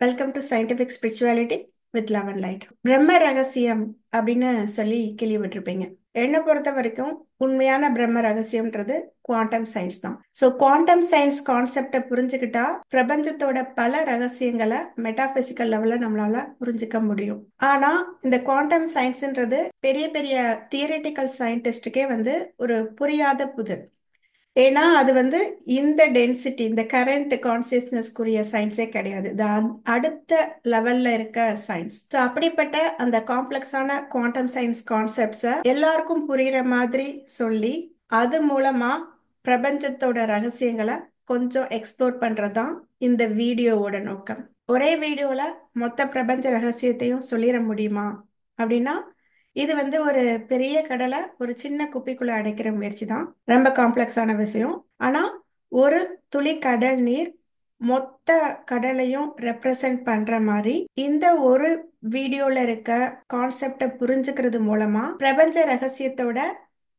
Welcome to scientific spirituality with love and light. பிரம்ம ரகசியம் அப்படின்னு சொல்லி கேள்விப்பட்டிருப்பீங்க. என்னை பொறுத்த வரைக்கும் உண்மையான பிரம்ம ரகசியம்ன்றது குவாண்டம் சயின்ஸ் தான். ஸோ குவாண்டம் சயின்ஸ் கான்செப்டை புரிஞ்சுக்கிட்டா பிரபஞ்சத்தோட பல ரகசியங்களை மெட்டாபிசிக்கல் லெவல்ல நம்மளால புரிஞ்சுக்க முடியும். ஆனா இந்த குவாண்டம் சயின்ஸ்ன்றது பெரிய பெரிய தியரிட்டிக்கல் சயின்டிஸ்டுக்கே ஒரு புரியாத புதிர். ஏன்னா அது இந்த டென்சிட்டி, இந்த கரண்ட் கான்சியஸ்னஸ்க்குரிய சயின்ஸே கிடையாது. இது அடுத்த லெவல்ல இருக்க சயின்ஸ். ஸோ அப்படிப்பட்ட அந்த காம்ப்ளெக்ஸான குவாண்டம் சயின்ஸ் கான்செப்ட்ஸை எல்லாருக்கும் புரியுற மாதிரி சொல்லி அது மூலமா பிரபஞ்சத்தோட ரகசியங்களை கொஞ்சம் எக்ஸ்ப்ளோர் பண்றதுதான் இந்த வீடியோவோட நோக்கம். ஒரே வீடியோல மொத்த பிரபஞ்ச ரகசியத்தையும் சொல்லிட முடியுமா அப்படின்னா இது ஒரு பெரிய கடலை ஒரு சின்ன குப்பிக்குள்ள அடைக்கிற முயற்சி தான். ரொம்ப காம்ப்ளெக்ஸான விஷயம். ஆனா ஒரு துளி கடல் நீர் மொத்த கடலையும் ரெப்ரசன்ட் பண்ற மாதிரி இந்த ஒரு வீடியோல இருக்க கான்செப்டை புரிஞ்சுக்கிறது மூலமா பிரபஞ்ச ரகசியத்தோட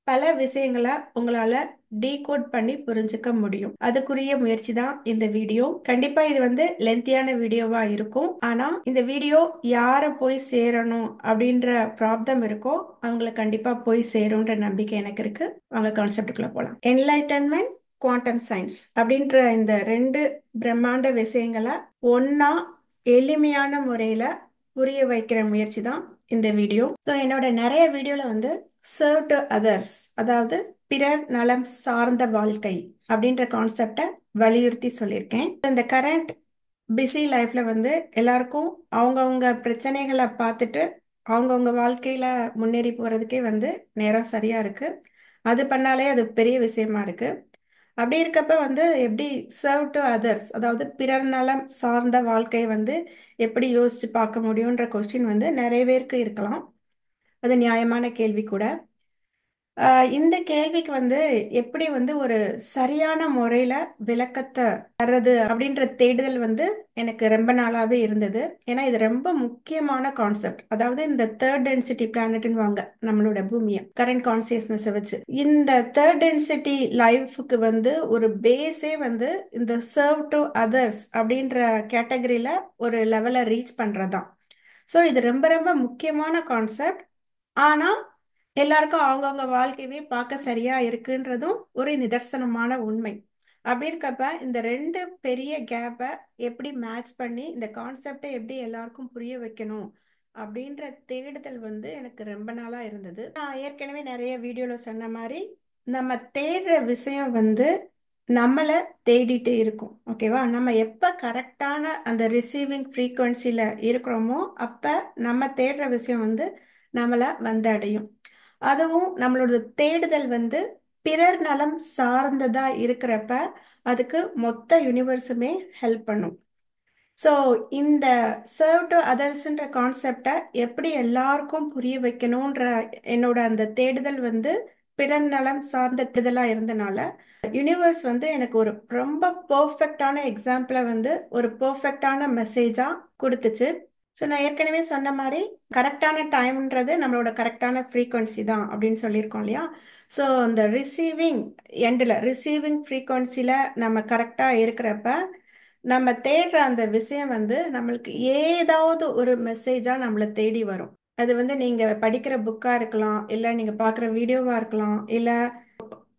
பல விஷயங்களை உங்களால டீகோட் பண்ணி புரிஞ்சுக்க முடியும். அதுக்குரிய முயற்சி தான் இந்த வீடியோ. கண்டிப்பா இது லென்த்தியான வீடியோவா இருக்கும். ஆனா இந்த வீடியோ யார போய் சேரணும் அப்படின்ற ப்ராப்ளம் இருக்கோ அவங்கள கண்டிப்பா போய் சேரும்ன்ற நம்பிக்கை எனக்கு இருக்கு. அவங்க கான்செப்டுக்குள்ள போலாம். என்லைட்டன்மெண்ட், குவாண்டம் சயின்ஸ் அப்படின்ற இந்த ரெண்டு பிரம்மாண்ட விஷயங்களை ஒன்னா எளிமையான முறையில புரிய வைக்கிற முயற்சி தான் இந்த வீடியோ. ஸோ என்னோட நிறைய வீடியோல சர்வ் டு அதர்ஸ், அதாவது பிறர் நலம் சார்ந்த வாழ்க்கை அப்படின்ற கான்செப்டை வலியுறுத்தி சொல்லியிருக்கேன். இந்த கரண்ட் பிஸி லைஃப்ல எல்லாருக்கும் அவங்கவுங்க பிரச்சனைகளை பார்த்துட்டு அவங்கவுங்க வாழ்க்கையில முன்னேறி போறதுக்கே நேரம் சரியா இருக்கு. அது பண்ணாலே அது பெரிய விஷயமா இருக்கு. அப்படி இருக்கப்ப எப்படி சர்வ் டு அதர்ஸ், அதாவது பிறர் நலம் சார்ந்த வாழ்க்கையை எப்படி யோசிச்சு பார்க்க முடியுன்ற கொஸ்டின் நிறைய பேருக்கு இருக்கலாம். அது நியாயமான கேள்வி கூட. இந்த கேள்விக்கு எப்படி ஒரு சரியான முறையில விளக்கத்தை தர்றது அப்படின்ற தேடுதல் எனக்கு ரொம்ப நாளாவே இருந்தது. ஏன்னா இது ரொம்ப முக்கியமான கான்செப்ட். அதாவது இந்த தேர்ட் டென்சிட்டி பிளானட்னு வாங்க நம்மளோட பூமியை கரண்ட் கான்சியஸ்னஸ் வச்சு இந்த தேர்ட் டென்சிட்டி லைஃபுக்கு ஒரு பேஸே இந்த சர்வ் டு அதர்ஸ் அப்படின்ற கேட்டகரியில ஒரு லெவலை ரீச் பண்றதுதான். ஸோ இது ரொம்ப ரொம்ப முக்கியமான கான்செப்ட். ஆனா எல்லாருக்கும் அவங்கவுங்க வாழ்க்கையவே பார்க்க சரியா இருக்குன்றதும் ஒரு நிதர்சனமான உண்மை. அப்படி இருக்கப்ப இந்த ரெண்டு பெரிய கேப்பை எப்படி மேட்ச் பண்ணி இந்த கான்செப்டை எப்படி எல்லாருக்கும் புரிய வைக்கணும் அப்படின்ற தேடுதல் எனக்கு ரொம்ப நாளா இருந்தது. நான் ஏற்கனவே நிறைய வீடியோல சொன்ன மாதிரி நம்ம தேடுற விஷயம் நம்மளை தேடிட்டு இருக்கும். ஓகேவா? நம்ம எப்ப கரெக்டான அந்த ரிசீவிங் ஃப்ரீக்குவன்சில இருக்கிறோமோ அப்ப நம்ம தேடுற விஷயம் நம்மளை அடையும். அதுவும் நம்மளோட தேடுதல் பிறர் நலம் சார்ந்ததா இருக்கிறப்ப அதுக்கு மொத்த யூனிவர்ஸுமே ஹெல்ப் பண்ணும். ஸோ இந்த சர்வ் டு அதர்ஸ்ன்ற கான்செப்டை எப்படி எல்லாருக்கும் புரிய வைக்கணுன்ற என்னோட அந்த தேடுதல் பிறர் நலம் சார்ந்த தேடுதலா இருந்தனால யூனிவர்ஸ் எனக்கு ஒரு ரொம்ப பெர்ஃபெக்டான எக்ஸாம்பிளை ஒரு பெர்ஃபெக்டான மெசேஜா கொடுத்துச்சு. ஸோ நான் ஏற்கனவே சொன்ன மாதிரி கரெக்டான டைம்ன்றது நம்மளோட கரெக்டான ஃப்ரீக்வன்சி தான் அப்படின்னு சொல்லியிருக்கோம் இல்லையா? ஸோ அந்த ரிசீவிங் ஃப்ரீக்வன்சியில் நம்ம கரெக்டாக இருக்கிறப்ப நம்ம தேடுற அந்த விஷயம் நம்மளுக்கு ஏதாவது ஒரு மெசேஜாக நம்மளை தேடி வரும். அது நீங்கள் படிக்கிற புக்காக இருக்கலாம், இல்லை நீங்கள் பார்க்குற வீடியோவாக இருக்கலாம், இல்லை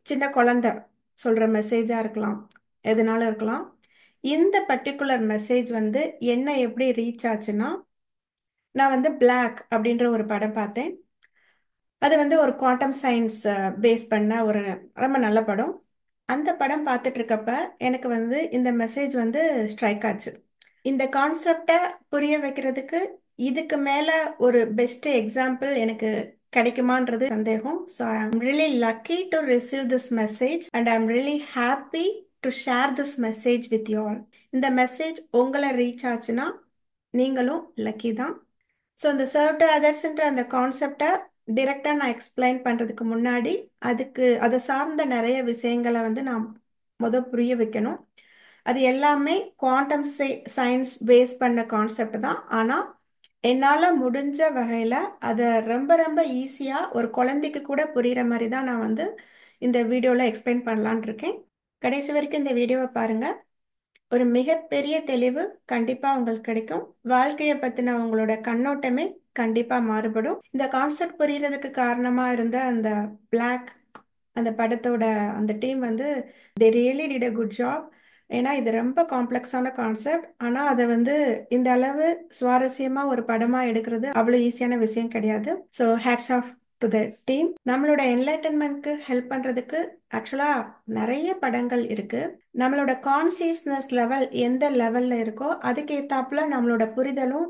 சின்ன குழந்தை சொல்கிற மெசேஜாக இருக்கலாம், எதுனாலும் இருக்கலாம். இந்த பர்டிகுலர் மெசேஜ் என்ன எப்படி ரீச் ஆச்சுன்னா, நான் பிளாக் அப்படின்ற ஒரு படம் பார்த்தேன். அது ஒரு குவாண்டம் சயின்ஸ் பேஸ் பண்ண ஒரு ரொம்ப நல்ல படம். அந்த படம் பார்த்துட்டு இருக்கப்ப எனக்கு இந்த மெசேஜ் ஸ்ட்ரைக் ஆச்சு. இந்த கான்செப்டை புரிய வைக்கிறதுக்கு இதுக்கு மேல ஒரு பெஸ்ட் எக்ஸாம்பிள் எனக்கு கிடைக்குமான்றது சந்தேகம். So I am really lucky to receive this message and I am really happy to share this message with you all. இந்த மெசேஜ் உங்களை ரீச் ஆச்சுன்னா நீங்களும் லக்கி தான். ஸோ இந்த சர்வ் டு அதர்ஸ்ன்ற அந்த கான்செப்டை டிரெக்டாக நான் எக்ஸ்பிளைன் பண்ணுறதுக்கு முன்னாடி அதை சார்ந்த நிறைய விஷயங்களை நான் புரிய வைக்கணும். அது எல்லாமே குவாண்டம் சயின்ஸ் பேஸ் பண்ண கான்செப்ட் தான். ஆனால் என்னால் முடிஞ்ச வகையில் அதை ரொம்ப ரொம்ப ஈஸியாக ஒரு குழந்தைக்கு கூட புரிகிற மாதிரி தான் நான் இந்த வீடியோவில் எக்ஸ்பிளைன் பண்ணலான் இருக்கேன். கடைசி வரைக்கும் இந்த வீடியோவை பாருங்கள். ஒரு மிகப்பெரிய தெளிவு கண்டிப்பா உங்களுக்கு கிடைக்கும். வாழ்க்கைய பத்தின உங்களோட கண்ணோட்டமே கண்டிப்பா மாறுபடும். இந்த கான்செப்ட் புரியறதுக்கு காரணமா இருந்த அந்த பிளாக் அந்த படத்தோட அந்த டீம் வந்து they really did a good job. ஏன்னா இது ரொம்ப காம்ப்ளெக்ஸான கான்செப்ட். ஆனா அதை வந்து இந்த அளவு சுவாரஸ்யமா ஒரு படமா எடுக்கிறது அவ்வளவு ஈஸியான விஷயம் கிடையாது. So hats off to the team. நம்மளோட என்லைட்டன்மெண்ட்க்கு ஹெல்ப் பண்றதுக்கு ஆக்சுவலா நிறைய படங்கள் இருக்கு. நம்மளோட கான்சியஸ்னஸ் லெவல் எந்த லெவல்ல இருக்கோ அதுக்கு ஏத்தாப்புல நம்மளோட புரிதலும்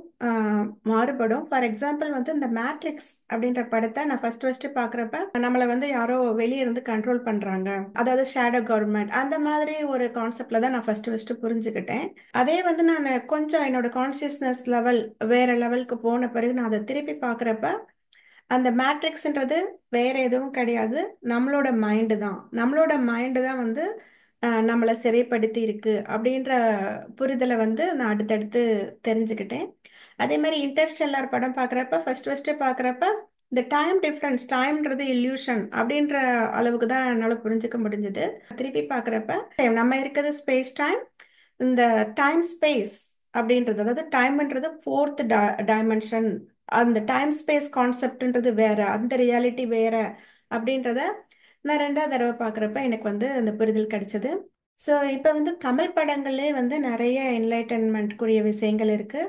மாறுபடும். ஃபார் எக்ஸாம்பிள் வந்து இந்த மேட்ரிக்ஸ் அப்படின்ற படத்தை நான் ஃபர்ஸ்ட் பாக்குறப்ப நம்மள வந்து யாரோ வெளியே இருந்து கண்ட்ரோல் பண்றாங்க, அதாவது ஷேடோ கவர்மெண்ட் அந்த மாதிரி ஒரு கான்செப்ட்ல தான் நான் ஃபர்ஸ்ட் புரிஞ்சுக்கிட்டேன். அதே வந்து நான் கொஞ்சம் என்னோட கான்சியஸ்னஸ் லெவல் வேற லெவலுக்கு போன பிறகு நான் அதை திருப்பி பாக்குறப்ப அந்த மேட்ரிக்ஸ்ன்றது வேற எதுவும் கிடையாது, நம்மளோட மைண்டு தான். நம்மளோட மைண்டு தான் வந்து நம்மளை சிறைப்படுத்தி இருக்கு அப்படின்ற புரிதலை வந்து நான் அடுத்தடுத்து தெரிஞ்சுக்கிட்டேன். அதே மாதிரி இன்டர்ஸ்டெல்லார் படம் பார்க்குறப்ப ஃபர்ஸ்ட் பார்க்குறப்ப இந்த டைம் டிஃப்ரென்ஸ், டைம்ன்றது இல்யூஷன் அப்படின்ற அளவுக்கு தான் என்னால் புரிஞ்சுக்க முடிஞ்சது. திருப்பி பார்க்குறப்ப நம்ம இருக்கிறது ஸ்பேஸ் டைம், இந்த டைம் ஸ்பேஸ் அப்படின்றது, அதாவது டைம்ன்றது ஃபோர்த் டைமென்ஷன், அந்த டைம் ஸ்பேஸ் கான்செப்ட்ன்றது வேற, அந்த ரியாலிட்டி வேற அப்படின்றத நான் ரெண்டாவது தடவை பார்க்குறப்ப எனக்கு வந்து அந்த புரிதல் கிடைச்சது. ஸோ இப்போ வந்து தமிழ் படங்கள்லேயே வந்து நிறைய என்லைட்டன்மெண்ட்க்குரிய விஷயங்கள் இருக்கு.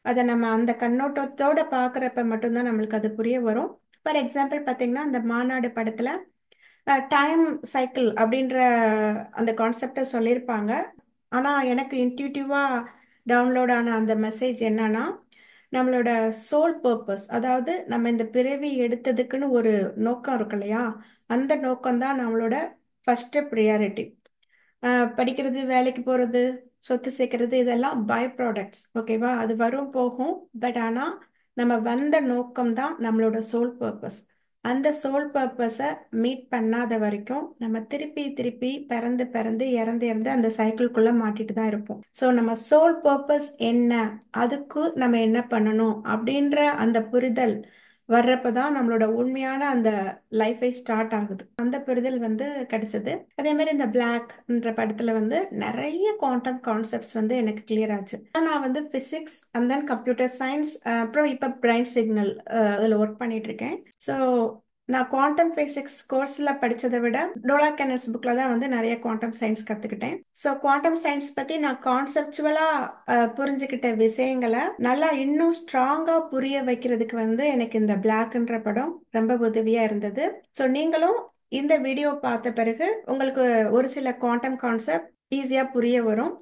அதை நம்ம அந்த கண்ணோட்டத்தோட பார்க்குறப்ப மட்டும்தான் நம்மளுக்கு அது புரிய வரும். ஃபார் எக்ஸாம்பிள் பார்த்தீங்கன்னா அந்த மாநாடு படத்தில் டைம் சைக்கிள் அப்படின்ற அந்த கான்செப்டை சொல்லியிருப்பாங்க. ஆனால் எனக்கு இன்ட்யூட்டிவாக டவுன்லோட் ஆன அந்த மெசேஜ் என்னன்னா, நம்மளோட சோல் பர்பஸ், அதாவது நம்ம இந்த பிறவி எடுத்ததுக்குன்னு ஒரு நோக்கம் இருக்கு இல்லையா, அந்த நோக்கம் தான் நம்மளோட ஃபர்ஸ்ட் ப்ரியாரிட்டி. படிக்கிறது, வேலைக்கு போகிறது, சொத்து சேர்க்கறது இதெல்லாம் பை ப்ராடக்ட்ஸ், ஓகேவா? அது வரும் போகும். பட் ஆனால் நம்ம வந்த நோக்கம் தான் நம்மளோட சோல் பர்பஸ். அந்த சோல் பர்பஸை மீட் பண்ணாத வரைக்கும் நம்ம திருப்பி திருப்பி பிறந்து பிறந்து இறந்து இறந்து அந்த சைக்கிள்குள்ள மாட்டிட்டு தான் இருப்போம். ஸோ நம்ம சோல் பர்பஸ் என்ன, அதுக்கு நம்ம என்ன பண்ணணும் அப்படின்ற அந்த புரிதல் வர்றப்பதான் நம்மளோட உண்மையான அந்த லைஃபை ஸ்டார்ட் ஆகுது. அந்த புரிதல் வந்து கிடைச்சது. அதே மாதிரி இந்த பிளாக்ன்ற படத்துல வந்து நிறைய குவாண்டம் கான்செப்ட்ஸ் வந்து எனக்கு கிளியர் ஆச்சு. நான் வந்து physics and then computer science, அப்புறம் இப்போ பிரைன் சிக்னல் அதில் ஒர்க் பண்ணிட்டு இருக்கேன். ஸோ நான் குவாண்டம் பிசிக்ஸ் கோர்ஸ்ல படிச்சதை விட டோலா கேனல்ஸ் புக்ல தான் வந்து நிறைய குவாண்டம் சயின்ஸ் கத்துக்கிட்டேன். ஸோ குவாண்டம் சயின்ஸ் பத்தி நான் கான்செப்சுவலா புரிஞ்சுக்கிட்ட விஷயங்களை நல்லா இன்னும் ஸ்ட்ராங்கா புரிய வைக்கிறதுக்கு வந்து எனக்கு இந்த பிளாக்ன்ற படம் ரொம்ப உதவியா இருந்தது. ஸோ நீங்களும் இந்த வீடியோ பார்த்த பிறகு உங்களுக்கு ஒரு சில குவாண்டம் கான்செப்ட் ஈஸியா புரிய வரும்.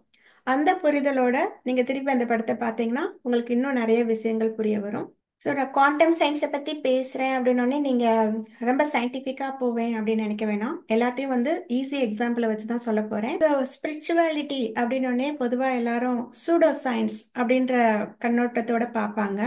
அந்த புரிதலோட நீங்க திருப்பி அந்த படத்தை பார்த்தீங்கன்னா உங்களுக்கு இன்னும் நிறைய விஷயங்கள் புரிய வரும். ஸோ நான் குவாண்டம் சயின்ஸை பற்றி பேசுகிறேன் அப்படின்னோடனே நீங்கள் ரொம்ப சயின்டிஃபிக்காக போவேன் அப்படின்னு நினைக்க வேணாம். எல்லாத்தையும் வந்து ஈஸி எக்ஸாம்பிளை வச்சு தான் சொல்ல போகிறேன். ஸோ ஸ்பிரிச்சுவாலிட்டி அப்படின்னோடனே பொதுவாக எல்லாரும் சூடோ சயின்ஸ் அப்படின்ற கண்ணோட்டத்தோட பார்ப்பாங்க.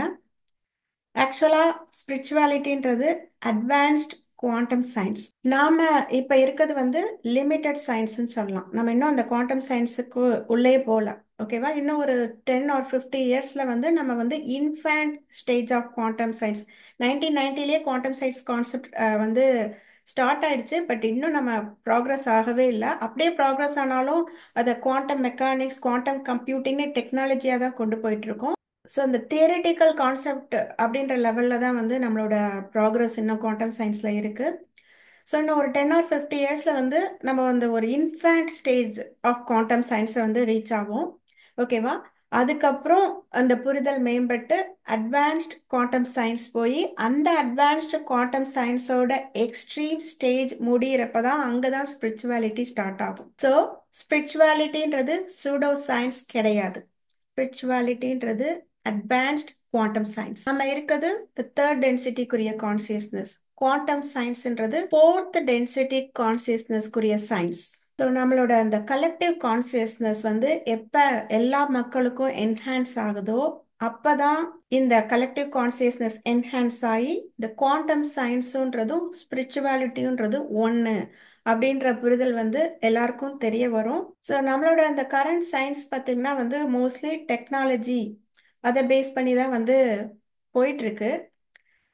ஆக்சுவலா ஸ்பிரிச்சுவாலிட்டின்றது அட்வான்ஸ்ட் குவாண்டம் சயின்ஸ். நாம இப்ப இருக்கிறது வந்து லிமிட்டட் சயின்ஸ்னு சொல்லலாம். நம்ம இன்னும் அந்த குவாண்டம் சயின்ஸுக்கு உள்ளே போகல, ஓகேவா? இன்னும் ஒரு 10 or 50 இயர்ஸ்ல வந்து நம்ம வந்து infant stage of quantum science, 1990லேயே குவாண்டம் சயின்ஸ் கான்செப்ட் வந்து ஸ்டார்ட் ஆயிடுச்சு. பட் இன்னும் நம்ம ப்ராக்ரஸ் ஆகவே இல்லை. அப்படியே ப்ராக்ரஸ் ஆனாலும் அதை குவாண்டம் மெக்கானிக்ஸ், குவாண்டம் கம்ப்யூட்டிங்னு டெக்னாலஜியாக தான் கொண்டு போயிட்டு இருக்கோம். ஸோ இந்த தியரிட்டிக்கல் கான்செப்ட் அப்படின்ற லெவலில் தான் வந்து நம்மளோட ப்ராக்ரஸ் இன்னும் குவாண்டம் சயின்ஸில் இருக்குது. ஸோ இன்னும் ஒரு 10 or 50 இயர்ஸில் வந்து நம்ம வந்து ஒரு இன்ஃபேண்ட் ஸ்டேஜ் ஆஃப் குவாண்டம் சயின்ஸை வந்து ரீச் ஆகும், ஓகேவா? அதுக்கப்புறம் அந்த புரிதல் மேம்பட்டு அட்வான்ஸ்ட் குவாண்டம் சயின்ஸ் போய் அந்த அட்வான்ஸ்டு குவாண்டம் சயின்ஸோட எக்ஸ்ட்ரீம் ஸ்டேஜ் முடியிறப்ப தான் அங்கே தான் ஸ்பிரிச்சுவாலிட்டி ஸ்டார்ட் ஆகும். ஸோ ஸ்பிரிச்சுவாலிட்டின்றது சூடோ சயின்ஸ் கிடையாது. ஸ்பிரிச்சுவாலிட்டின்றது அட்வான்ஸ்ட் குவாண்டம் சயின்ஸ். நம்ம இருக்கிறது தேர்ட் டென்சிட்டிக்குரிய கான்சியஸ்னஸ். குவாண்டம் சயின்ஸ்ன்றது ஃபோர்த் டென்சிட்டி கான்சியஸ்னஸ்க்குரிய சயின்ஸ். ஸோ நம்மளோட அந்த கலெக்டிவ் கான்சியஸ்னஸ் வந்து எப்போ எல்லா மக்களுக்கும் என்ஹான்ஸ் ஆகுதோ அப்பதான் இந்த கலெக்டிவ் கான்சியஸ்னஸ் என்ஹான்ஸ் ஆகி இந்த குவாண்டம் சயின்ஸுன்றதும் ஸ்பிரிச்சுவாலிட்டின்றது ஒன்று அப்படின்ற புரிதல் வந்து எல்லாருக்கும் தெரிய வரும். ஸோ நம்மளோட அந்த கரண்ட் சயின்ஸ் பார்த்தீங்கன்னா வந்து மோஸ்ட்லி டெக்னாலஜி அதை பேஸ் பண்ணி தான் வந்து போயிட்டு இருக்கு.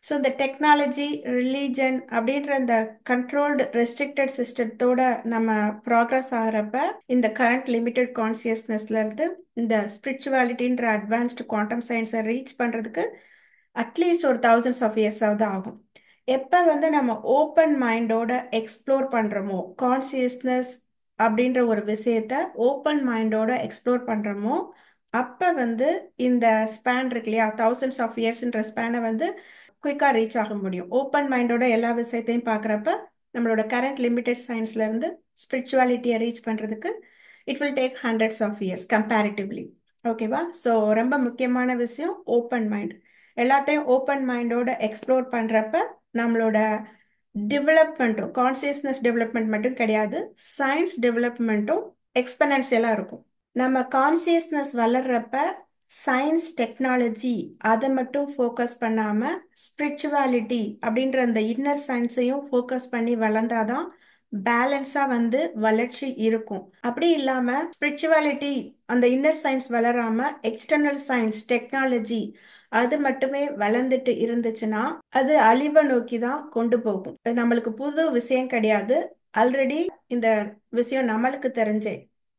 ஸோ இந்த டெக்னாலஜி, ரிலீஜன் அப்படின்ற இந்த கண்ட்ரோல்டு ரெஸ்ட்ரிக்டட் சிஸ்டத்தோட நம்ம ப்ராக்ரஸ் ஆகிறப்ப இந்த கரண்ட் லிமிட்டட் கான்சியஸ்னஸ்ல இருந்து இந்த ஸ்பிரிச்சுவாலிட்டின்ற அட்வான்ஸ்டு குவாண்டம் சயின்ஸை ரீச் பண்றதுக்கு அட்லீஸ்ட் ஒரு thousands ஆஃப் இயர்ஸாவது ஆகும். எப்போ வந்து நம்ம ஓப்பன் மைண்டோட எக்ஸ்ப்ளோர் பண்றோமோ, கான்சியஸ்னஸ் அப்படின்ற ஒரு விஷயத்த ஓப்பன் மைண்டோட எக்ஸ்ப்ளோர் பண்றோமோ, அப்ப வந்து இந்த ஸ்பேன் இருக்கு இல்லையா, thousands ஆஃப் இயர்ஸ்ன்ற ஸ்பேனை வந்து குயிக்கா ரீச் ஆக முடியும். ஓப்பன் மைண்டோட எல்லா விஷயத்தையும் பார்க்குறப்ப நம்மளோட கரண்ட் லிமிட்டட் சயின்ஸ்ல இருந்து ஸ்பிரிச்சுவாலிட்டியை ரீச் பண்றதுக்கு it will take hundreds of years comparatively. ஓகேவா? ஸோ ரொம்ப முக்கியமான விஷயம் ஓப்பன் மைண்ட். எல்லாத்தையும் ஓப்பன் மைண்டோட எக்ஸ்ப்ளோர் பண்றப்ப நம்மளோட டெவலப்மெண்ட்டும், கான்சியஸ்னஸ் டெவலப்மெண்ட் மட்டும் கிடையாது, சயின்ஸ் டெவலப்மெண்ட்டும் எக்ஸ்பனன்ஷியலாக இருக்கும். நம்ம கான்சியஸ்னஸ் வளர்றப்ப சயின்ஸ் டெக்னாலஜி அதை மட்டும் ஃபோக்கஸ் பண்ணாம ஸ்பிரிச்சுவாலிட்டி அப்படின்ற அந்த இன்னர் சயின்ஸையும் ஃபோக்கஸ் பண்ணி வளர்ந்தாதான் பேலன்ஸா வந்து வளர்ச்சி இருக்கும். அப்படி இல்லாம ஸ்பிரிச்சுவாலிட்டி அந்த இன்னர் சயின்ஸ் வளராம எக்ஸ்டர்னல் சயின்ஸ் டெக்னாலஜி அது மட்டுமே வளர்ந்துட்டு இருந்துச்சுன்னா அது அழிவை நோக்கி தான் கொண்டு போகும். இது நம்மளுக்கு புது விஷயம் கிடையாது. ஆல்ரெடி இந்த விஷயம் நம்மளுக்கு தெரிஞ்சே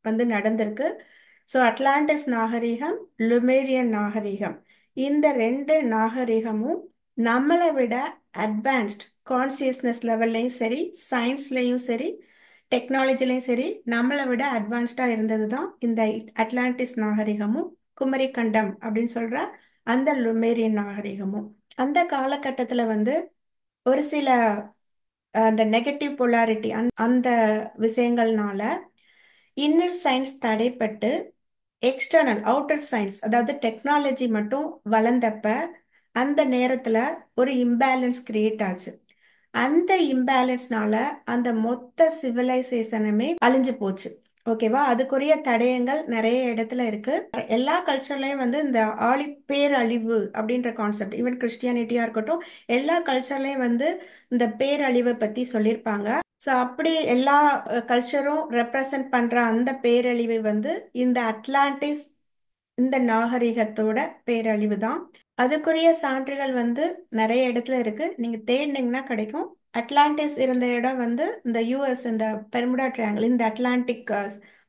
வந்து நடந்திருக்கு. ஸோ அட்லாண்டிஸ் நாகரிகம், லுமேரியன் நாகரிகம், இந்த ரெண்டு நாகரிகமும் நம்மளை விட அட்வான்ஸ்ட் கான்சியஸ்னஸ் லெவல்லையும் சரி, சயின்ஸ்லையும் சரி, டெக்னாலஜிலையும் சரி நம்மளை விட அட்வான்ஸ்டாக இருந்தது தான் இந்த அட்லாண்டிஸ் நாகரிகமும் குமரி கண்டம் அப்படின்னு சொல்ற அந்த லுமேரியன் நாகரிகமும். அந்த காலகட்டத்தில் வந்து ஒரு சில அந்த நெகட்டிவ் பொலாரிட்டி அந்த விஷயங்கள்னால இன்னர் சயின்ஸ் தடைப்பட்டு எக்ஸ்டர்னல் அவுட்டர் சயின்ஸ் அதாவது டெக்னாலஜி மட்டும் வளர்ந்தப்ப அந்த நேரத்துல ஒரு இம்பேலன்ஸ் கிரியேட் ஆச்சு. அந்த இம்பேலன்ஸ்னால அந்த மொத்த சிவிலைசேஷனுமே அழிஞ்சு போச்சு. ஓகேவா? அதுக்குரிய தடயங்கள் நிறைய இடத்துல இருக்கு. எல்லா கல்ச்சர்லயும் வந்து இந்த பேரழிவு அப்படின்ற கான்செப்ட், ஈவன் கிறிஸ்டியானிட்டியா இருக்கட்டும், எல்லா கல்ச்சர்லயும் வந்து இந்த பேரழிவை பத்தி சொல்லியிருப்பாங்க. ஸோ அப்படி எல்லா கல்ச்சரும் ரெப்ரசன்ட் பண்ற அந்த பேரழிவு வந்து இந்த அட்லாண்டிஸ் இந்த நாகரிகத்தோட பேரழிவு தான். அதுக்குரிய சான்றுகள் வந்து நிறைய இடத்துல இருக்கு, நீங்க தேடினீங்கன்னா கிடைக்கும். அட்லாண்டிஸ் இருந்த இடம் வந்து இந்த யூஎஸ், இந்த பெர்முடா ட்ரையாங்கிள், இந்த அட்லாண்டிக்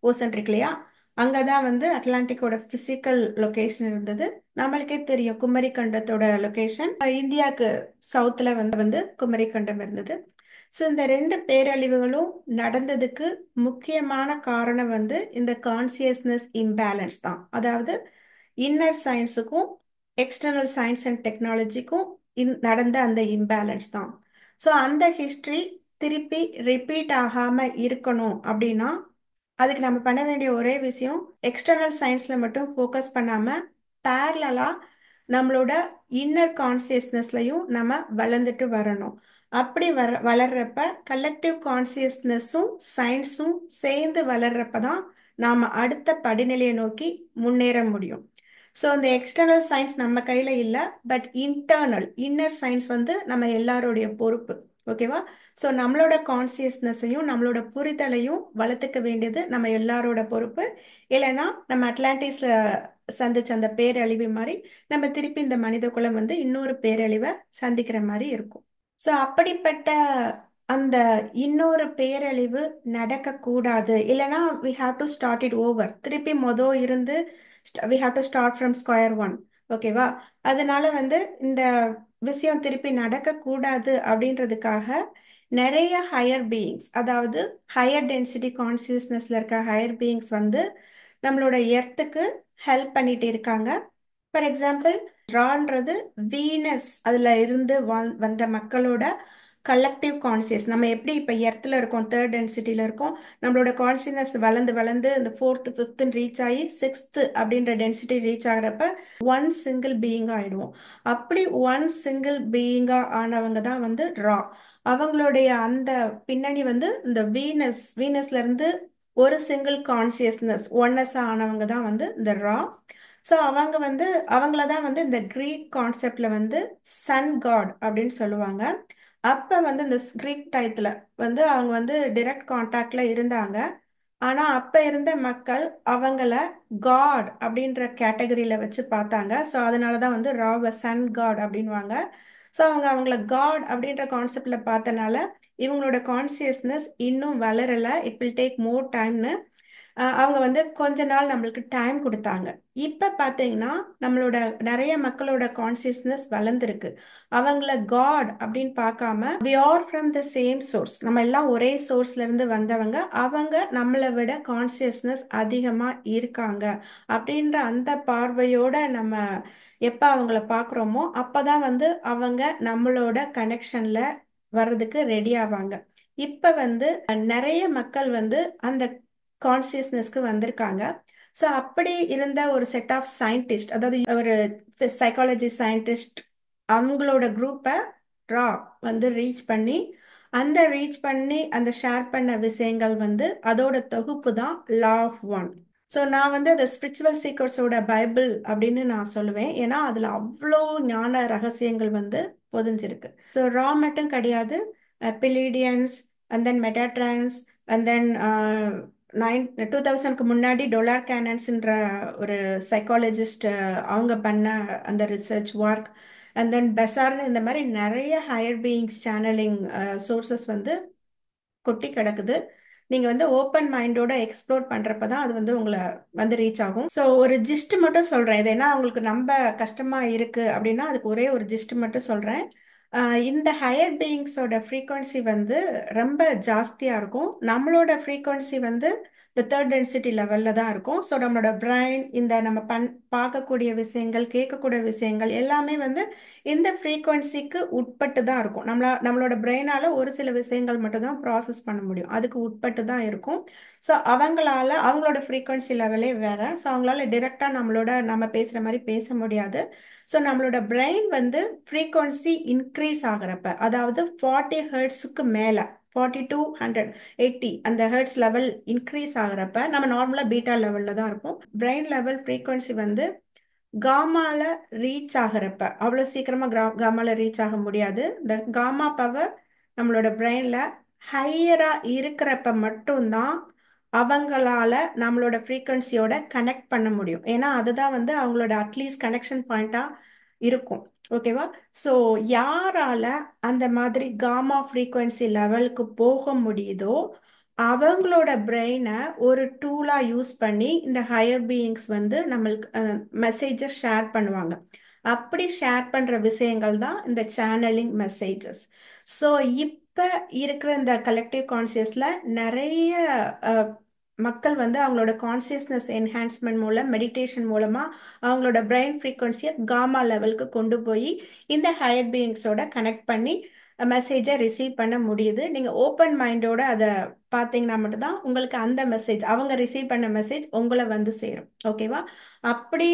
ஓசன் இருக்கு இல்லையா, அங்கதான் வந்து அட்லாண்டிக்கோட பிசிக்கல் லொகேஷன் இருந்தது. நம்மளுக்கே தெரியும் குமரி கண்டத்தோட லொகேஷன் இந்தியாவுக்கு சவுத்துல வந்து குமரி கண்டம் இருந்தது. ஸோ இந்த ரெண்டு பேரழிவுகளும் நடந்ததுக்கு முக்கியமான காரணம் வந்து இந்த கான்சியஸ்னஸ் இம்பேலன்ஸ் தான். அதாவது இன்னர் சயின்ஸுக்கும் எக்ஸ்டர்னல் சயின்ஸ் அண்ட் டெக்னாலஜிக்கும் நடந்த அந்த இம்பேலன்ஸ் தான். ஸோ அந்த ஹிஸ்ட்ரி திருப்பி ரிப்பீட் ஆகாம இருக்கணும் அப்படின்னா அதுக்கு நம்ம பண்ண வேண்டிய ஒரே விஷயம் எக்ஸ்டர்னல் சயின்ஸ்ல மட்டும் ஃபோக்கஸ் பண்ணாம பேரலா நம்மளோட இன்னர் கான்சியஸ்னஸ்லையும் நம்ம வளர்ந்துட்டு வரணும். அப்படி வளர்றப்ப கலெக்டிவ் கான்சியஸ்னஸும் சயின்ஸும் சேர்ந்து வளர்றப்ப தான் நாம அடுத்த படிநிலையை நோக்கி முன்னேற முடியும். ஸோ இந்த எக்ஸ்டர்னல் சயின்ஸ் நம்ம கையில இல்லை, பட் இன்டர்னல் இன்னர் சயின்ஸ் வந்து நம்ம எல்லாருடைய பொறுப்பு. ஓகேவா? ஸோ நம்மளோட கான்சியஸ்னஸையும் நம்மளோட புரிதலையும் வளர்த்துக்க வேண்டியது நம்ம எல்லாரோட பொறுப்பு. இல்லைன்னா நம்ம அட்லாண்டிஸ்ல சந்திச்ச அந்த பேரழிவு மாதிரி நம்ம திருப்பி இந்த மனித குலம் வந்து இன்னொரு பேரழிவை சந்திக்கிற மாதிரி இருக்கும். ஸோ அப்படிப்பட்ட அந்த இன்னொரு பேரழிவு நடக்கக்கூடாது. இல்லைன்னா we have to start it over. திருப்பி இருந்து we have to start from square one. ஓகேவா? அதனால வந்து இந்த விஷயம் திருப்பி நடக்கக்கூடாது அப்படின்றதுக்காக நிறைய ஹையர் பீயிங்ஸ், அதாவது ஹையர் டென்சிட்டி கான்சியஸ்னஸ்ல இருக்க ஹையர் பீயிங்ஸ் வந்து நம்மளோட எர்த்துக்கு ஹெல்ப் பண்ணிட்டு இருக்காங்க. ஃபார் எக்ஸாம்பிள் ரான்றது வீனஸ் அதுல இருந்து வந்த மக்களோட கலெக்டிவ் கான்சியஸ். நம்ம எப்படி இப்போ எர்த்தில் இருக்கோம், தேர்ட் டென்சிட்டியில் இருக்கோம், நம்மளோட கான்சியஸ்னஸ் வளர்ந்து வளர்ந்து இந்த ஃபோர்த்து ஃபிஃப்த்துன்னு ரீச் ஆகி சிக்ஸ்த்து அப்படின்ற டென்சிட்டி ரீச் ஆகிறப்ப ஒன் சிங்கிள் பீயிங்காக ஆயிடுவோம். அப்படி ஒன் சிங்கிள் பீயிங்காக ஆனவங்க தான் வந்து ரா. அவங்களுடைய அந்த பின்னணி வந்து இந்த வீனஸ்ல இருந்து ஒரு சிங்கிள் கான்சியஸ்னஸ் ஒன்னஸா ஆனவங்க தான் வந்து இந்த ரா. ஸோ அவங்க வந்து அவங்கள தான் வந்து இந்த கிரீக் கான்செப்ட்ல வந்து சன் காட் அப்படின்னு சொல்லுவாங்க. அப்ப வந்து இந்த கிரீக் டயத்துல வந்து அவங்க வந்து டைரக்ட் கான்டாக்ட்ல இருந்தாங்க. ஆனா அப்ப இருந்த மக்கள் அவங்கள காட் அப்படின்ற கேட்டகரியில வச்சு பார்த்தாங்க. ஸோ அதனாலதான் வந்து ராவ சன் காட் அப்படின்வாங்க. ஸோ அவங்கள காட் அப்படின்ற கான்செப்ட்ல பார்த்தனால இவங்களோட கான்சியஸ்னஸ் இன்னும் வளரல. இட் வில் டேக் மோர் டைம்னு அவங்க வந்து கொஞ்ச நாள் நம்மளுக்கு டைம் கொடுத்தாங்க. இப்ப பாத்தீங்கன்னா நம்மளோட நிறைய மக்களோட கான்சியஸ்னஸ் வளர்ந்துருக்கு. அவங்கள காட் அப்படின்னு பார்க்காம we are from the same source, நம்ம எல்லாம் ஒரே சோர்ஸ்ல இருந்து வந்தவங்க, அவங்க நம்மளை விட கான்சியஸ்னஸ் அதிகமா இருக்காங்க அப்படின்ற அந்த பார்வையோட நம்ம எப்ப அவங்கள பார்க்குறோமோ அப்பதான் வந்து அவங்க நம்மளோட கனெக்ஷன்ல வர்றதுக்கு ரெடி ஆவாங்க. இப்ப வந்து நிறைய மக்கள் வந்து அந்த கான்சியஸ்னஸ்க்கு வந்திருக்காங்க. ஸோ அப்படி இருந்த ஒரு செட் ஆஃப் சயின்டிஸ்ட், அதாவது ஒரு சைக்காலஜி சயின்டிஸ்ட், அவங்களோட குரூப்பை ரா வந்து ரீச் பண்ணி அந்த ஷேர் பண்ண விஷயங்கள் வந்து அதோட தொகுப்பு தான் லா ஆஃப் ஒன். ஸோ நான் வந்து அந்த ஸ்பிரிச்சுவல் சீக்கர்ஸோட பைபிள் அப்படின்னு நான் சொல்லுவேன். ஏன்னா அதில் அவ்வளோ ஞான ரகசியங்கள் வந்து பொதிஞ்சிருக்கு. ஸோ ரா மட்டும் கிடையாது, பிலிடியன்ஸ் அண்ட் தென் மெட்டாட்ரான்ஸ் அண்ட் தென் 2000க்கு முன்னாடி டொலார் கேனன்ஸ்ன்ற ஒரு சைக்காலஜிஸ்ட் அவங்க பண்ண அந்த ரிசர்ச் ஒர்க் அண்ட் தென் பெசார்னு இந்த மாதிரி நிறைய ஹையர் பீயிங்ஸ் சேனலிங் சோர்சஸ் வந்து கொட்டி கிடக்குது. நீங்க வந்து ஓப்பன் மைண்டோட எக்ஸ்ப்ளோர் பண்றப்பதான் அது வந்து உங்களை வந்து ரீச் ஆகும். ஸோ ஒரு ஜிஸ்ட் மட்டும் சொல்றேன். இது ஏன்னா உங்களுக்கு நம்ப கஷ்டமா இருக்கு அப்படின்னா அதுக்கு ஒரே ஒரு ஜிஸ்ட் மட்டும் சொல்றேன். இந்த ஹையர் பீயிங்ஸோட ஃப்ரீக்வன்சி வந்து ரொம்ப ஜாஸ்தியா இருக்கும். நம்மளோட ஃப்ரீக்வன்சி வந்து இந்த தேர்ட் டென்சிட்டி லெவல்ல தான் இருக்கும். ஸோ நம்மளோட பிரைன், இந்த நம்ம பார்க்கக்கூடிய விஷயங்கள், கேட்கக்கூடிய விஷயங்கள் எல்லாமே வந்து இந்த ஃப்ரீக்வன்சிக்கு உட்பட்டு தான் இருக்கும். நம்மளோட பிரெயினால ஒரு சில விஷயங்கள் மட்டும் தான் ப்ராசஸ் பண்ண முடியும், அதுக்கு உட்பட்டு தான் இருக்கும். ஸோ அவங்களோட ஃப்ரீக்வன்சி லெவலே வேற. ஸோ அவங்களால டிரெக்டா நம்ம பேசுற மாதிரி பேச முடியாது. ஸோ நம்மளோட பிரெயின் வந்து ஃப்ரீக்வன்சி இன்க்ரீஸ் ஆகிறப்ப, அதாவது 40 ஹெர்ட்ஸுக்கு மேல, 40 to 180 அந்த ஹெர்ட்ஸ் லெவல் இன்க்ரீஸ் ஆகிறப்ப நம்ம நார்மலா பீட்டா லெவல்ல தான் இருப்போம். பிரெயின் லெவல் ஃப்ரீக்வன்சி வந்து காமால ரீச் ஆகிறப்ப, அவ்வளோ சீக்கிரமா காமால ரீச் ஆக முடியாது. இந்த காமா பவர் நம்மளோட பிரெயின்ல ஹையரா இருக்கிறப்ப மட்டும்தான் அவங்களால நம்மளோட ஃப்ரீக்வன்சியோட கனெக்ட் பண்ண முடியும். ஏன்னா அதுதான் வந்து அவங்களோட அட்லீஸ்ட் கனெக்ஷன் பாயிண்டா இருக்கும். ஓகேவா? ஸோ யாரால அந்த மாதிரி காமா ஃப்ரீக்வன்சி லெவலுக்கு போக முடியுதோ அவங்களோட பிரெயினை ஒரு டூலா யூஸ் பண்ணி இந்த ஹையர் பீயிங்ஸ் வந்து நம்மளுக்கு மெசேஜஸ் ஷேர் பண்ணுவாங்க. அப்படி ஷேர் பண்ற விஷயங்கள் தான் இந்த சேனலிங் மெசேஜஸ். ஸோ இப்ப இருக்கிற இந்த கலெக்டிவ் கான்சியஸ்ல நிறைய அஹ், மக்கள் வந்து அவங்களோட கான்சியஸ்னஸ் என்ஹான்ஸ்மெண்ட் மூலம், மெடிடேஷன் மூலமா அவங்களோட பிரெயின் ஃப்ரீக்வன்சியை காமா லெவலுக்கு கொண்டு போய் இந்த ஹையர் பீயிங்ஸோட கனெக்ட் பண்ணி மெசேஜை ரிசீவ் பண்ண முடியுது. நீங்க ஓப்பன் மைண்டோட அதை பார்த்தீங்கன்னா மட்டும்தான் உங்களுக்கு அந்த மெசேஜ், அவங்க ரிசீவ் பண்ண மெசேஜ் உங்களை வந்து சேரும். ஓகேவா? அப்படி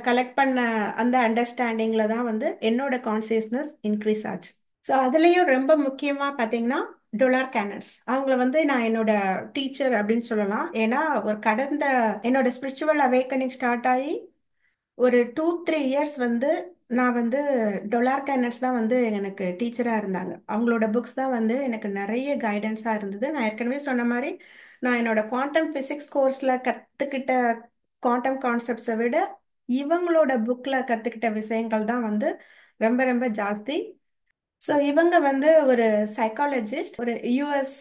கலெக்ட் பண்ண அந்த அண்டர்ஸ்டாண்டிங்ல தான் வந்து என்னோட கான்சியஸ்னஸ் இன்க்ரீஸ் ஆச்சு. ஸோ அதுலேயும் ரொம்ப முக்கியமா பார்த்தீங்கன்னா டொலார் கேனர்ஸ், அவங்கள வந்து நான் என்னோட டீச்சர் அப்படின்னு சொல்லலாம். ஏன்னா ஒரு கடந்த என்னோட ஸ்பிரிச்சுவல் அவேக்கனிங் ஸ்டார்ட் ஆகி ஒரு 2-3 இயர்ஸ் வந்து நான் வந்து டொலார் கேனர்ஸ் தான் வந்து எனக்கு டீச்சராக இருந்தாங்க. அவங்களோட புக்ஸ் தான் வந்து எனக்கு நிறைய கைடன்ஸாக இருந்தது. நான் ஏற்கனவே சொன்ன மாதிரி நான் என்னோட குவாண்டம் ஃபிசிக்ஸ் கோர்ஸில் கற்றுக்கிட்ட குவாண்டம் கான்செப்ட்ஸை விட இவங்களோட புக்கில் கற்றுக்கிட்ட விஷயங்கள் தான் வந்து ரொம்ப ரொம்ப ஜாஸ்தி. ஸோ இவங்க வந்து ஒரு சைக்காலஜிஸ்ட், ஒரு யூஎஸ்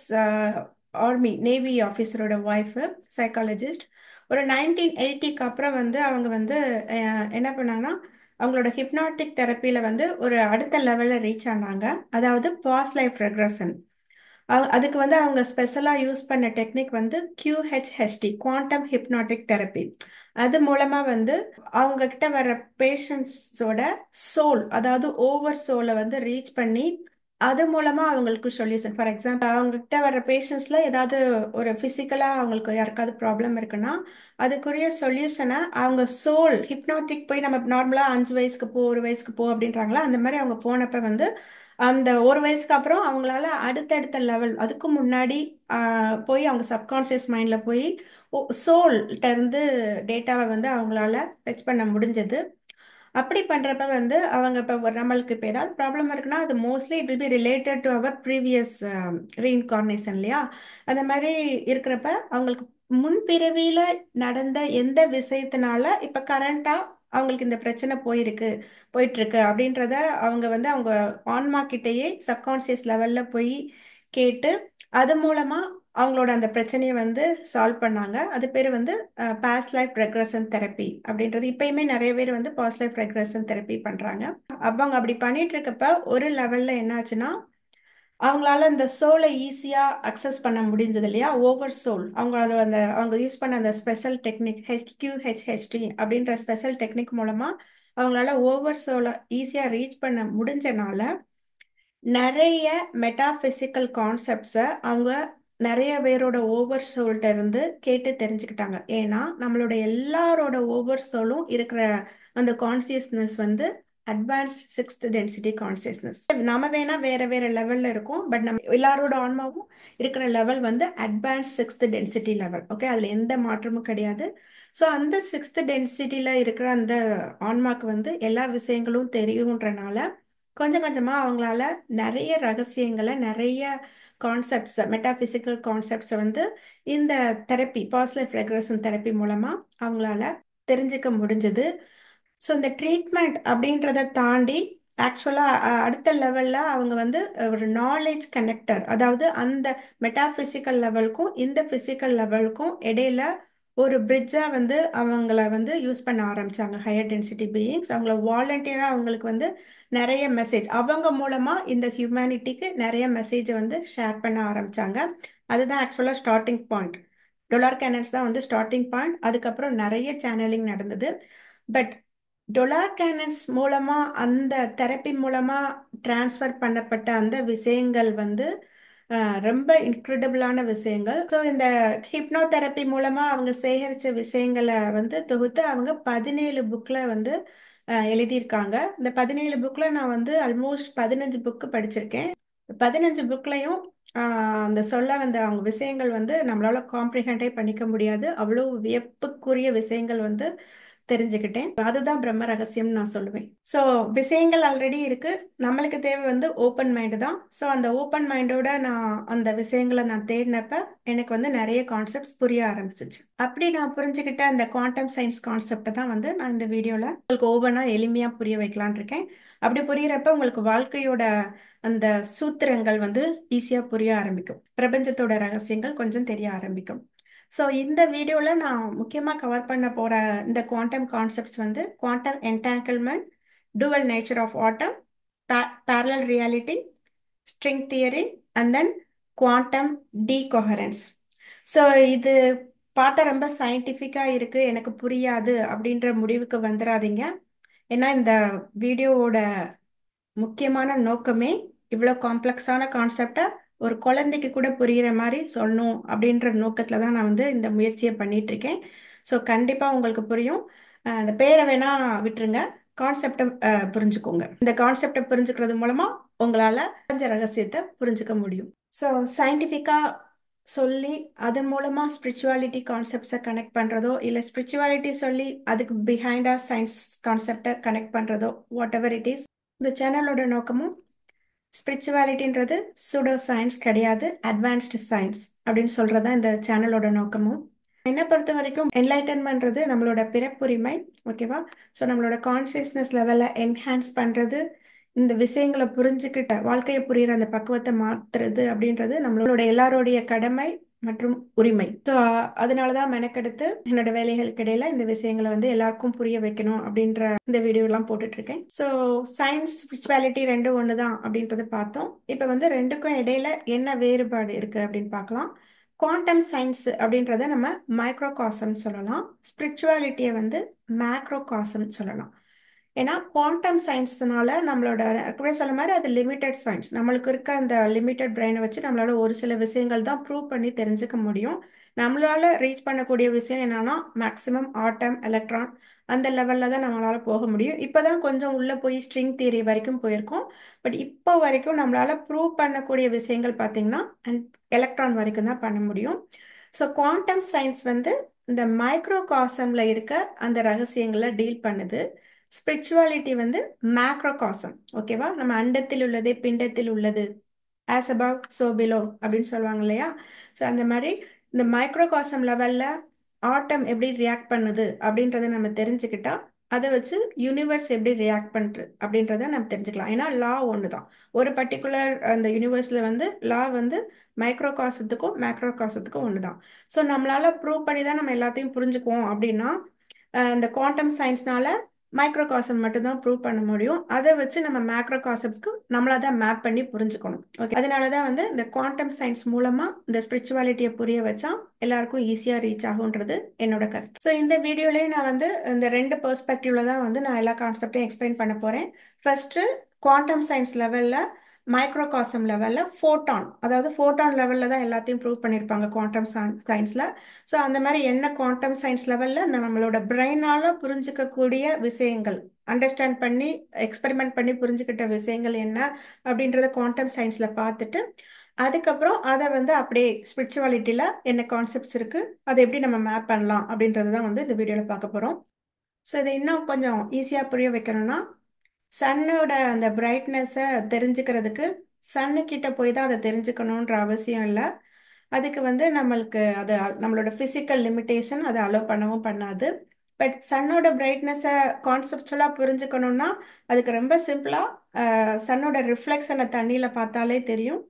ஆர்மி நேவி ஆஃபீஸரோட ஒய்ஃபு, சைக்காலஜிஸ்ட். ஒரு 1980க்கு அப்புறம் வந்து அவங்க வந்து என்ன பண்ணாங்கன்னா அவங்களோட ஹிப்னாட்டிக் தெரப்பியில் வந்து ஒரு அடுத்த லெவலில் ரீச் ஆனாங்க. அதாவது பாஸ்ட் லைஃப் ரெக்ரஷன். அதுக்கு வந்து அவங்க ஸ்பெஷலாக யூஸ் பண்ண டெக்னிக் வந்து QHHT, குவாண்டம் ஹிப்னாட்டிக் தெரப்பி. அது மூலமா வந்து அவங்க கிட்ட வர பேஷண்ட்ஸோட சோல், அதாவது ஓவர் சோலை வந்து ரீச் பண்ணி அது மூலமா அவங்களுக்கு சொல்யூஷன். ஃபார் எக்ஸாம்பிள், அவங்க கிட்ட வர பேஷண்ட்ஸ்ல ஏதாவது ஒரு பிசிக்கலா அவங்களுக்கு யாருக்காவது ப்ராப்ளம் இருக்குன்னா அதுக்குரிய சொல்யூஷனை அவங்க சோல் ஹிப்னாட்டிக் போய், நம்ம நார்மலா 5 வயசுக்கு போ, 1 வயசுக்கு போ அப்படின்றாங்களா, அந்த மாதிரி அவங்க போனப்ப வந்து அந்த 1 வயசுக்கு அப்புறம் அவங்களால அடுத்தடுத்த லெவல், அதுக்கு முன்னாடி போய் அவங்க சப்கான்சியஸ் மைண்ட்ல போய் சோல்கிட்ட இருந்து டேட்டாவை வந்து அவங்களால ஃபெச் பண்ண முடிஞ்சது. அப்படி பண்றப்ப வந்து அவங்க இப்போ நம்மளுக்கு இப்போ ஏதாவது ப்ராப்ளம் இருக்குன்னா அது mostly it will be related to our previous reincarnation இல்லையா? அந்த மாதிரி இருக்கிறப்ப அவங்களுக்கு முன்பிறவியில நடந்த எந்த விஷயத்தினால இப்ப கரண்டா அவங்களுக்கு இந்த பிரச்சனை போயிட்டு இருக்கு அப்படின்றத அவங்க வந்து அவங்க ஆன்மா கிட்டேயே சப்கான்சியஸ் லெவல்ல போய் கேட்டு அது மூலமா அவங்களோட அந்த பிரச்சனையை வந்து சால்வ் பண்ணாங்க. அது பேர் வந்து பாஸ்ட் லைஃப் ரெக்ரெஷன் தெரப்பி அப்படின்றது. இப்பயுமே நிறைய பேர் வந்து பாஸ்ட் லைஃப் ரெக்ரெஷன் தெரப்பி பண்றாங்க. அவங்க அப்படி பண்ணிட்டு இருக்கப்ப ஒரு லெவல்ல என்ன ஆச்சுன்னா அவங்களால இந்த சோலை ஈஸியா அக்சஸ் பண்ண முடிஞ்சது இல்லையா, ஓவர் சோல். அவங்க அதை அந்த அவங்க யூஸ் பண்ண அந்த ஸ்பெஷல் டெக்னிக் HQHHT அப்படின்ற ஸ்பெஷல் டெக்னிக் மூலமா அவங்களால ஓவர் சோலை ஈஸியா ரீச் பண்ண முடிஞ்சனால நிறைய மெட்டாபிசிக்கல் கான்செப்ட்ஸை அவங்க நிறைய பேரோட ஓவர் சோல்கிட்ட இருந்து கேட்டு தெரிஞ்சுக்கிட்டாங்க. ஏன்னா நம்மளோட எல்லாரோட ஓவர் சோலும் இருக்கிற அந்த கான்சியஸ்னஸ் வந்து அட்வான்ஸ்ட் சிக்ஸ்த் டென்சிட்டி கான்சியஸ்னஸ். நம்ம வேணா வேற வேற லெவல்ல இருக்கும், பட் நம்ம எல்லாரோட ஆன்மாவும் இருக்கிற லெவல் வந்து advanced sixth density level. Okay, அதுல எந்த மாற்றமும் கிடையாது. ஸோ அந்த சிக்ஸ்த் டென்சிட்டியில இருக்கிற அந்த ஆன்மாக்கு வந்து எல்லா விஷயங்களும் தெரியுன்றனால கொஞ்சம் கொஞ்சமா அவங்களால நிறைய ரகசியங்களை நிறைய கான்செப்ட்ஸ் மெட்டாபிசிக்கல் கான்செப்ட்ஸை வந்து இந்த therapy past life regression therapy மூலமா அவங்களால தெரிஞ்சுக்க முடிஞ்சது. ஸோ இந்த ட்ரீட்மெண்ட் அப்படின்றத தாண்டி ஆக்சுவலா அடுத்த லெவல்ல அவங்க வந்து ஒரு நாலேஜ் கனெக்டர், அதாவது அந்த மெட்டாபிசிக்கல் லெவலுக்கும் இந்த பிசிக்கல் லெவலுக்கும் இடையில ஒரு பிரிட்ஜா வந்து அவங்கள வந்து யூஸ் பண்ண ஆரம்பிச்சாங்க ஹையர் டென்சிட்டி பீயிங்ஸ். அவங்கள வாலண்டியரா அவங்களுக்கு வந்து நிறைய மெசேஜ் அவங்க மூலமா இந்த ஹியூமனிட்டிக்கு நிறைய மெசேஜை வந்து ஷேர் பண்ண ஆரம்பிச்சாங்க. அதுதான் ஆக்சுவலா ஸ்டார்டிங் பாயிண்ட். டொலார் கேனன்ஸ் தான் வந்து ஸ்டார்டிங் பாயிண்ட். அதுக்கப்புறம் நிறைய சேனலிங் நடந்தது. பட் டொலார் கேனன்ஸ் மூலமா அந்த தெரப்பி மூலமா டிரான்ஸ்ஃபர் பண்ணப்பட்ட அந்த விஷயங்கள் வந்து ரொம்ப இன்க்ரெடிபிளான விஷயங்கள். ஸோ இந்த ஹிப்னோ தெரப்பி மூலமா அவங்க சேகரிச்ச விஷயங்களை வந்து தொகுத்து அவங்க 17 புக்ல வந்து எழுதியிருக்காங்க. இந்த 17 புக்ல நான் வந்து ஆல்மோஸ்ட் 15 புக்கு படிச்சிருக்கேன். 15 புக்லையும் அந்த சொல்ல வந்த அவங்க விஷயங்கள் வந்து நம்மளால காம்ப்ரிஹெண்டே பண்ணிக்க முடியாது, அவ்வளோ வியப்புக்குரிய விஷயங்கள் வந்து தெரிஞ்சுக்கிட்டேன். அதுதான் பிரம்ம ரகசியம் நான் சொல்லுவேன். ஸோ விஷயங்கள் ஆல்ரெடி இருக்கு, நம்மளுக்கு தேவை வந்து ஓப்பன் மைண்டு தான். ஸோ அந்த ஓப்பன் மைண்டோட நான் அந்த விஷயங்களை நான் தேடினப்ப எனக்கு வந்து நிறைய கான்செப்ட்ஸ் புரிய ஆரம்பிச்சிச்சு. அப்படி நான் புரிஞ்சுக்கிட்ட அந்த குவாண்டம் சயின்ஸ் கான்செப்டை தான் வந்து நான் இந்த வீடியோல உங்களுக்கு ஒவ்வொன்றா எளிமையா புரிய வைக்கலான் இருக்கேன். அப்படி புரியறப்ப உங்களுக்கு வாழ்க்கையோட அந்த சூத்திரங்கள் வந்து ஈஸியா புரிய ஆரம்பிக்கும், பிரபஞ்சத்தோட ரகசியங்கள் கொஞ்சம் தெரிய ஆரம்பிக்கும். ஸோ இந்த வீடியோவில் நான் முக்கியமாக கவர் பண்ண போகிற இந்த குவாண்டம் கான்செப்ட்ஸ் வந்து quantum entanglement, dual nature of atom, parallel reality, string theory and then quantum decoherence. So இது பார்த்தா ரொம்ப சயின்டிஃபிக்காக இருக்குது, எனக்கு புரியாது அப்படின்ற முடிவுக்கு வந்துடாதீங்க. ஏன்னா இந்த வீடியோவோட முக்கியமான நோக்கமே இவ்வளோ காம்ப்ளெக்ஸான கான்செப்டை ஒரு குழந்தைக்கு கூட புரிகிற மாதிரி சொல்லணும் அப்படின்ற நோக்கத்தில் தான் நான் வந்து இந்த முயற்சியை பண்ணிட்டு இருக்கேன். ஸோ கண்டிப்பாக உங்களுக்கு புரியும். அந்த பேரை வேணா விட்டுருங்க, கான்செப்டை புரிஞ்சுக்கோங்க. இந்த கான்செப்டை புரிஞ்சுக்கிறது மூலமா உங்களால் கொஞ்சம் ரகசியத்தை புரிஞ்சுக்க முடியும். ஸோ சயின்டிஃபிக்காக சொல்லி அதன் மூலமா ஸ்பிரிச்சுவாலிட்டி கான்செப்ட்ஸை கனெக்ட் பண்ணுறதோ, இல்லை ஸ்பிரிச்சுவாலிட்டி சொல்லி அதுக்கு பிஹைண்டாக சயின்ஸ் கான்செப்டை கனெக்ட் பண்ணுறதோ, வாட் எவர் இட் இஸ், இந்த சேனலோட நோக்கமும் ஸ்பிரிச்சுவாலிட்டின்றது சூடோ சயின்ஸ் கிடையாது, அட்வான்ஸ்டு சயின்ஸ் அப்படின்னு சொல்றது தான் இந்த சேனலோட நோக்கமும். என்னை பொறுத்த வரைக்கும் என்லைட்டன்மெண்ட்றது நம்மளோட பிறப்புரிமை. ஓகேவா? ஸோ நம்மளோட கான்சியஸ்னஸ் லெவலை என்ஹான்ஸ் பண்ணுறது, இந்த விஷயங்களை புரிஞ்சுக்கிட்ட வாழ்க்கையை புரியுற அந்த பக்குவத்தை மாத்துறது அப்படின்றது நம்மளோட எல்லாரோடைய கடமை மற்றும் உரிமை. ஸோ அதனாலதான் மெனக்கெடுத்து என்னோட வேலைகளுக்கு இடையில இந்த விஷயங்களை வந்து எல்லாருக்கும் புரிய வைக்கணும் அப்படின்ற இந்த வீடியோ எல்லாம் போட்டுட்டு இருக்கேன். ஸோ சயின்ஸ் ஸ்பிரிச்சுவாலிட்டி ரெண்டும் ஒண்ணுதான் அப்படின்றத பார்த்தோம். இப்ப வந்து ரெண்டுக்கும் இடையில என்ன வேறுபாடு இருக்கு அப்படின்னு பார்க்கலாம். குவாண்டம் சயின்ஸ் அப்படின்றத நம்ம மைக்ரோ காசம் சொல்லலாம், ஸ்பிரிச்சுவாலிட்டியை வந்து மேக்ரோ காசம் சொல்லலாம். ஏன்னா குவாண்டம் சயின்ஸ்னால நம்மளோட கூட சொல்ல மாதிரி அது லிமிட்டெட் சயின்ஸ். நம்மளுக்கு இருக்க அந்த லிமிட்டெட் பிரெயினை வச்சு நம்மளால ஒரு சில விஷயங்கள் தான் ப்ரூவ் பண்ணி தெரிஞ்சுக்க முடியும். நம்மளால ரீச் பண்ணக்கூடிய விஷயம் என்னன்னா மேக்சிமம் ஆட்டம், எலக்ட்ரான் அந்த லெவல்ல தான் நம்மளால போக முடியும். இப்போதான் கொஞ்சம் உள்ள போய் ஸ்ட்ரிங் தியரி வரைக்கும் போயிருக்கோம். பட் இப்போ வரைக்கும் நம்மளால ப்ரூவ் பண்ணக்கூடிய விஷயங்கள் பார்த்தீங்கன்னா எலக்ட்ரான் வரைக்கும் தான் பண்ண முடியும். ஸோ குவாண்டம் சயின்ஸ் வந்து இந்த மைக்ரோ காசம்ல இருக்க அந்த ரகசியங்களை டீல் பண்ணுது. ஸ்பிரிச்சுவாலிட்டி வந்து மேக்ரோ காசம். ஓகேவா? நம்ம அண்டத்தில் உள்ளதே பிண்டத்தில் உள்ளது, ஆஸ் above so below அப்படின்னு சொல்லுவாங்க இல்லையா? ஸோ அந்த மாதிரி இந்த மைக்ரோ காசம் லெவல்ல ஆட்டம் எப்படி ரியாக்ட் பண்ணுது அப்படின்றத நம்ம தெரிஞ்சுக்கிட்டா அதை வச்சு யூனிவர்ஸ் எப்படி ரியாக்ட் பண்ணுறது அப்படின்றத நம்ம தெரிஞ்சுக்கலாம். ஏன்னா லா ஒன்று தான். ஒரு பர்டிகுலர் அந்த யூனிவர்ஸில் வந்து லா வந்து மைக்ரோ காசத்துக்கும் மேக்ரோ காசத்துக்கும் ஒன்று தான். ஸோ நம்மளால ப்ரூவ் பண்ணி தான் நம்ம எல்லாத்தையும் புரிஞ்சுக்குவோம் அப்படின்னா இந்த குவாண்டம் சயின்ஸ்னால மைக்ரோ காசம் மட்டும்தான் ப்ரூவ் பண்ண முடியும். அதை வச்சு நம்ம மேக்ரோ காசத்துக்கு நம்மளா தான் மேப் பண்ணி புரிஞ்சுக்கணும். ஓகே, அதனால தான் வந்து இந்த குவாண்டம் சயின்ஸ் மூலமா இந்த ஸ்பிரிச்சுவாலிட்டியை புரிய வச்சா எல்லாருக்கும் ஈஸியாக ரீச் ஆகுன்றது என்னோட கருத்து. ஸோ இந்த வீடியோலேயே நான் வந்து இந்த ரெண்டு பெர்ஸ்பெக்டிவ்ல தான் வந்து நான் எல்லா கான்செப்டையும் எக்ஸ்பிளைன் பண்ண போறேன். ஃபர்ஸ்ட் குவாண்டம் சயின்ஸ் லெவல்ல மைக்ரோ காசம் லெவல்ல ஃபோட்டான், அதாவது ஃபோட்டான் லெவல்ல தான் எல்லாத்தையும் ப்ரூவ் பண்ணியிருப்பாங்க குவாண்டம் சயின்ஸ்ல. ஸோ அந்த மாதிரி என்ன குவாண்டம் சயின்ஸ் லெவல்ல நம்மளோட பிரெயினால புரிஞ்சுக்கக்கூடிய விஷயங்கள், அண்டர்ஸ்டாண்ட் பண்ணி எக்ஸ்பெரிமெண்ட் பண்ணி புரிஞ்சுக்கிட்ட விஷயங்கள் என்ன அப்படின்றத குவாண்டம் சயின்ஸ்ல பார்த்துட்டு அதுக்கப்புறம் அதை வந்து அப்படியே ஸ்பிரிச்சுவாலிட்டியில என்ன கான்செப்ட்ஸ் இருக்கு, அதை எப்படி நம்ம மேப் பண்ணலாம் அப்படின்றது தான் வந்து இந்த வீடியோவில் பார்க்க போறோம். ஸோ இதை இன்னும் கொஞ்சம் ஈஸியாக புரிய வைக்கணும்னா சன்னோட அந்த பிரைட்னஸை தெரிஞ்சுக்கிறதுக்கு சன்னு கிட்ட போய் தான் அதை தெரிஞ்சுக்கணுன்ற அவசியம் இல்லை. அதுக்கு வந்து நம்மளுக்கு அது நம்மளோட ஃபிசிக்கல் லிமிட்டேஷன் அதை அலோவ் பண்ணவும் பண்ணாது. பட் சன்னோட பிரைட்னஸை கான்செப்டுவலாக புரிஞ்சுக்கணும்னா அதுக்கு ரொம்ப சிம்பிளாக சன்னோட ரிஃப்ளெக்ஷனை தண்ணியில் பார்த்தாலே தெரியும்.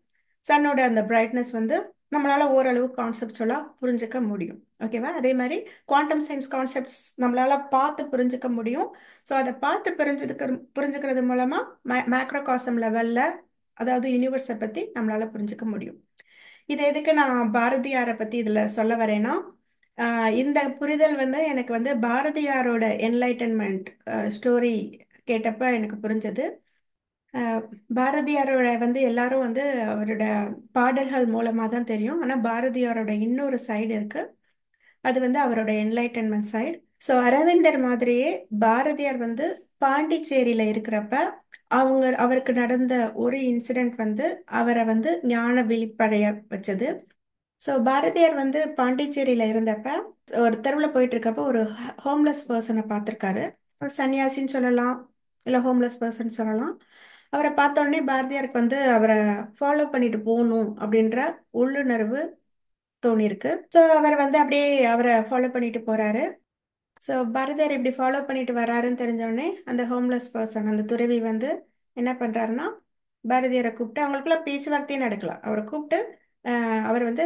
சன்னோட அந்த பிரைட்னஸ் வந்து நம்மளால ஓரளவு கான்செப்டுவலாக புரிஞ்சுக்க முடியும். ஓகேவா? அதே மாதிரி குவாண்டம் சயின்ஸ் கான்செப்ட்ஸ் நம்மளால பார்த்து புரிஞ்சுக்க முடியும். ஸோ அதை பார்த்து புரிஞ்சுக்கிறது மூலமா மேக்ரோ காசம் லெவல்ல, அதாவது யூனிவர்ஸை பத்தி நம்மளால புரிஞ்சுக்க முடியும். இது எதுக்கு நான் பாரதியாரை பத்தி இதுல சொல்ல வரேன்னா இந்த புரிதல் வந்து எனக்கு வந்து பாரதியாரோட என்லைட்டன்மெண்ட் ஸ்டோரி கேட்டப்ப எனக்கு புரிஞ்சது. பாரதியாரோட வந்து எல்லாரும் வந்து அவரோட பாடல்கள் மூலமா தான் தெரியும். ஆனா பாரதியாரோட இன்னொரு சைடு இருக்கு, அது வந்து அவரோட என்லைட்டன்மெண்ட் சைடு. ஸோ அரவிந்தர் மாதிரியே பாரதியார் வந்து பாண்டிச்சேரியில இருக்கிறப்ப அவருக்கு நடந்த ஒரு இன்சிடென்ட் வந்து அவரை வந்து ஞான விழிப்படைய வச்சது. ஸோ பாரதியார் வந்து பாண்டிச்சேரியில இருந்தப்ப ஒரு தெருவில் போயிட்டு இருக்கப்ப ஒரு ஹோம்லெஸ் பர்சனை பார்த்துருக்காரு. ஒரு சன்னியாசின்னு சொல்லலாம், இல்லை ஹோம்லெஸ் பர்சன் சொல்லலாம். அவரை பார்த்த உடனே பாரதியாருக்கு வந்து அவரை ஃபாலோ பண்ணிட்டு போகணும் அப்படின்ற உள்ளுணர்வு தோணிருக்கு. ஸோ அவர் வந்து அப்படியே அவரை ஃபாலோ பண்ணிட்டு போறாரு. ஸோ பாரதியார் இப்படி ஃபாலோ பண்ணிட்டு வராருன்னு தெரிஞ்சோடனே அந்த ஹோம்லெஸ் பர்சன், அந்த துறவி வந்து என்ன பண்றாருன்னா பாரதியாரை கூப்பிட்டு, அவங்களுக்குள்ள பேச்சுவார்த்தையே நடக்கல, அவரை கூப்பிட்டு அவர் வந்து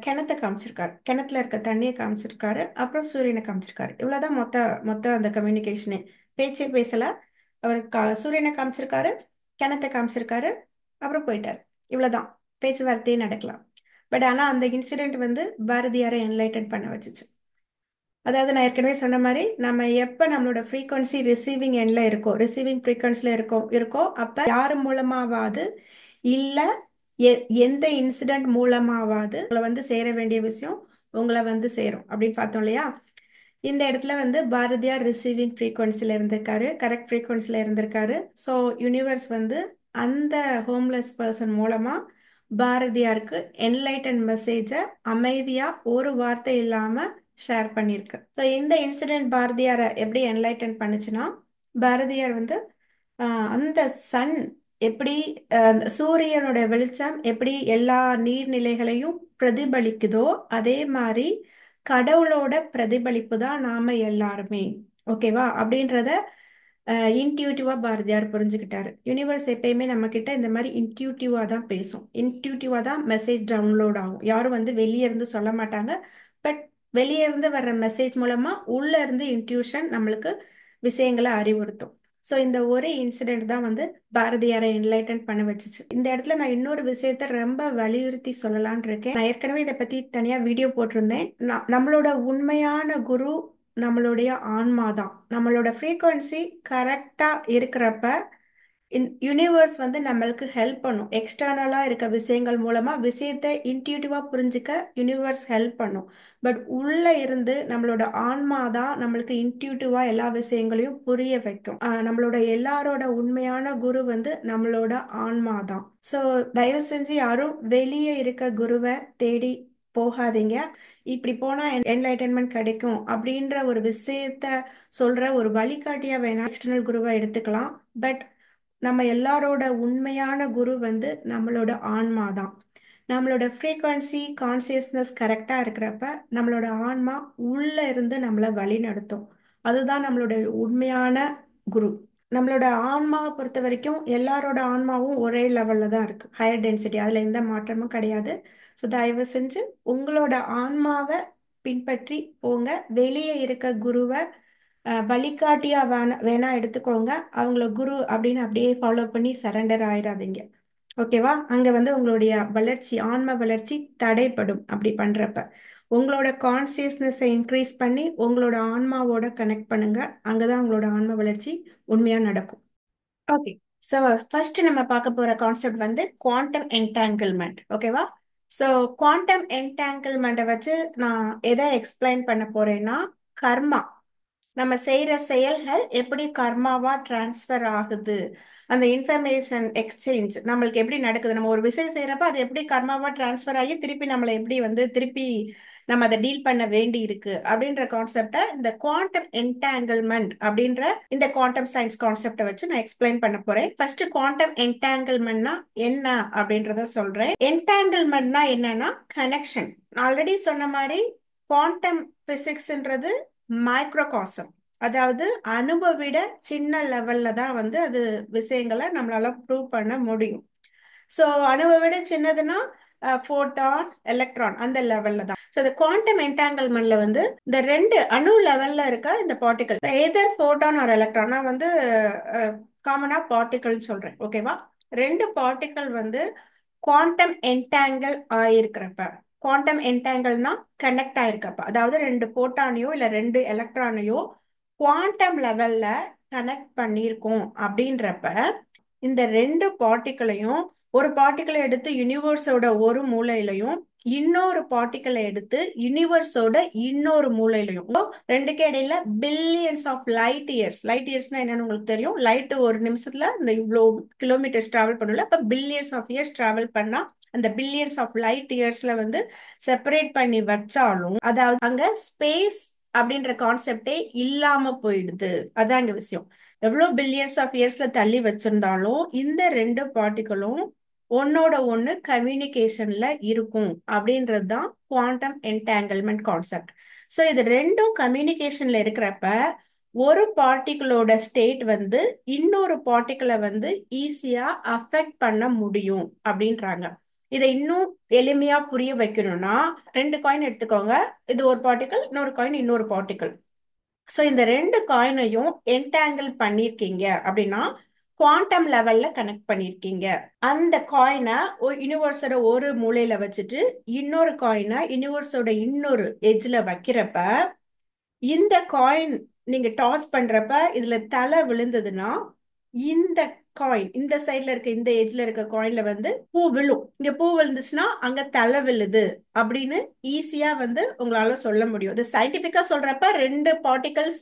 கிணத்தை காமிச்சிருக்காரு, கிணத்துல இருக்க தண்ணியை காமிச்சிருக்காரு, அப்புறம் சூரியனை காமிச்சிருக்காரு. இவ்வளவுதான் மொத்த மொத்த அந்த கம்யூனிகேஷனே. பேச்சே பேசல, அவர் சூரியனை காமிச்சிருக்காரு, கிணத்தை காமிச்சிருக்காரு, அப்புறம் போயிட்டாரு. இவ்வளவுதான், பேச்சுவார்த்தையே நடக்கலாம். பட் ஆனா அந்த இன்சிடென்ட் வந்து பாரதியாரை என்லைட்டன் பண்ண வச்சுச்சு. அதாவது நான் ஏற்கனவே சொன்ன மாதிரி நம்ம எப்ப நம்மளோட ஃப்ரீக்வன்சி ரிசீவிங் எண்ட்ல இருக்கோ, ரிசீவிங் ஃப்ரீக்வன்சில இருக்கோ அப்ப யார் மூலமாவது இல்ல எந்த இன்சிடென்ட் மூலமாவது உங்களை வந்து சேர வேண்டிய விஷயம் உங்களை வந்து சேரும் அப்படின்னு பார்த்தோம் இல்லையா? இந்த இடத்துல வந்து பாரதியார் ரிசீவிங் ஃப்ரீக்வன்சில இருந்திருக்காரு, கரெக்ட் ஃப்ரீக்வன்சில இருந்திருக்காரு. ஸோ யூனிவர்ஸ் வந்து அந்த ஹோம்லெஸ் பர்சன் மூலமா பாரதியாருக்கு என்லைட்டன் மெசேஜை அமைதியா ஒரு வார்த்தை இல்லாம ஷேர் பண்ணியிருக்கு. ஸோ இந்த இன்சிடென்ட் பாரதியாரை எப்படி என்லைட்டன் பண்ணுச்சுன்னா, பாரதியார் வந்து அந்த சன் எப்படி சூரியனோட வெளிச்சம் எப்படி எல்லா நீர்நிலைகளையும் பிரதிபலிக்குதோ அதே மாதிரி கடவுளோட பிரதிபலிப்பு தான் நாம எல்லாருமே. ஓகேவா? அப்படின்றத இன்ட்யூட்டிவா பாரதியார் புரிஞ்சுக்கிட்டாரு. யூனிவர்ஸ் எப்பயுமே நம்ம கிட்ட இந்த மாதிரி இன்ட்யூட்டிவா தான் பேசும், இன்ட்யூட்டிவா தான் மெசேஜ் டவுன்லோட் ஆகும். யாரும் வந்து வெளியே இருந்து சொல்ல மாட்டாங்க. பட் வெளியே இருந்து வர்ற மெசேஜ் மூலமா உள்ள இருந்து இன்ட்யூஷன் நம்மளுக்கு விஷயங்களை அறிவுறுத்தும். ஸோ இந்த ஒரு இன்சிடென்ட் தான் வந்து பாரதியாரை என்லைட்டன் பண்ண வச்சுச்சு. இந்த இடத்துல நான் இன்னொரு விஷயத்த ரொம்ப வலியுறுத்தி சொல்லலான் இருக்கேன். நான் ஏற்கனவே இதை பத்தி தனியா வீடியோ போட்டிருந்தேன். நம்மளோட உண்மையான குரு நம்மளுடைய ஆன்மா தான். நம்மளோட ஃப்ரீக்குவன்சி கரெக்டா இருக்கிறப்ப யூனிவர்ஸ் வந்து நம்மளுக்கு ஹெல்ப் பண்ணும். எக்ஸ்டர்னலா இருக்க விஷயங்கள் மூலமா விஷயத்தை இன்ட்யூட்டிவா புரிஞ்சுக்க யூனிவர்ஸ் ஹெல்ப் பண்ணும். பட் உள்ள இருந்து நம்மளோட ஆன்மா தான் நம்மளுக்கு இன்ட்யூட்டிவா எல்லா விஷயங்களையும் புரிய வைக்கும். நம்மளோட எல்லாரோட உண்மையான குரு வந்து நம்மளோட ஆன்மா தான். ஸோ தயவு செஞ்சு யாரும் வெளியே இருக்க குருவை தேடி போகாதீங்க. இப்படி போனா என்லைட்டன்மெண்ட் கிடைக்கும் அப்படின்ற ஒரு விஷயத்த சொல்ற ஒரு வழிகாட்டியா வேணா எக்ஸ்டர்னல் குருவை எடுத்துக்கலாம். பட் நம்ம எல்லாரோட உண்மையான குரு வந்து நம்மளோட ஆன்மா தான். நம்மளோட ஃப்ரீக்வன்சி கான்சியஸ்னஸ் கரெக்டாக இருக்கிறப்ப நம்மளோட ஆன்மா உள்ள இருந்து நம்மளை வழி நடத்தும். அதுதான் நம்மளோட உண்மையான குரு. நம்மளோட ஆன்மாவை பொறுத்த வரைக்கும் எல்லாரோட ஆன்மாவும் ஒரே லெவல்ல தான் இருக்கு, ஹையர் டென்சிட்டி, அதுல எந்த மாற்றமும் கிடையாது. ஸோ தயவு செஞ்சு உங்களோட ஆன்மாவை பின்பற்றி போங்க. வெளியே இருக்க குருவை வழிகாட்டியா வேணா எடுத்துக்கோங்க. அவங்கள குரு அப்படின்னு அப்படியே ஃபாலோ பண்ணி சரண்டர் ஆயிடாதீங்க. ஓகேவா? அங்க வந்து உங்களுடைய வளர்ச்சி, ஆன்ம வளர்ச்சி தடைப்படும் அப்படி பண்றப்ப. உங்களோட கான்சியஸ்னஸை இன்க்ரீஸ் பண்ணி உங்களோட ஆன்மாவோட கனெக்ட் பண்ணுங்க. அங்கதான் உங்களோட ஆன்ம வளர்ச்சி உண்மையா நடக்கும். ஓகே. ஸோ ஃபர்ஸ்ட் நம்ம பார்க்க போற கான்செப்ட் வந்து குவாண்டம் என்டாங்கிள்மெண்ட். ஓகேவா? ஸோ குவாண்டம் என்டாங்கிள்மெண்ட்டை வச்சு நான் எதை எக்ஸ்பிளைன் பண்ண போறேன்னா, கர்மா, நம்ம செய்யற செயல்கள் எப்படி கர்மாவா டிரான்ஸ்ஃபர் ஆகுது, அந்த இன்ஃபர்மேஷன் எக்ஸ்சேஞ்ச் நம்மளுக்கு எப்படி நடக்குது, நம்ம ஒரு விஷயம் செய்யறப்ப அது எப்படி கர்மாவா டிரான்ஸ்ஃபர் ஆகி திருப்பி நம்மளை எப்படி வந்து திருப்பி நம்ம அதை டீல் பண்ண வேண்டி இருக்கு அப்படின்ற கான்செப்டை இந்த குவாண்டம் என்டாங்கிள்மெண்ட் அப்படின்ற இந்த குவாண்டம் சயின்ஸ் கான்செப்டை வச்சு நான் எக்ஸ்பிளைன் பண்ண போறேன். ஃபர்ஸ்ட் குவாண்டம் என்டாங்கிள்மெண்ட்னா என்ன அப்படின்றத சொல்றேன். என்டாங்கிள்மெண்ட்னா என்னன்னா கனெக்ஷன். ஆல்ரெடி சொன்ன மாதிரி குவாண்டம் பிசிக்ஸ்ன்றது மைக்ரோகாசம், அதாவது அணுவை விட சின்ன லெவல்ல தான் வந்து அது விஷயங்களை நம்மளால ப்ரூவ் பண்ண முடியும். ஸோ அணுவை விட சின்னதுன்னா ஃபோட்டான், எலக்ட்ரான், அந்த லெவல்ல தான். ஸோ இந்த குவாண்டம் என்டாங்கிள்மெண்ட்ல வந்து இந்த ரெண்டு அணு லெவல்ல இருக்க இந்த பார்ட்டிகல், எதர் ஃபோட்டான் ஒரு எலக்ட்ரான், நான் வந்து காமனா பார்ட்டிகல் சொல்றேன். ஓகேவா? ரெண்டு பார்ட்டிகல் வந்து குவாண்டம் என்டாங்கிள் ஆயிருக்கிறப்ப, குவாண்டம் என்டாங்கிள்னா கனெக்ட் ஆயிருக்கப்ப, அதாவது ரெண்டு போட்டானையோ இல்ல ரெண்டு எலக்ட்ரானையோ குவாண்டம் லெவல்ல கனெக்ட் பண்ணியிருக்கோம் அப்படின்றப்ப, இந்த ரெண்டு பார்ட்டிகளையும், ஒரு பார்ட்டிகளை எடுத்து யூனிவர்ஸோட ஒரு மூலையிலையும் இன்னொரு பார்ட்டிகளை எடுத்து யூனிவர்ஸோட இன்னொரு மூலையிலையும், ரெண்டுக்கு இடையில billions of light years. Light இயர்ஸ்னா என்னன்னு உங்களுக்கு தெரியும். லைட் ஒரு நிமிஷத்துல இந்த இவ்வளோ கிலோமீட்டர்ஸ் டிராவல் பண்ணல, அப்ப பில்லியன்ஸ் ஆஃப் இயர்ஸ் டிராவல் பண்ணா அந்த பில்லியன்ஸ் ஆஃப் லைட் இயர்ஸ்ல வந்து செப்பரேட் பண்ணி வச்சாலும், அதாவது அங்க ஸ்பேஸ் அப்படின்ற கான்செப்டே இல்லாம போயிடுது. அதான் இங்க விஷயம். எவ்வளவு பில்லியன்ஸ் ஆஃப் இயர்ஸ்ல தள்ளி வச்சிருந்தாலும் இந்த ரெண்டு பார்ட்டிகளும் ஒன்னோட ஒன்னு கம்யூனிகேஷன்ல இருக்கும் அப்படின்றது தான் குவாண்டம் என்டாங்கிள்மெண்ட் கான்செப்ட். ஸோ இது ரெண்டும் கம்யூனிகேஷன்ல இருக்கிறப்ப ஒரு பார்ட்டிகளோட ஸ்டேட் வந்து இன்னொரு பார்ட்டிகளை வந்து ஈஸியா அஃபெக்ட் பண்ண முடியும் அப்படின்றாங்க. இதை இன்னும் எளிமையா புரிய வைக்கணும்னா, ரெண்டு காயின் எடுத்துக்கோங்க. இது ஒரு பார்ட்டிகல், இன்னொரு காயின் இன்னொரு பார்ட்டிகல். ஸோ இந்த ரெண்டு காயினையும் என்டாங்கிள் பண்ணிருக்கீங்க அப்படின்னா குவாண்டம் லெவல்ல கனெக்ட் பண்ணிருக்கீங்க. அந்த காயினை யூனிவர்ஸோட ஒரு மூலையில வச்சுட்டு இன்னொரு காயினை யூனிவர்ஸோட இன்னொரு எட்ஜ்ல வைக்கிறப்ப, இந்த காயின் நீங்க டாஸ் பண்றப்ப இதுல தலை விழுந்ததுன்னா இந்த காயின் இந்த சைட்ல இருக்க இந்த எட்ஜ்ல இருக்க காயின்ல வந்து பூ விழும். இங்க பூ விழுந்துச்சுன்னா அங்க தலை விழுது அப்படின்னு ஈஸியா வந்து உங்களால சொல்ல முடியும். இது சயின்டிபிக்கா சொல்றப்ப ரெண்டு பார்ட்டிகல்ஸ்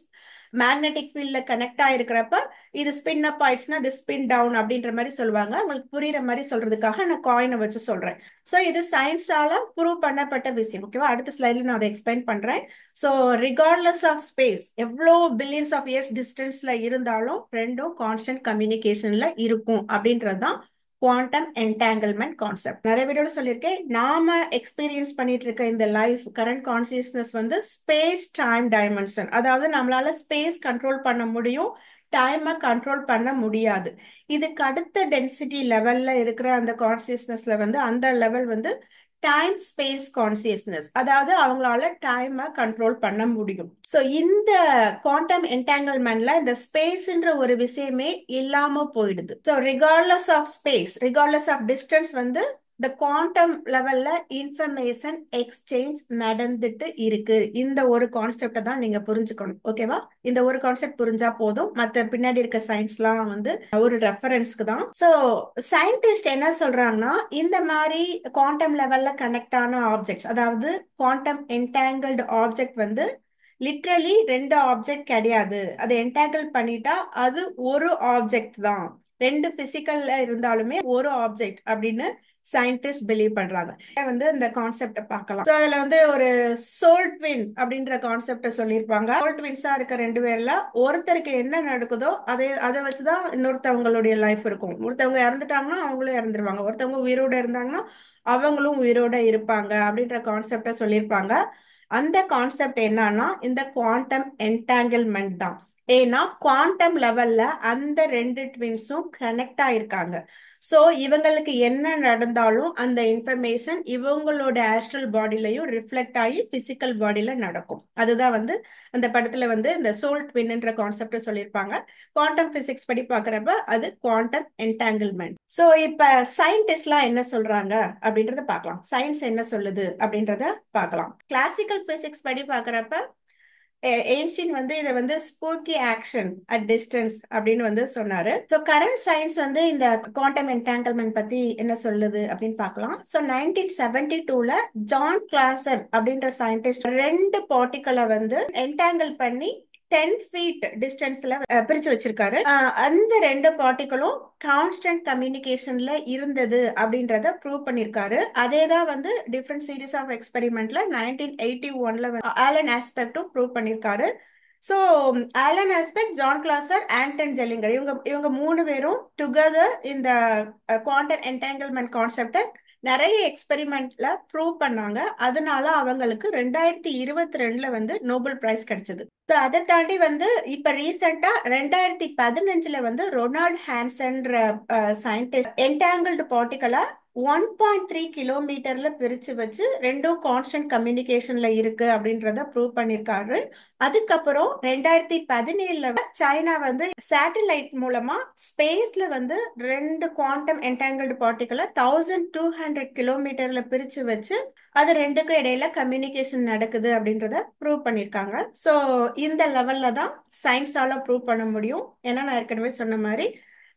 மேக்னெட்டிக் ஃபீல்ட்ல கனெக்ட் ஆயிருக்கிறப்ப இது ஸ்பின் அப் ஆயிடுச்சுன்னா இது ஸ்பின் டவுன் அப்படின்ற மாதிரி சொல்லுவாங்க. உங்களுக்கு புரியுற மாதிரி சொல்றதுக்காக நான் காயினை வச்சு சொல்றேன். ஸோ இது சயின்ஸால ப்ரூவ் பண்ணப்பட்ட விஷயம். ஓகேவா? அடுத்த ஸ்லைட்ல நான் அதை எக்ஸ்பிளைன் பண்றேன். ஸோ ரிகார்ட்லெஸ் ஆஃப் ஸ்பேஸ், எவ்வளோ பில்லியன்ஸ் ஆஃப் இயர்ஸ் டிஸ்டன்ஸ்ல இருந்தாலும் ரெண்டும் கான்ஸ்டன்ட் கம்யூனிகேஷன்ல இருக்கும் அப்படின்றது தான் குவாண்டம் என்டாங்கிள்மெண்ட் கான்செப்ட். நிறைய வீடியோல சொல்லியிருக்கேன். நாம எக்ஸ்பீரியன்ஸ் பண்ணிட்டு இருக்க இந்த லைஃப் கரண்ட் கான்சியஸ்னஸ் வந்து ஸ்பேஸ் டைம் டைமென்ஷன், அதாவது நம்மளால ஸ்பேஸ் கண்ட்ரோல் பண்ண முடியும், டைமை கண்ட்ரோல் பண்ண முடியாது. இதுக்கு அடுத்த டென்சிட்டி லெவல்ல இருக்கிற அந்த கான்சியஸ்னஸ்ல வந்து அந்த லெவல் வந்து டைம் ஸ்பேஸ் கான்சியஸ்னஸ், அதாவது அவங்களால டைமை கண்ட்ரோல் பண்ண முடியும். ஸோ இந்த குவாண்டம் என்டாங்கிள்மெண்ட்ல இந்த ஸ்பேஸ்ன்ற ஒரு விஷயமே இல்லாம போயிடுது. So regardless of space, regardless of distance வந்து இந்த குவாண்டம் லெவல்ல இன்ஃபர்மேஷன் எக்ஸ்சேஞ்ச் நடந்துட்டு இருக்கு. இந்த ஒரு கான்செப்டை தான் நீங்க புரிஞ்சுக்கணும். ஓகேவா? இந்த ஒரு கான்செப்ட் புரிஞ்சா போதும். மற்ற பின்னாடி இருக்க சயின்ஸ்லாம் வந்து ஒரு ரெஃபரன்ஸ்க்கு தான். ஸோ சயின்டிஸ்ட் என்ன சொல்றாங்கன்னா, இந்த மாதிரி குவாண்டம் லெவல்ல கனெக்ட் ஆன ஆப்ஜெக்ட்ஸ், அதாவது குவாண்டம் என்டாங்கிள்டு ஆப்ஜெக்ட் வந்து லிட்ரலி ரெண்டு ஆப்ஜெக்ட் கிடையாது. அதை என்டாங்கிள் பண்ணிட்டா அது ஒரு ஆப்ஜெக்ட் தான். ரெண்டு பிசிக்கல்ல இருந்தாலுமே ஒரு ஆப்ஜெக்ட் அப்படின்னு சயின்டிஸ்ட் பிலீவ் பண்றாங்க. வந்து இந்த கான்செப்ட பார்க்கலாம். சோ அதுல வந்து ஒரு சோல் ட்வின் அப்படின்ற கான்செப்ட சொல்லியிருப்பாங்க. சோல் ட்வின்ஸா இருக்க ரெண்டு பேர்ல ஒருத்தருக்கு என்ன நடக்குதோ அதை வச்சுதான் இன்னொருத்தவங்களுடைய லைஃப் இருக்கும். ஒருத்தவங்க இறந்துட்டாங்கன்னா அவங்களும் இறந்துருவாங்க, ஒருத்தவங்க உயிரோட இருந்தாங்கன்னா அவங்களும் உயிரோட இருப்பாங்க அப்படின்ற கான்செப்ட சொல்லியிருப்பாங்க. அந்த கான்செப்ட் என்னன்னா இந்த குவாண்டம் என்டாங்கிள்மெண்ட் தான். ஏன்னா குவாண்டம் லெவல்ல அந்த ரெண்டு ட்வின்ஸும் கனெக்ட் ஆயிருக்காங்க. சோ இவங்களுக்கு என்ன நடந்தாலும் அந்த இன்ஃபர்மேஷன் இவங்களோட ஆஸ்ட்ரல் பாடியிலையும் ரிஃப்ளெக்ட் ஆகி பிசிக்கல் பாடியில நடக்கும். அதுதான் வந்து அந்த படத்துல வந்து இந்த சோல் ட்வின்ன்ற கான்செப்ட் சொல்லியிருப்பாங்க. குவாண்டம் பிசிக்ஸ் படி பாக்குறப்ப அது குவாண்டம் என்டாங்கிள்மெண்ட். சோ இப்ப சயின்டிஸ்ட்லாம் என்ன சொல்றாங்க அப்படின்றத பார்க்கலாம். சயின்ஸ் என்ன சொல்லுது அப்படின்றத பார்க்கலாம். கிளாசிக்கல் பிசிக்ஸ் படி பாக்குறப்ப ஏன்ஷியன் வந்து இதை வந்து ஸ்பூக்கி ஆக்ஷன் அட் டிஸ்டன்ஸ் அப்படின்னு வந்து சொன்னாரு. ஸோ கரண்ட் சயின்ஸ் வந்து இந்த குவாண்டம் என்டாங்கிள்மெண்ட் பத்தி என்ன சொல்லுது அப்படின்னு பார்க்கலாம். ஸோ 1972ல ஜான் கிளாசர் அப்படின்ற சயின்டிஸ்ட் ரெண்டு பார்ட்டிகளை வந்து என்டாங்கிள் பண்ணி 10 feet டிஸ்டன்ஸ்ல பிரிச்சு வச்சிருக்காரு. அந்த ரெண்டு பார்ட்டிகளும் கான்ஸ்டன்ட் கம்யூனிகேஷன்ல இருந்தது அப்படின்றத ப்ரூவ் பண்ணிருக்காரு. அதேதான் வந்து டிஃப்ரெண்ட் சீரீஸ் ஆஃப் எக்ஸ்பெரிமெண்ட்ல 1981ல ஆலன் ஆஸ்பெக்டும் ப்ரூவ் பண்ணிருக்காரு. So Alan Aspect, John Clauser, Anton Zeilinger இவங்க மூணு பேரும் டுகெதர் இந்த குவாண்டம் என்டாங்கிள்மெண்ட் கான்செப்டை நிறைய எக்ஸ்பெரிமெண்ட்ல ப்ரூவ் பண்ணாங்க. அதனால அவங்களுக்கு 2022ல வந்து நோபல் பிரைஸ் கிடைச்சது. அதை தாண்டி வந்து இப்ப ரீசெண்டா 2015ல வந்து ரொனால்ட் ஹான்சன்ற சயின்டிஸ்ட் என்டாங்கிள்டு பார்ட்டிகலா 1.3 கிலோமீட்டர்ல பிரிச்சு வச்சு ரெண்டும் கான்ஸ்டன்ட் கம்யூனிகேஷன்ல இருக்கு அப்படின்றத ப்ரூவ் பண்ணிருக்காரு. அதுக்கப்புறம் 2017ல சைனா வந்து சேட்டலைட் மூலமா ஸ்பேஸ்ல வந்து ரெண்டு குவாண்டம் என்டாங்கிள்டு பார்ட்டிகலை 1200 கிலோமீட்டர்ல பிரிச்சு வச்சு அது ரெண்டுக்கும் இடையில கம்யூனிகேஷன் நடக்குது அப்படின்றத ப்ரூவ் பண்ணிருக்காங்க. சோ இந்த லெவல்ல தான் சயின்ஸால ப்ரூவ் பண்ண முடியும். ஏன்னா நான் ஏற்கனவே சொன்ன மாதிரி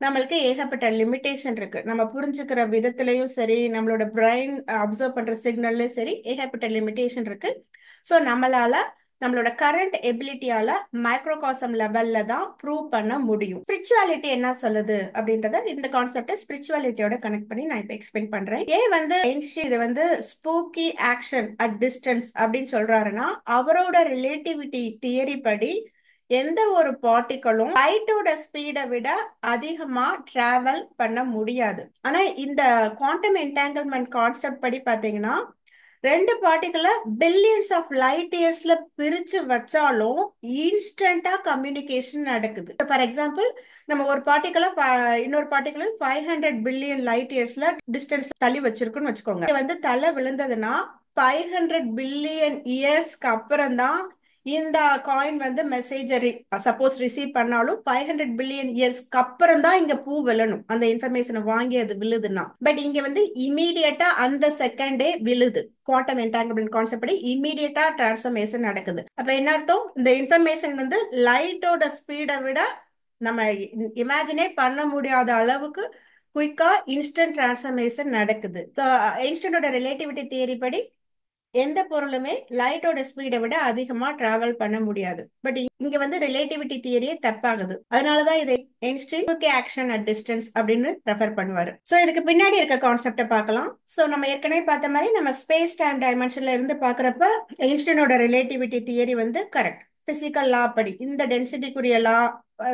நம்மளுக்கு ஏகப்பட்ட லிமிடேஷன் இருக்கு. நம்ம புரிஞ்சுக்கிற விதத்திலையும் சரி, நம்மளோட பிரெயின் அப்சர்வ் பண்ற சிக்னல்லையும் சரி ஏகப்பட்ட லிமிடேஷன் இருக்கு. சோ நம்மளோட கரண்ட் எபிலிட்டியால மைக்ரோகாசம் லெவல்ல தான் ப்ரூவ் பண்ண முடியும். ஸ்பிரிச்சுவாலிட்டி என்ன சொல்லுது அப்படின்றத இந்த கான்செப்டை ஸ்பிரிச்சுவாலிட்டியோட கனெக்ட் பண்ணி நான் இப்ப எக்ஸ்பிளைன் பண்றேன். ஏன் வந்து இது வந்து ஸ்பூக்கி ஆக்ஷன் அட் டிஸ்டன்ஸ் அப்படின்னு சொல்றாருன்னா, அவரோட ரிலேட்டிவிட்டி தியரி படி எந்த ஒரு பார்ட்டிகளும் லைட்டோட ஸ்பீடை விட அதிகமா டிராவல் பண்ண முடியாது. ஆனா இந்த குவாண்டம் என்டாங்கிள்மெண்ட் கான்செப்ட் படி பாத்தீங்கன்னா ரெண்டு பார்ட்டிகளை பில்லியன்ஸ் ஆஃப் லைட் இயர்ஸ்ல பிரிச்சு வச்சாலும் இன்ஸ்டன்டா கம்யூனிகேஷன் நடக்குது. ஃபார் எக்ஸாம்பிள் நம்ம ஒரு பார்ட்டிகளை இன்னொரு பார்ட்டிகளை 500 பில்லியன் லைட் இயர்ஸ்ல டிஸ்டன்ஸ் தள்ளி வச்சிருக்குன்னு வச்சுக்கோங்க. வந்து தலை விழுந்ததுன்னா 500 பில்லியன் இயர்ஸ்க்கு அப்புறம் தான் இந்த காயின் வந்து மெசேஜ் சப்போஸ் ரிசீவ் பண்ணாலும் 500 பில்லியன் இயர்ஸ்க்கு அப்புறம் தான் இங்க பூ விழணும். அந்த இன்ஃபர்மேஷனை வாங்கி அது விழுதுன்னா, பட் இங்க வந்து இமீடியட்டா அந்த செகண்டே விழுது. குவாண்டம் என்டாங்கிள்மெண்ட் கான்செப்ட் படி இமீடியட்டா டிரான்ஸ்ஃபர்மேஷன் நடக்குது. அப்ப என்ன அர்த்தம்? இந்த இன்ஃபர்மேஷன் வந்து லைட்டோட ஸ்பீடை விட நம்ம இமேஜினே பண்ண முடியாத அளவுக்கு குயிக்கா இன்ஸ்டன்ட் டிரான்ஸ்ஃபர்மேஷன் நடக்குது. ஸோ ஐன்ஸ்டைனோட ரிலேட்டிவிட்டி தியரி படி எந்த பொருளுமே லைட்டோட ஸ்பீடை விட அதிகமா டிராவல் பண்ண முடியாது. பட் இங்க வந்து ரிலேட்டிவிட்டி தியரியே தப்பாகுது. அதனாலதான் இதை ஐன்ஸ்டைன் ஆக்ஷன் அட் டிஸ்டன்ஸ் அப்படின்னு ரெஃபர் பண்ணுவாரு. சோ இதுக்கு பின்னாடி இருக்க கான்செப்டை பார்க்கலாம். சோ நம்ம ஏற்கனவே பார்த்த மாதிரி நம்ம ஸ்பேஸ் டைம் டைமென்ஷன்ல இருந்து பாக்குறப்ப ஐன்ஸ்டைனோட ரிலேட்டிவிட்டி தியரி வந்து கரெக்ட். பிசிக்கல் லா படி இந்த டென்சிட்டிக்குரிய லா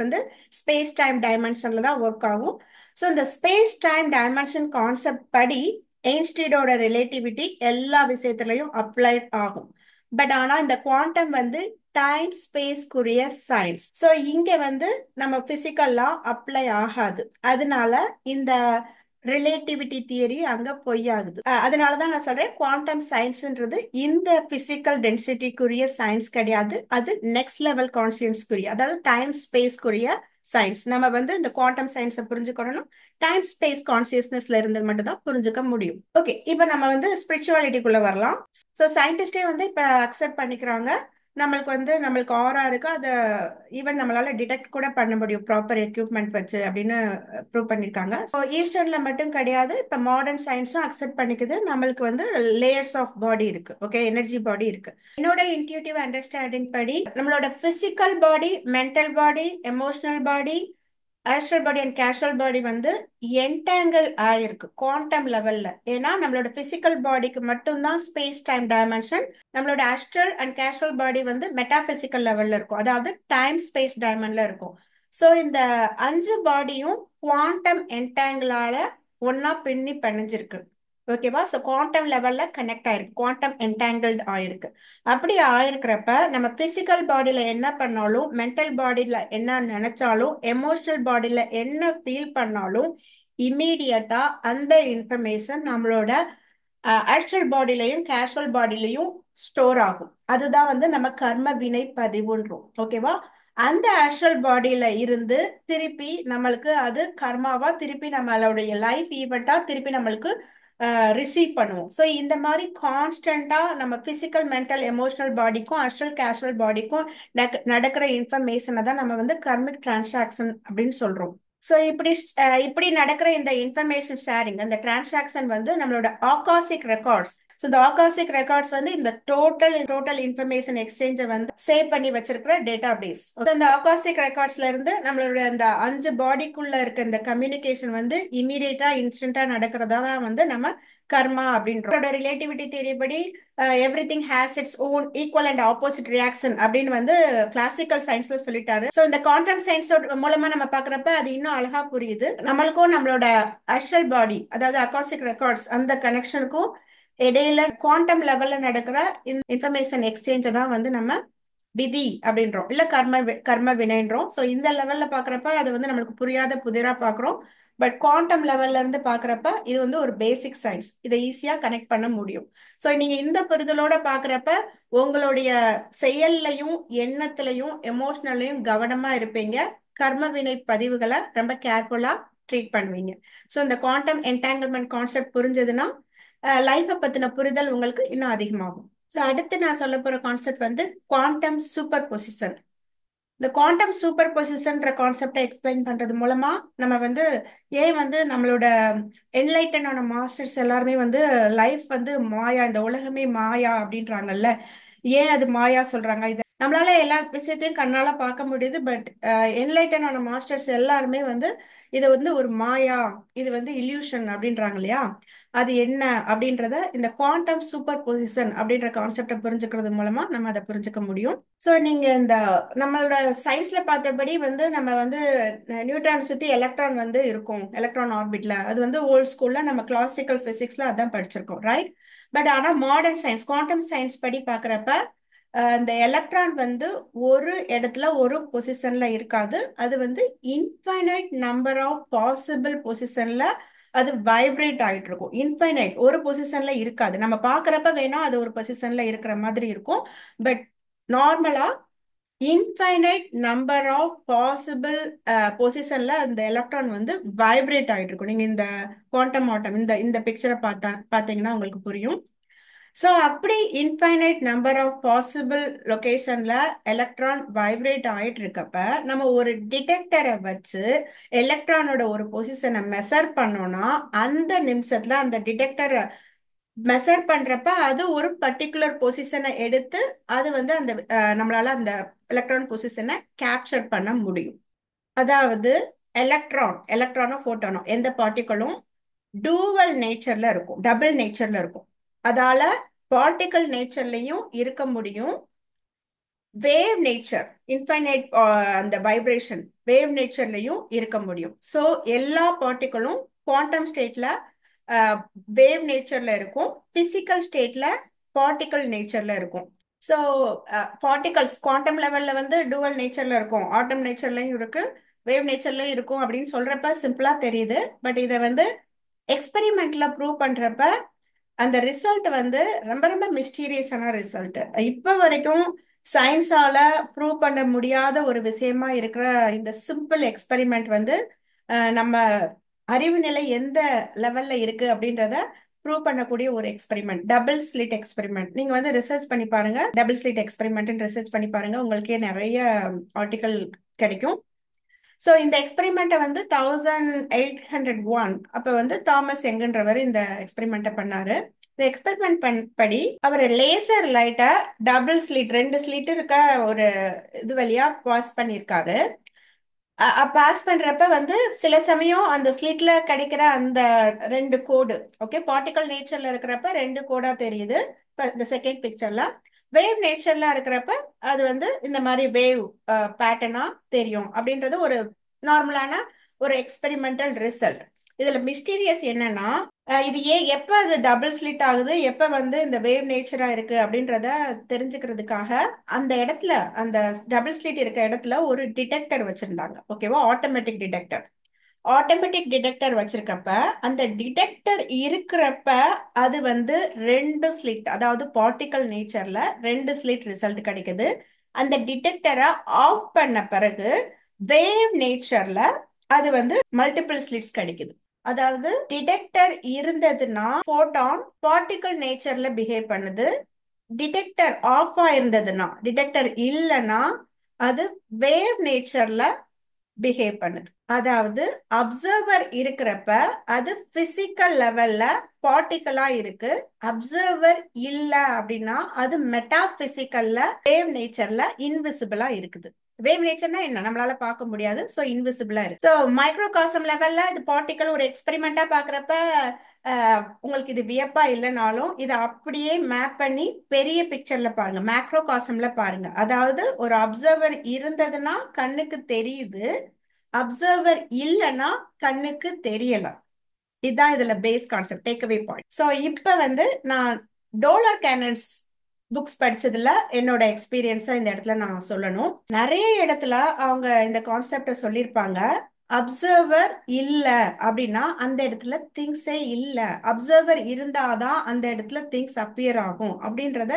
வந்து ஸ்பேஸ் டைம் டைமென்ஷன்ல தான் ஒர்க் ஆகும். ஸோ இந்த ஸ்பேஸ் டைம் டைமென்ஷன் கான்செப்ட் படி ஐன்ஸ்டீனோட ரிலேட்டிவிட்டி எல்லா விஷயத்திலையும் அப்ளை ஆகும். பட் ஆனா இந்த குவாண்டம் வந்து டைம் ஸ்பேஸ்க்குரிய சயின்ஸ். ஸோ இங்க வந்து நம்ம பிசிக்கல்லா அப்ளை ஆகாது. அதனால இந்த ரிலேட்டிவிட்டி தியரி அங்க பொய்யாகுது. அதனாலதான் நான் சொல்றேன் குவாண்டம் சயின்ஸ்ன்றது இந்த பிசிக்கல் டென்சிட்டிக்குரிய சயின்ஸ் கிடையாது. அது நெக்ஸ்ட் லெவல் கான்சியன்ஸ்க்குரிய, அதாவது டைம் ஸ்பேஸ்க்குரிய சயின்ஸ். நம்ம வந்து இந்த குவாண்டம் சயின்ஸை புரிஞ்சுக்கணும் டைம் ஸ்பேஸ் கான்சியஸ்னஸ்ல இருந்து மட்டும் தான் புரிஞ்சுக்க முடியும். ஓகே, இப்ப நம்ம வந்து ஸ்பிரிச்சுவாலிட்டிக்குள்ள வரலாம். ஸோ சயின்டிஸ்டே வந்து இப்ப அக்செப்ட் பண்ணிக்கிறாங்க நம்மளுக்கு ஆரா இருக்கு, அதை ஈவன் நம்மளால டிடெக்ட் கூட பண்ண முடியும் ப்ராப்பர் எக்யூப்மெண்ட் வச்சு அப்படின்னு ப்ரூவ் பண்ணிருக்காங்க. ஸோ ஈஸ்டர்ன்ல மட்டும் கிடையாது, இப்ப மாடர்ன் சயின்ஸும் அக்செப்ட் பண்ணிக்குது. நம்மளுக்கு வந்து லேயர்ஸ் ஆஃப் பாடி இருக்கு, ஓகே, எனர்ஜி பாடி இருக்கு. என்னோட இன்ட்யூட்டிவ் அண்டர்ஸ்டாண்டிங் படி நம்மளோட physical body, mental body, emotional body, astral body and casual body வந்து என்டாங்கிள் ஆயிருக்கு குவாண்டம் லெவல்ல. ஏன்னா நம்மளோட பிசிக்கல் பாடிக்கு மட்டும்தான் ஸ்பேஸ் டைம் டைமென்ஷன், நம்மளோட ஆஸ்ட்ரல் அண்ட் கேஷுவல் பாடி வந்து மெட்டாபிசிக்கல் லெவல்ல இருக்கும், அதாவது டைம் ஸ்பேஸ் டைமென்ல இருக்கும். ஸோ இந்த 5 பாடியும் குவாண்டம் என்டாங்கிளால ஒன்னா பின்னி பிணைஞ்சிருக்கு. ஓகேவா? ஸோ குவாண்டம் லெவல்ல கனெக்ட் ஆயிருக்கு, குவாண்டம் என்டாங்கிள்ட் ஆயிருக்கு. அப்படி ஆயிருக்கிறப்ப நம்ம பிசிக்கல் பாடியில என்ன பண்ணாலும், மென்டல் பாடியில என்ன நினைச்சாலும், எமோஷனல் பாடியில என்ன ஃபீல் பண்ணாலும் இம்மீடியட்டா அந்த இன்ஃபர்மேஷன் நம்மளோட ஆஸ்ட்ரல் பாடியிலையும் கேஷுவல் பாடியிலையும் ஸ்டோர் ஆகும். அதுதான் வந்து நம்ம கர்ம வினை பதிவுன்றோம். ஓகேவா? அந்த ஆஸ்ட்ரல் பாடியில இருந்து திருப்பி நம்மளுக்கு அது கர்மாவா திருப்பி நம்மளுடைய லைஃப் ஈவெண்டா திருப்பி நம்மளுக்கு ரிசீவ் பண்ணுவோம். ஸோ இந்த மாதிரி கான்ஸ்டண்டா நம்ம பிசிக்கல் மென்டல் எமோஷனல் பாடிக்கும் ஆஸ்ட்ரல் கேஷுவல் பாடிக்கும் நடக்கிற இன்ஃபர்மேஷனை தான் நம்ம வந்து கர்மிக் டிரான்சாக்ஷன் அப்படின்னு சொல்றோம். ஸோ இப்படி நடக்கிற இந்த இன்ஃபர்மேஷன் ஷேரிங், அந்த டிரான்சாக்ஷன் வந்து நம்மளோட ஆகாசிக் ரெக்கார்ட்ஸ். ஸோ இந்த ஆகாசிக் ரெக்கார்ட்ஸ் வந்து இந்த டோட்டல் இன்ஃபர்மேஷன் எக்ஸ்சேஞ்சை வந்து சேவ் பண்ணி வச்சிருக்கிற டேட்டா பேஸ். இந்த ஆகாசிக் ரெக்கார்ட்ஸ்ல இருந்து நம்மளோட அந்த 5 பாடிக்குள்ள இருக்க இந்த கம்யூனிகேஷன் வந்து இமீடியட்டா இன்ஸ்டன்டா நடக்கிறதா தான் வந்து நம்ம கர்மா அப்படின்றோம். ரிலேட்டிவிட்டி தியரி படி every thing has its own equal and opposite reaction அப்படின்னு வந்து கிளாசிக்கல் சயின்ஸ்ல சொல்லிட்டாரு. ஸோ இந்த குவாண்டம் சயின்ஸ் மூலமா நம்ம பாக்குறப்ப அது இன்னும் அழகா புரியுது. நம்மளுக்கும் நம்மளோட ஆஸ்ட்ரல் பாடி, அதாவது அகாசிக் ரெக்கார்ட்ஸ், அந்த கனெக்ஷனுக்கும் இடையில குவாண்டம் லெவல்ல நடக்கிற இன்ஃபர்மேஷன் எக்ஸ்சேஞ்சை தான் வந்து நம்ம விதி அப்படின்றோம், இல்ல கர்ம வினைன்றோம். ஸோ இந்த லெவல்ல பாக்குறப்ப அது வந்து நம்மளுக்கு புரியாத புதிரா பாக்குறோம். பட் குவாண்டம் லெவல்ல இருந்து பாக்குறப்ப இது வந்து ஒரு பேசிக் சயின்ஸ், இதை ஈஸியா கனெக்ட் பண்ண முடியும். ஸோ நீங்க இந்த புரிதலோட பாக்குறப்ப உங்களுடைய செயல்லையும் எண்ணத்திலையும் எமோஷனல்லையும் கவனமா இருப்பீங்க. கர்ம வினை பதிவுகளை ரொம்ப கேர்ஃபுல்லா ட்ரீட் பண்ணுவீங்க. ஸோ இந்த குவாண்டம் என்டாங்கிள்மெண்ட் கான்செப்ட் புரிஞ்சதுன்னா லைஃபை பத்தின புரிதல் உங்களுக்கு இன்னும் அதிகமாகும். ஸோ அடுத்து நான் சொல்ல போற கான்செப்ட் வந்து குவாண்டம் சூப்பர் பொசிஷன். இந்த குவாண்டம் சூப்பர் பொசிஷன்ற கான்செப்டை எக்ஸ்பிளைன் பண்றது மூலமா நம்ம வந்து ஏன் வந்து நம்மளோட என்லைட்டனான மாஸ்டர்ஸ் எல்லாருமே வந்து லைஃப் வந்து மாயா, இந்த உலகமே மாயா அப்படின்றாங்கல்ல. ஏன் அது மாயா சொல்றாங்க? இது நம்மளால எல்லா விஷயத்தையும் கண்ணால பார்க்க முடியுது. பட் என்லைட்டனான மாஸ்டர்ஸ் எல்லாருமே வந்து இது வந்து ஒரு மாயா, இது வந்து இல்யூஷன் அப்படின்றாங்க இல்லையா? அது என்ன அப்படின்றத இந்த குவாண்டம் சூப்பர் பொசிஷன் அப்படின்ற கான்செப்டை புரிஞ்சுக்கிறது மூலமா நம்ம அதை புரிஞ்சுக்க முடியும். ஸோ நீங்க இந்த நம்மளோட சயின்ஸ்ல பார்த்தபடி வந்து நம்ம வந்து நியூட்ரான் சுத்தி எலக்ட்ரான் வந்து இருக்கும், எலக்ட்ரான் ஆர்பிட்ல. அது வந்து ஓல்ட் ஸ்கூல்ல நம்ம கிளாசிக்கல் பிசிக்ஸ்ல அதான் படிச்சிருக்கோம், ரைட்? பட் ஆனா மாடர்ன் சயின்ஸ், குவாண்டம் சயின்ஸ் படி பாக்குறப்ப இந்த எலக்ட்ரான் வந்து ஒரு இடத்துல ஒரு பொசிஷன்ல இருக்காது. அது வந்து இன்ஃபைனைட் நம்பர் ஆஃப் பாசிபிள் பொசிஷன்ல அது வைப்ரேட் ஆயிட்டு இருக்கும். இன்ஃபைனைட் ஒரு பொசிஷன்ல இருக்காது. நம்ம பாக்குறப்ப வேணா அது ஒரு பொசிஷன்ல இருக்கிற மாதிரி இருக்கும். பட் நார்மலா இன்ஃபைனைட் நம்பர் ஆஃப் பாசிபிள் பொசிஷன்ல அந்த எலக்ட்ரான் வந்து வைப்ரேட் ஆயிட்டு இருக்கும். நீங்க இந்த குவாண்டம் ஆட்டம் இந்த இந்த பிக்சரை பார்த்தீங்கன்னா உங்களுக்கு புரியும். ஸோ அப்படி இன்ஃபைனைட் நம்பர் ஆஃப் பாசிபிள் லொகேஷன்ல எலக்ட்ரான் வைப்ரேட் ஆயிட்டு இருக்கப்ப நம்ம ஒரு டிடெக்டரை வச்சு எலக்ட்ரானோட ஒரு பொசிஷனை மெஷர் பண்ணோம்னா அந்த நிமிஷத்துல அந்த டிடெக்டரை மெஷர் பண்றப்ப அது ஒரு பர்டிகுலர் பொசிஷனை எடுத்து அது வந்து அந்த நம்மளால அந்த எலக்ட்ரான் பொசிஷனை கேப்சர் பண்ண முடியும். அதாவது எலக்ட்ரானோ போட்டானோ எந்த பார்ட்டிகளும் டூவல் நேச்சர்ல இருக்கும், டபுள் நேச்சர்ல இருக்கும். அதால பார்ட்டிகல் நேச்சர்லயும் இருக்க முடியும், வேவ் நேச்சர் இன்ஃபைனைட் அந்த வைப்ரேஷன் வேவ் நேச்சர்லயும் இருக்க முடியும். ஸோ எல்லா பார்ட்டிகளும் குவாண்டம் ஸ்டேட்ல வேவ் நேச்சர்ல இருக்கும், பிசிக்கல் ஸ்டேட்ல பார்ட்டிகல் நேச்சர்ல இருக்கும். ஸோ பார்ட்டிகல்ஸ் குவாண்டம் லெவல்ல வந்து டூவல் நேச்சர்ல இருக்கும், ஆட்டம் நேச்சர்லயும் இருக்கு, வேவ் நேச்சர்லயும் இருக்கும் அப்படின்னு சொல்றப்ப சிம்பிளா தெரியுது. பட் இதை வந்து எக்ஸ்பெரிமெண்ட்ல ப்ரூவ் பண்றப்ப அந்த ரிசல்ட் வந்து ரொம்ப ரொம்ப மிஸ்டீரியஸான ரிசல்ட். இப்ப வரைக்கும் சயின்ஸால ப்ரூவ் பண்ண முடியாத ஒரு விஷயமா இருக்கிற இந்த சிம்பிள் எக்ஸ்பெரிமெண்ட் வந்து நம்ம அறிவு நிலை எந்த லெவல்ல இருக்கு அப்படின்றத ப்ரூவ் பண்ணக்கூடிய ஒரு எக்ஸ்பெரிமெண்ட், டபுள் ஸ்லிட் எக்ஸ்பெரிமெண்ட். நீங்க வந்து ரிசர்ச் பண்ணி பாருங்க, டபுள் ஸ்லிட் எக்ஸ்பெரிமெண்ட் ரிசர்ச் பண்ணி பாருங்க, உங்களுக்கே நிறைய ஆர்டிகல் கிடைக்கும். ஸோ இந்த எக்ஸ்பெரிமெண்ட்டை வந்து 1801 அப்ப வந்து தாமஸ் யங்ன்றவர் இந்த எக்ஸ்பெரிமெண்ட்டை பண்ணாரு. இந்த எக்ஸ்பெரிமெண்ட் படி அவர் லேசர் லைட்டை டபுள் ஸ்லிட், 2 ஸ்லிட் இருக்க ஒரு இது வழியா பாஸ் பண்ணியிருக்காரு. பாஸ் பண்றப்ப வந்து சில சமயம் அந்த ஸ்லிட்ல கிடைக்கிற அந்த 2 கோடு, ஓகே, பார்ட்டிகல் நேச்சர்ல இருக்கிறப்ப 2 கோடா தெரியுது. இந்த செகண்ட் பிக்சர்ல வேவ் நேச்சர்ல இருக்கிறப்ப அது வந்து இந்த மாதிரி வேவ் பேட்டர்னா தெரியும் அப்படின்றது ஒரு நார்மலான ஒரு எக்ஸ்பெரிமெண்டல் ரிசல்ட். இதுல மிஸ்டீரியஸ் என்னன்னா, இது ஏன் எப்ப அது டபுள் ஸ்லிட் ஆகுது, எப்ப வந்து இந்த வேவ் நேச்சரா இருக்கு அப்படின்றத தெரிஞ்சுக்கிறதுக்காக அந்த இடத்துல, அந்த டபுள் ஸ்லிட் இருக்க இடத்துல ஒரு டிடெக்டர் வச்சிருந்தாங்க. ஓகேவா? Automatic detector. ஆட்டோமேட்டிக் டிடெக்டர் வச்சிருக்கப்ப அந்த டிடெக்டர் இருக்கிறப்ப அது வந்து ரெண்டு ஸ்லிட், அதாவது பார்ட்டிகல் நேச்சர்ல ரெண்டு ஸ்லிட் ரிசல்ட் கிடைக்குது. அந்த டிடெக்டரை ஆஃப் பண்ண பிறகு வேவ் நேச்சர்ல அது வந்து மல்டிபிள் ஸ்லிட்ஸ் கிடைக்குது. அதாவது டிடெக்டர் இருந்ததுன்னா போட்டான் பார்ட்டிகல் நேச்சர்ல பிஹேவ் பண்ணுது. டிடெக்டர் ஆஃப் ஆயிருந்ததுன்னா, டிடெக்டர் இல்லைன்னா அது வேவ் நேச்சர்ல பிஹேவ் பண்ணுது. அதாவது அப்சர்வர் இருக்கிறப்ப அது பிசிக்கல் லெவல்ல பார்ட்டிகலா இருக்கு. அப்சர்வர் இல்ல அப்படின்னா அது மெட்டாபிசிக்கல்ல வேவ் நேச்சர்ல இன்விசிபிளா இருக்குது. வேவ் நேச்சர்னா என்ன, நம்மளால பார்க்க முடியாது, சோ இன்விசிபிளா இருக்கு. சோ மைக்ரோகாசம் லெவல்ல இது பார்ட்டிகல் ஒரு எக்ஸ்பெரிமெண்டா பாக்குறப்ப உங்களுக்கு இது வியப்பா இல்லைனாலும் இதை அப்படியே மேப் பண்ணி பெரிய பிக்சர்ல பாருங்க, மேக்ரோ காசம்ல பாருங்க. அதாவது ஒரு அப்சர்வர் இருந்ததுன்னா கண்ணுக்கு தெரியுது, அப்சர்வர் இல்லைன்னா கண்ணுக்கு தெரியல. இதுதான் இதுல base concept, takeaway point. So இப்ப வந்து நான் டோலர் கேனன்ஸ் புக்ஸ் படிச்சதுல என்னோட எக்ஸ்பீரியன்ஸா இந்த இடத்துல நான் சொல்லணும். நிறைய இடத்துல அவங்க இந்த கான்செப்ட சொல்லியிருப்பாங்க. அப்சர்வர் இல்ல அப்படின்னா அந்த இடத்துல திங்ஸே இல்ல, அப்சர்வர் இருந்தாதான் அந்த இடத்துல திங்ஸ் அப்பியர் ஆகும் அப்படின்றத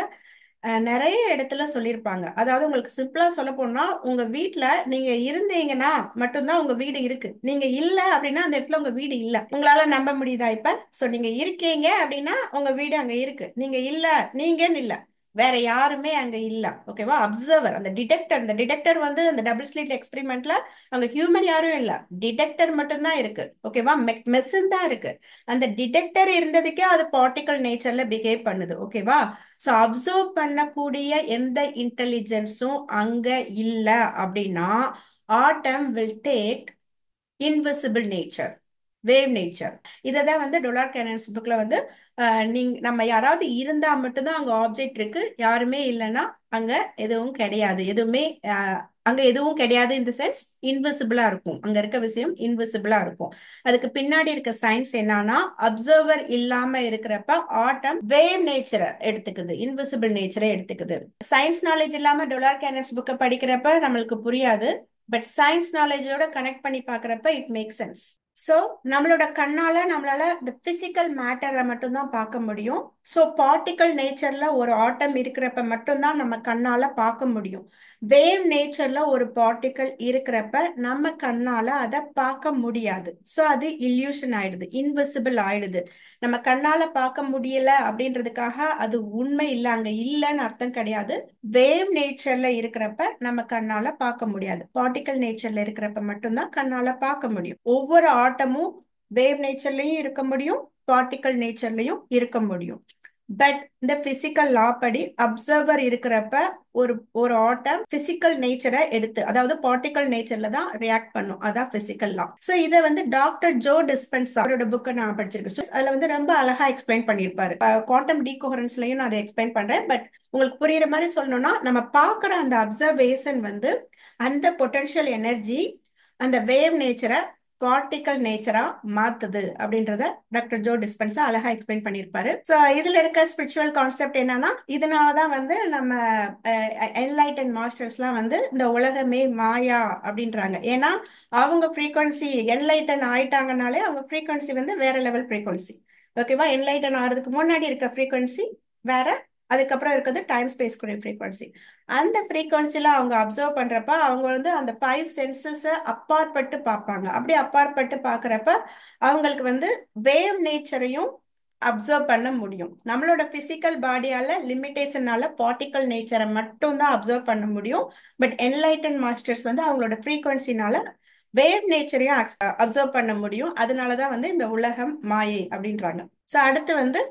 நிறைய இடத்துல சொல்லியிருப்பாங்க. அதாவது உங்களுக்கு சிம்பிளா சொல்ல போனா, உங்க வீட்ல நீங்க இருந்தீங்கன்னா மட்டும்தான் உங்க வீடு இருக்கு. நீங்க இல்ல அப்படின்னா அந்த இடத்துல உங்க வீடு இல்ல. உங்களால நம்ப முடியுதா இப்ப? சோ நீங்க இருக்கீங்க அப்படின்னா உங்க வீடு அங்க இருக்கு. நீங்க இல்ல, நீங்கன்னு இல்ல, வேற யாருமே அங்க இல்ல. ஓகேவா? அப்சர்வர், அந்த டிடெக்டர், அந்த டிடெக்டர் வந்து அந்த டபுள் ஸ்லிட் எக்ஸ்பெரிமெண்ட்ல அங்க ஹியூமன் யாரும் இல்ல, டிடெக்டர் மட்டும்தான் இருக்கு. ஓகேவா? மெஷின் தான் இருக்கு. அந்த டிடெக்டர் இருந்ததுக்கே அது பார்ட்டிகல் நேச்சர்ல பிஹேவ் பண்ணுது. ஓகேவா? சோ அப்சர்வ் பண்ணக்கூடிய எந்த இன்டெலிஜென்ஸும் அங்க இல்ல அப்படின்னா atom will take invisible nature, wave nature. இததான் வந்து டொலார் கேனன்ஸ் புக்ல வந்து நீங்க நம்ம யாராவது இருந்தா மட்டும்தான் அங்க ஆப்ஜெக்ட் இருக்கு, யாருமே இல்லைன்னா அங்க எதுவும் கிடையாது, எதுவுமே அங்க எதுவும் கிடையாது. இந்த சென்ஸ் இன்விசிபிளா இருக்கும், அங்க இருக்க விஷயம் இன்விசிபிளா இருக்கும். அதுக்கு பின்னாடி இருக்க சயின்ஸ் என்னன்னா, அப்சர்வர் இல்லாம இருக்கிறப்ப ஆட்டம் வேவ் நேச்சரை எடுத்துக்குது, இன்விசிபிள் நேச்சரை எடுத்துக்குது. சயின்ஸ் நாலேஜ் இல்லாம டொலார் கேனன்ஸ் புக்கை படிக்கிறப்ப நம்மளுக்கு புரியாது. பட் சயின்ஸ் நாலேஜோட கனெக்ட் பண்ணி பாக்குறப்ப இட் மேக் சென்ஸ். சோ நம்மளோட கண்ணால நம்மளால இந்த பிசிக்கல் மேட்டரை மட்டும்தான் பார்க்க முடியும். சோ பார்ட்டிகல் நேச்சர்ல ஒரு ஆட்டம் இருக்கிறப்ப மட்டும்தான் நம்ம கண்ணால பார்க்க முடியும். வேவ் நேச்சர்ல ஒரு பார்ட்டிகல் இருக்கிறப்ப நம்ம கண்ணால அதை பார்க்க முடியாது. சோ அது இல்யூஷன் ஆயிடுது, இன்விசிபிள் ஆயிடுது. நம்ம கண்ணால பார்க்க முடியல அப்படின்றதுக்காக அது உண்மை இல்லை, அங்க இல்லைன்னு அர்த்தம் கிடையாது. வேவ் நேச்சர்ல இருக்கிறப்ப நம்ம கண்ணால பார்க்க முடியாது, பார்ட்டிகல் நேச்சர்ல இருக்கிறப்ப மட்டும்தான் கண்ணால பார்க்க முடியும். ஒவ்வொரு ஆட்டமும் வேவ் நேச்சர்லயும் இருக்க முடியும், பார்ட்டிகல் நேச்சர்லயும் இருக்க முடியும். பட் இந்த பிசிக்கல் லா படி அப்சர்வர் இருக்கிறப்ப ஒரு ஒரு ஆட்டம் பிசிக்கல் நேச்சரை எடுத்து, அதாவது பார்ட்டிகல் நேச்சர்ல தான் ரியாக்ட் பண்ணும், அதான் பிசிக்கல் லா. சோ இதை வந்து டாக்டர் ஜோ டிஸ்பென்சா அவரோட புக்கை நான் படிச்சிருக்கேன். அதுல வந்து ரொம்ப அழகா எக்ஸ்பிளைன் பண்ணியிருப்பாரு. குவாண்டம் டீகோஹரன்ஸ்லயும் நான் அதை எக்ஸ்பிளைன் பண்றேன். பட் உங்களுக்கு புரியுற மாதிரி சொல்லணும்னா, நம்ம பார்க்குற அந்த அப்சர்வேஷன் வந்து அந்த பொட்டன்ஷியல் எனர்ஜி அந்த வேவ் நேச்சரை பார்ட்டிகல் நேச்சரா மாத்துது அப்படின்றத டாக்டர் ஜோ டிஸ்பென்சா அழகா எக்ஸ்பிளைன் பண்ணியிருப்பாரு. சோ இதுல இருக்க ஸ்பிரிச்சுவல் கான்செப்ட் என்னன்னா, இதனாலதான் வந்து நம்ம என்லைட்டன் மாஸ்டர்ஸ்லாம் வந்து இந்த உலகமே மாயா அப்படின்றாங்க. ஏன்னா அவங்க ஃப்ரீக்வன்சி என்லைட்டன் ஆயிட்டாங்கனாலே அவங்க ஃப்ரீக்வன்சி வந்து வேற லெவல் ஃப்ரீக்வன்சி. ஓகேவா? என்லைட்டன் ஆகிறதுக்கு முன்னாடி இருக்க ஃப்ரீக்வன்சி வேற, அதுக்கப்புறம் இருக்கிறது டைம் ஸ்பேஸ் குரிய ஃப்ரீக்வன்சி. அந்த ஃப்ரீக்வன்சில அவங்க அப்சர்வ் பண்றப்ப அவங்க வந்து அந்த 5 சென்சஸ் அப்பாற்பட்டு பார்ப்பாங்க. அப்படி அப்பாற்பட்டு பார்க்கறப்ப அவங்களுக்கு வந்து வேவ் நேச்சரையும் அப்சர்வ் பண்ண முடியும். நம்மளோட பிசிக்கல் பாடியால லிமிடேஷனால பார்ட்டிகல் நேச்சரை மட்டும் தான் அப்சர்வ் பண்ண முடியும். பட் என்லைட்டன் மாஸ்டர்ஸ் வந்து அவங்களோட ஃப்ரீக்வன்சினால வேவ் நேச்சரையும் அப்சர்வ் பண்ண முடியும். அதனாலதான் வந்து இந்த உலகம் மாயை அப்படின்றாங்க. சோ அடுத்து வந்து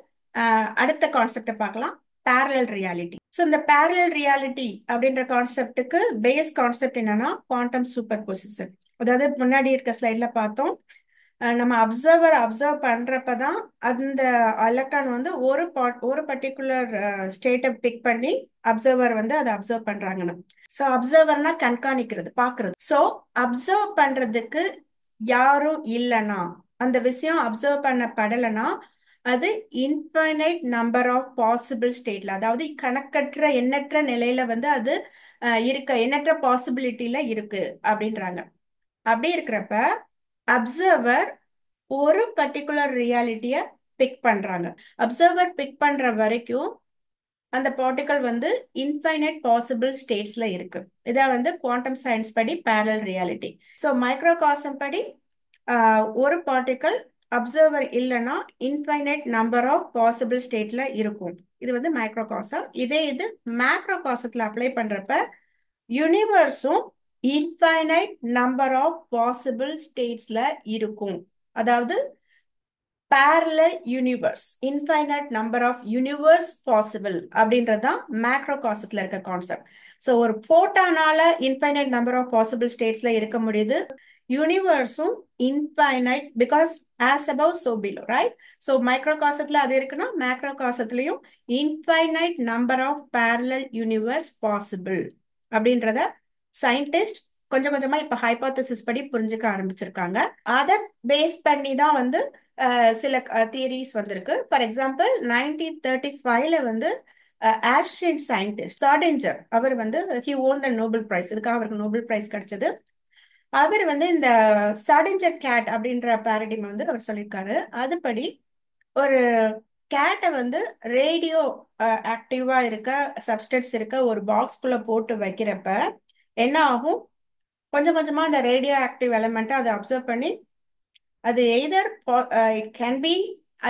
அடுத்த கான்செப்டை பார்க்கலாம், parallel ரியாலிட்டி. ஸோ இந்த பேரலல் ரியாலிட்டி அப்படின்ற கான்செப்டுக்கு பேஸ் கான்செப்ட் என்னன்னா குவாண்டம் சூப்பர் பொசிஷன். அதாவது முன்னாடி இருக்க ஸ்லைட்ல பார்த்தோம், நம்ம அப்சர்வ் பண்றப்பதான் அந்த எலக்ட்ரான் வந்து ஒரு பர்டிகுலர் ஸ்டேட்டை பிக் பண்ணி அப்சர்வர் வந்து அதை அப்சர்வ் பண்றாங்கன்னு. ஸோ அப்சர்வர்னா கண்காணிக்கிறது, பாக்குறது. ஸோ அப்சர்வ் பண்றதுக்கு யாரும் இல்லைன்னா அந்த விஷயம் அப்சர்வ் பண்ணப்படலைன்னா அது இன்ஃபைனைட் நம்பர் ஆஃப் பாசிபிள் ஸ்டேட்ல, அதாவது கணக்கற்ற எண்ணற்ற நிலையில வந்து அது எண்ணற்ற பாசிபிலிட்டில இருக்கு அப்படின்றாங்க. அப்படி இருக்கிறப்ப அப்சர்வர் ஒரு பர்டிகுலர் ரியாலிட்டிய பிக் பண்றாங்க. அப்சர்வர் பிக் பண்ற வரைக்கும் அந்த பார்ட்டிகல் வந்து இன்ஃபைனைட் பாசிபிள் ஸ்டேட்ஸ்ல இருக்கு. இதான் வந்து குவாண்டம் சயின்ஸ் படி பேரலல் ரியாலிட்டி. ஸோ மைக்ரோகாசம் படி ஒரு பார்ட்டிகல் அப்சர்வர் இல்லைன்னா இன்ஃபைனைட் நம்பர் ஆஃப் பாசிபிள் ஸ்டேட்ல இருக்கும். இது வந்து மைக்ரோகாசம். இது மேக்ரோகாசத்துல அப்ளை பண்றப்ப யூனிவர்ஸும் இன்ஃபைனைட் நம்பர் ஆஃப் பாசிபிள் ஸ்டேட்ஸ்ல இருக்கும். அதாவது parallel universe, infinite number of universe possible அப்படின்றதுதான் மேக்ரோகாசத்துல இருக்க கான்செப்ட். ஸோ ஒரு போட்டானால இன்ஃபைனைட் நம்பர் ஆஃப் பாசிபிள் ஸ்டேட்ஸ்ல இருக்க முடியுது. யூனிவர்ஸும் infinite because as above so below, right? So மைக்ரோகாசத்துல அது இருக்குன்னா மேக்ரோகாசத்துலயும் infinite number of parallel universe possible அப்படின்றத சயின்டிஸ்ட் கொஞ்சம் கொஞ்சமா இப்ப ஹைபோதசிஸ் படி புரிஞ்சுக்க ஆரம்பிச்சிருக்காங்க. அதை பேஸ் பண்ணி தான் வந்து சில தியரிஸ் வந்திருக்கு. ஃபார் எக்ஸாம்பிள் 1935ல வந்து ஆஸ்ட்ரியன் சயின்டிஸ்ட் சார்டெஞ்சர், அவர் வந்து he own the Nobel prize, இதுக்காக அவருக்கு நோபல் பிரைஸ் கிடைச்சது. அவர் வந்து இந்த சார்டெஞ்சர் கேட் அப்படின்ற பாரடிம் வந்து அவர் சொல்லியிருக்காரு. அதுபடி ஒரு கேட்டை வந்து ரேடியோ ஆக்டிவா இருக்க சப்ஸ்டன்ஸ் இருக்க ஒரு பாக்ஸ்குள்ள போட்டு வைக்கிறப்ப என்ன ஆகும்? கொஞ்சம் கொஞ்சமா அந்த ரேடியோ ஆக்டிவ் எலமெண்ட்டை அதை அப்சர்வ் பண்ணி அது either it can B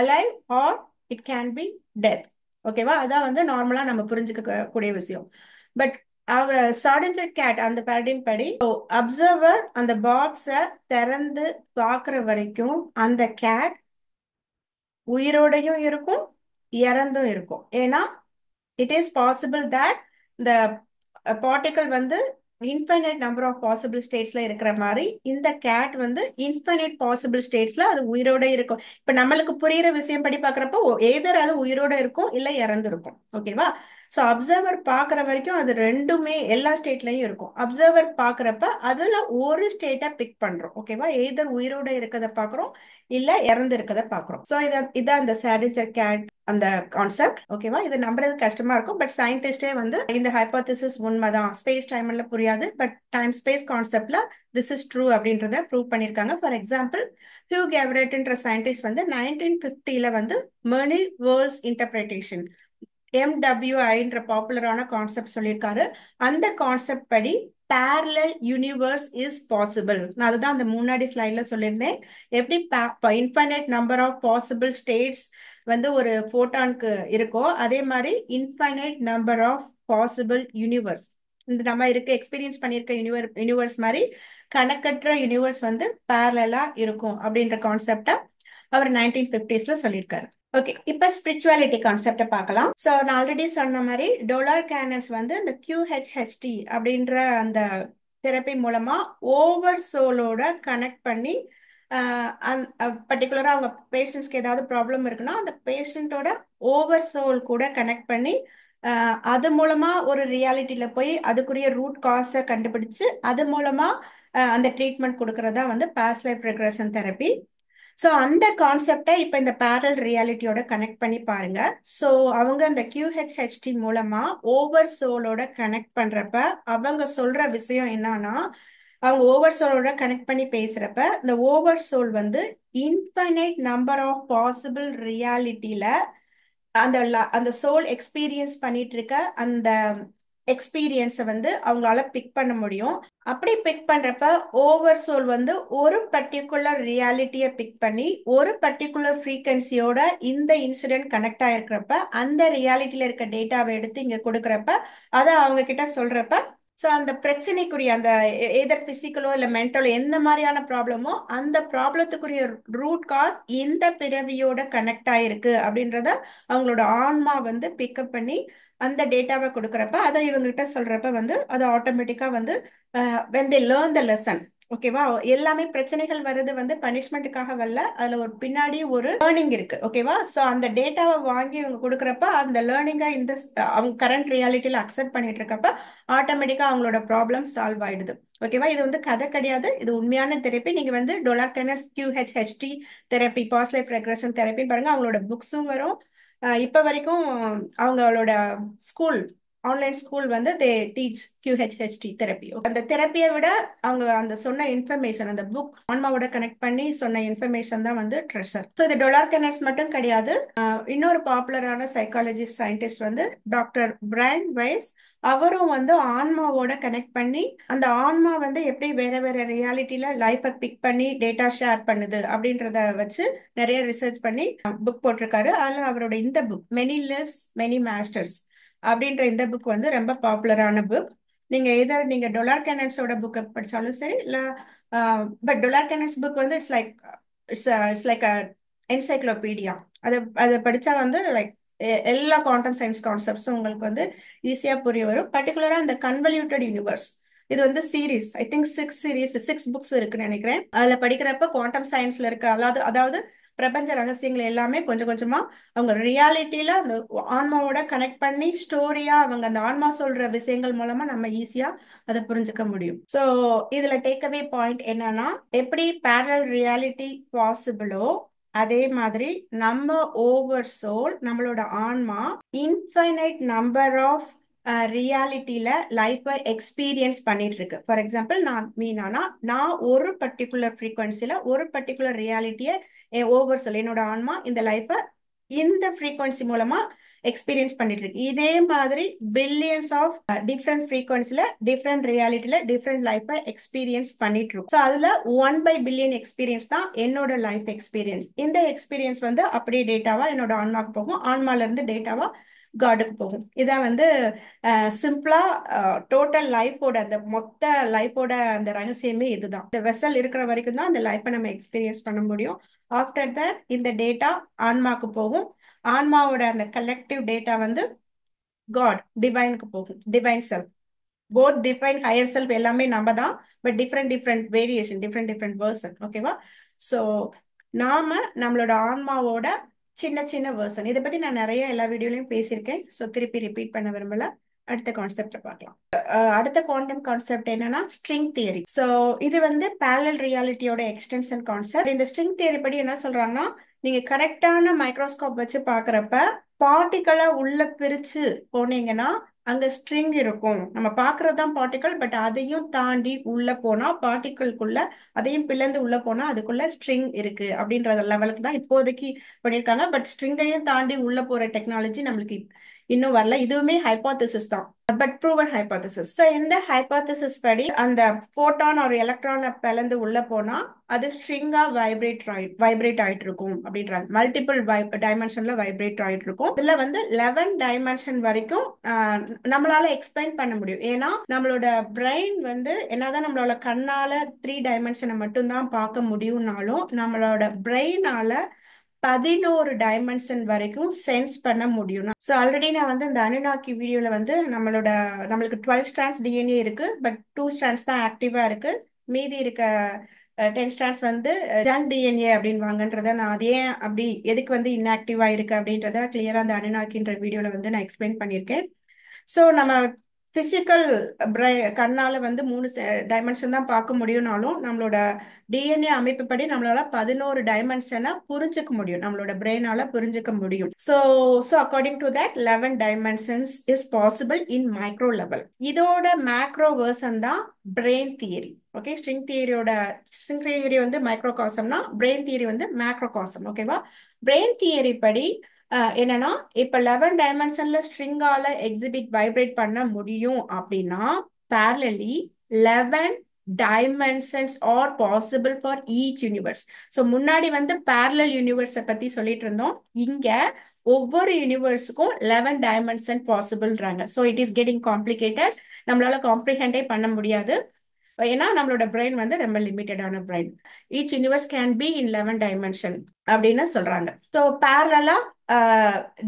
alive R it can B death. ஓகேவா? அதான் வந்து நார்மலா நம்ம புரிஞ்சுக்க கூடிய விஷயம். பட் அவர் சார்டெஞ்சர் கேட் அந்த பேரடைம் படி அப்சர்வர் அந்த பாக்ஸை திறந்து பார்க்குற வரைக்கும் அந்த கேட் உயிரோடையும் இருக்கும், இறந்தும் இருக்கும். ஏன்னா இட் இஸ் பாசிபிள் தட் இந்த பார்ட்டிகல் வந்து இன்ஃபைனைட் நம்பர் ஆஃப் பாசிபிள் ஸ்டேட்ஸ்ல இருக்கிற மாதிரி இந்த கேட் வந்து இன்ஃபைனைட் பாசிபிள் ஸ்டேட்ஸ்ல அது உயிரோட இருக்கும். இப்ப நம்மளுக்கு புரியுற விஷயம் படி பாக்குறப்போ ஏதர் அது உயிரோட இருக்கும் இல்ல இறந்து இருக்கும். ஓகேவா? ஸோ அப்சர்வர் பாக்குற வரைக்கும் அது ரெண்டுமே எல்லா ஸ்டேட்லயும் இருக்கும். அப்சர்வர் பாக்குறப்ப அதுல ஒரு ஸ்டேட்டை பிக் பண்றோம். ஓகேவா? ஏதர் உயிரோட இருக்கதை பாக்குறோம் இல்ல இறந்து இருக்கதை பாக்குறோம். ஸோ இதான் இந்த சாடிஞ்சர் கேட் அந்த கான்செப்ட். ஓகேவா? இது நம்புறது கஷ்டமா இருக்கும். பட் சயின்டிஸ்டே வந்து இந்த ஹைபோதிசிஸ் உண்மைதான், ஸ்பேஸ் டைம்ல புரியாது, பட் டைம் ஸ்பேஸ் கான்செப்ட்ல திஸ் இஸ் ட்ரூ அப்படின்றத ப்ரூவ் பண்ணிருக்காங்க. ஃபார் எக்ஸாம்பிள் ஹியூ கேவரேட்ன்ற சயின்டிஸ்ட் வந்து 1950ல வந்து மெனி வேர்ல்ட்ஸ் இன்டர்பிரேட்டேஷன் MWIன்ற பாப்புலரான கான்செப்ட் சொல்லியிருக்காரு. அந்த கான்செப்ட் படி parallel universe is possible. நான் அதுதான் அந்த முன்னாடி ஸ்லைட்ல சொல்லியிருந்தேன். எப்படி infinite number of possible states வந்து ஒரு போட்டானுக்கு இருக்கோ அதே மாதிரி infinite number of possible universe, இந்த நம்ம எக்ஸ்பீரியன்ஸ் பண்ணியிருக்க யூனிவர்ஸ் மாதிரி கணக்கற்ற யூனிவர்ஸ் வந்து பேரலா இருக்கும் அப்படின்ற கான்செப்டா அவர் 1950ஸ்ல சொல்லியிருக்காரு. ஓகே, இப்ப ஸ்பிரிச்சுவாலிட்டி கான்செப்ட பார்க்கலாம். ஸோ நான் ஆல்ரெடி சொன்ன மாதிரி டோலார் கேனர்ஸ் வந்து இந்த QHHT அப்படின்ற அந்த தெரப்பி மூலமா ஓவர் சோலோட கனெக்ட் பண்ணி பர்டிகுலரா அவங்க பேஷண்ட்ஸ்க்கு ஏதாவது ப்ராப்ளம் இருக்குன்னா அந்த பேஷண்டோட ஓவர் சோல் கூட கனெக்ட் பண்ணி அது மூலமா ஒரு ரியாலிட்டியில போய் அதுக்குரிய ரூட் காஸை கண்டுபிடிச்சு அது மூலமா அந்த ட்ரீட்மெண்ட் கொடுக்கறதா வந்து past life regression therapy. So அந்த கான்செப்டை இப்போ இந்த பேரல் ரியாலிட்டியோட கனெக்ட் பண்ணி பாருங்க. ஸோ அவங்க அந்த QHHT மூலமா ஓவர் சோலோட கனெக்ட் பண்றப்ப அவங்க சொல்ற விஷயம் என்னன்னா, அவங்க ஓவர் சோலோட கனெக்ட் பண்ணி பேசுறப்ப இந்த ஓவர் சோல் வந்து இன்ஃபைனைட் நம்பர் ஆஃப் பாசிபிள் ரியாலிட்டியில அந்த சோல் எக்ஸ்பீரியன்ஸ் பண்ணிட்டு இருக்க அந்த எக்ஸ்பீரியன்ஸை வந்து அவங்களால பிக் பண்ண முடியும். அப்படி பிக் பண்றப்ப ஓவர் சோல் வந்து ஒரு பர்டிகுலர் ரியாலிட்டியை பிக் பண்ணி ஒரு பர்டிகுலர் ஃப்ரீக்வன்சியோட இந்த இன்சிடென்ட் கனெக்ட் ஆயிருக்கிறப்ப அந்த ரியாலிட்டியில இருக்க டேட்டாவை எடுத்து இங்க கொடுக்குறப்ப அதை அவங்க கிட்ட சொல்றப்ப ஸோ அந்த பிரச்சனைக்குரிய அந்த எதர் பிசிக்கலோ இல்லை மென்டலோ எந்த மாதிரியான ப்ராப்ளமோ அந்த ப்ராப்ளத்துக்குரிய ரூட் காஸ் இந்த பிறவியோட கனெக்ட் ஆயிருக்கு அப்படின்றத அவங்களோட ஆன்மா வந்து பிக்கப் பண்ணி அந்த டேட்டாவை கொடுக்குறப்ப அதை இவங்க கிட்ட சொல்றப்ப வந்து அது ஆட்டோமேட்டிக்கா வந்து when they learn the lesson, ஓகேவா? எல்லாமே பிரச்சனைகள் வருது வந்து பனிஷ்மெண்ட்டுக்காக வரல, அதுல ஒரு பின்னாடி ஒரு லேர்னிங் இருக்கு. ஓகேவா? சோ அந்த டேட்டாவை வாங்கி இவங்க கொடுக்குறப்ப அந்த லேர்னிங்கை இந்த அவங்க கரண்ட் ரியாலிட்டியில அக்செப்ட் பண்ணிட்டு இருக்கப்ப ஆட்டோமேட்டிக்கா அவங்களோட ப்ராப்ளம் சால்வ் ஆயிடுது. ஓகேவா? இது வந்து கதை கிடையாது, இது உண்மையான தெரப்பி. நீங்க வந்து Dolores Cannon's QHHT therapy, past life regression therapy பாருங்க, அவங்களோட புக்ஸும் வரும். இப்ப வரைக்கும் அவங்களோட ஸ்கூல், ஆன்லைன் ஸ்கூல் வந்து தே டீச் QHHT தெரப்பி. அந்த தெரப்பியை விட அவங்க அந்த சொன்ன இன்ஃபர்மேஷன், அந்த புக் ஆன்மாவோட கனெக்ட் பண்ணி சொன்ன இன்ஃபர்மேஷன் தான் வந்து ட்ரெஷர். ஸோ இது டொலார்கனஸ் மட்டும் கிடையாது. இன்னொரு பாப்புலரான சைக்காலஜிஸ்ட் சயின்டிஸ்ட் வந்து டாக்டர் பிரையன் வைஸ், அவரும் வந்து ஆன்மாவோட கனெக்ட் பண்ணி அந்த ஆன்மா வந்து எப்படி வேற வேற ரியாலிட்டியில லைஃபை பிக் பண்ணி டேட்டா ஷேர் பண்ணுது அப்படின்றத வச்சு நிறைய ரிசர்ச் பண்ணி புக் போட்டிருக்காரு. அதுல அவரோட இந்த book many lives many masters அப்படின்ற இந்த புக் வந்து ரொம்ப பாப்புலரான புக். நீங்க எதர் நீங்க டொலார் கேனன்ஸோட புக்கை படிச்சாலும் சரி, இல்ல பட் டொலார் கேனன்ஸ் புக் வந்து இட்ஸ் லைக் அ என்சைக்ளோபீடியா. அதை அதை படிச்சா வந்து லைக் எல்லா குவாண்டம் சயின்ஸ் கான்செப்ட்ஸும் உங்களுக்கு வந்து ஈஸியா புரிய வரும். பர்டிகுலரா இந்த கன்வல்யூட்டட் யூனிவர்ஸ், இது வந்து சீரீஸ், ஐ திங்க் 6 புக்ஸ் இருக்குன்னு நினைக்கிறேன். அதுல படிக்கிறப்ப குவாண்டம் சயின்ஸ்ல இருக்க அதாவது பிரபஞ்ச ரகசியங்கள் எல்லாமே கொஞ்சம் கொஞ்சமா அவங்க ரியாலிட்டியில அந்த ஆன்மாவோட கனெக்ட் பண்ணி ஸ்டோரியா அவங்க அந்த ஆன்மா சொல்ற விஷயங்கள் மூலமா நம்ம ஈஸியா அதை புரிஞ்சுக்க முடியும். சோ இதுல டேக்அவே பாயிண்ட் என்னன்னா, எப்படி பேரலல் ரியாலிட்டி பாசிபிளோ அதே மாதிரி நம்ம ஓவர் சோல், நம்மளோட ஆன்மா இன்ஃபைனைட் நம்பர் ஆஃப் ரியாலிட்டியில லைஃபை எக்ஸ்பீரியன்ஸ் பண்ணிட்டு இருக்கு. ஃபார் எக்ஸாம்பிள், நான் மீனானா நான் ஒரு பர்டிகுலர் ஃப்ரீக்வன்சில ஒரு பர்டிகுலர் ரியாலிட்டியை ஓவர் சொல் என்னோட ஆன்மா இந்த லைஃபை இந்த ஃப்ரீக்வன்சி மூலமா எக்ஸ்பீரியன்ஸ் பண்ணிட்டு இருக்கு. இதே மாதிரி பில்லியன்ஸ் ஆஃப் டிஃப்ரெண்ட் ஃப்ரீக்வன்சில டிஃப்ரெண்ட் ரியாலிட்டியில டிஃப்ரெண்ட் லைஃபை எக்ஸ்பீரியன்ஸ் பண்ணிட்டு இருக்கும். ஸோ அதுல 1/பில்லியன் எக்ஸ்பீரியன்ஸ் தான் என்னோட லைஃப் எக்ஸ்பீரியன்ஸ். இந்த எக்ஸ்பீரியன்ஸ் வந்து அப்படியே டேட்டாவா என்னோட ஆன்மாக்கு போகும், ஆன்மால இருந்து டேட்டாவா காடுக்கு போகும். இதான் வந்து சிம்பிளா டோட்டல் லைஃபோட அந்த மொத்த லைஃபோட அந்த ரகசியமே இதுதான். இந்த வெசல் இருக்கிற வரைக்கும் தான் அந்த லைஃபை நம்ம எக்ஸ்பீரியன்ஸ் பண்ண முடியும். ஆஃப்டர் தட் இந்த டேட்டா ஆன்மாக்கு போகும், ஆன்மாவோட அந்த கலெக்டிவ் டேட்டா வந்து காட் டிவைனுக்கு போகும், divine self. Both define higher self எல்லாமே நம்ம தான், but different different variation, different different version. ஓகேவா? ஸோ நாம நம்மளோட ஆன்மாவோட சின்ன சின்ன வேர்சன். இதை பத்தி நான் நிறைய எல்லா வீடியோலையும் பேசியிருக்கேன், ஸோ திருப்பி ரிப்பீட் பண்ண விரும்பல. அடுத்த கான்செப்ட பார்க்கலாம். அடுத்த குவாண்டம் கான்செப்ட் என்னன்னா ஸ்ட்ரிங் தியரி. ஸோ இது வந்து பேரலல் ரியாலிட்டியோட எக்ஸ்டென்ஷன் கான்செப்ட். இந்த ஸ்ட்ரிங் தியரி படி என்ன சொல்றாங்கன்னா, நீங்க கரெக்டான மைக்ரோஸ்கோப் வச்சு பாக்குறப்ப பார்ட்டிகளா உள்ள பிரிச்சு போனீங்கன்னா அங்க ஸ்ட்ரிங் இருக்கும். நம்ம பாக்குறதுதான் பார்ட்டிகல், பட் அதையும் தாண்டி உள்ள போனா பார்ட்டிகளுக்குள்ள, அதையும் பிளந்து உள்ள போனா அதுக்குள்ள ஸ்ட்ரிங் இருக்கு அப்படின்ற லெவலுக்கு தான் இப்போதைக்கு பண்ணிருக்காங்க. பட் ஸ்ட்ரிங்கையும் தாண்டி உள்ள போற டெக்னாலஜி நம்மளுக்கு இன்னும் வரல. இதுவுமே ஹைபோதசிஸ் தான், பட் ப்ரூவன் ஹைபோதசிஸ். ஸோ இந்த ஹைபோதசிஸ் படி அந்த போட்டான் ஒரு எலக்ட்ரானை பிளந்து உள்ள போனா அது ஸ்ட்ரிங்கா வைப்ரேட் ஆயிட்டு இருக்கும் அப்படின்றாங்க. மல்டிபிள் டைமென்ஷன்ல வைப்ரேட் ஆயிட்டு இருக்கும். இதுல வந்து 11 டைமென்ஷன் வரைக்கும் நம்மளால எக்ஸ்பிளைன் பண்ண முடியும். ஏன்னா நம்மளோட பிரெயின் வந்து என்னதான் நம்மளோட கண்ணால 3 டைமென்ஷனை மட்டும்தான் பார்க்க முடியும்னாலும் நம்மளோட பிரெயினால 11 டைமென்ஷன் வரைக்கும் சென்ஸ் பண்ண முடியும். ஸோ ஆல்ரெடி நான் வந்து இந்த அனுநாக்கி வீடியோல வந்து நம்மளுக்கு 12 ஸ்ட்ராண்ட்ஸ் டிஎன்ஏ இருக்கு, பட் 2 ஸ்ட்ராண்ட்ஸ் தான் ஆக்டிவா இருக்கு. மீதி இருக்க 10 ஸ்ட்ராண்ட்ஸ் வந்து ஜங்க் டிஎன்ஏ அப்படின்னு வாங்கன்றத நான் அது ஏன் அப்படி எதுக்கு வந்து இன்ஆக்டிவா இருக்கு அப்படின்றத கிளியரா அந்த அனுநாக்கின்ற வீடியோல வந்து நான் எக்ஸ்பிளைன் பண்ணியிருக்கேன். ஸோ நம்ம பிசிக்கல் கண்ணால வந்து 3 டைமென்ஷன் தான் பார்க்க முடியும்னாலும் நம்மளோட டிஎன்ஏ அமைப்புப்படி நம்மளால 11 டைமென்ஷனை புரிஞ்சுக்க முடியும், நம்மளோட பிரெயினால புரிஞ்சுக்க முடியும். So according to that 11 dimensions is possible in micro level. இதோட மேக்ரோ வேர்ஷன் தான் brain theory. Okay, string theory வந்து மைக்ரோ காசம்னா பிரெயின் தியரி வந்து மேக்ரோ காசம். ஓகேவா? பிரெயின் தியரி படி என்னன்னா, இப்ப 11 டைமென்ஷன்ல ஸ்ட்ரிங்கால எக்ஸிபிட் வைப்ரேட் பண்ண முடியும் அப்படின்னா parallelly 11 dimensions are possible for each universe. So முன்னாடி வந்து parallel universe பத்தி சொல்லிட்டு இருந்தோம். இங்க ஒவ்வொரு யூனிவர்ஸுக்கும் 11 டைமென்ஷன் பாசிபிள்ன்றாங்க. So it is getting complicated, நம்மளால காம்ப்ரிஹெண்டே பண்ண முடியாது. ஏன்னா நம்மளோட பிரெயின் வந்து ரொம்ப லிமிட்டடான brain. Each universe can be in 11 dimension அப்படின்னு சொல்றாங்க. ஸோ பேரலா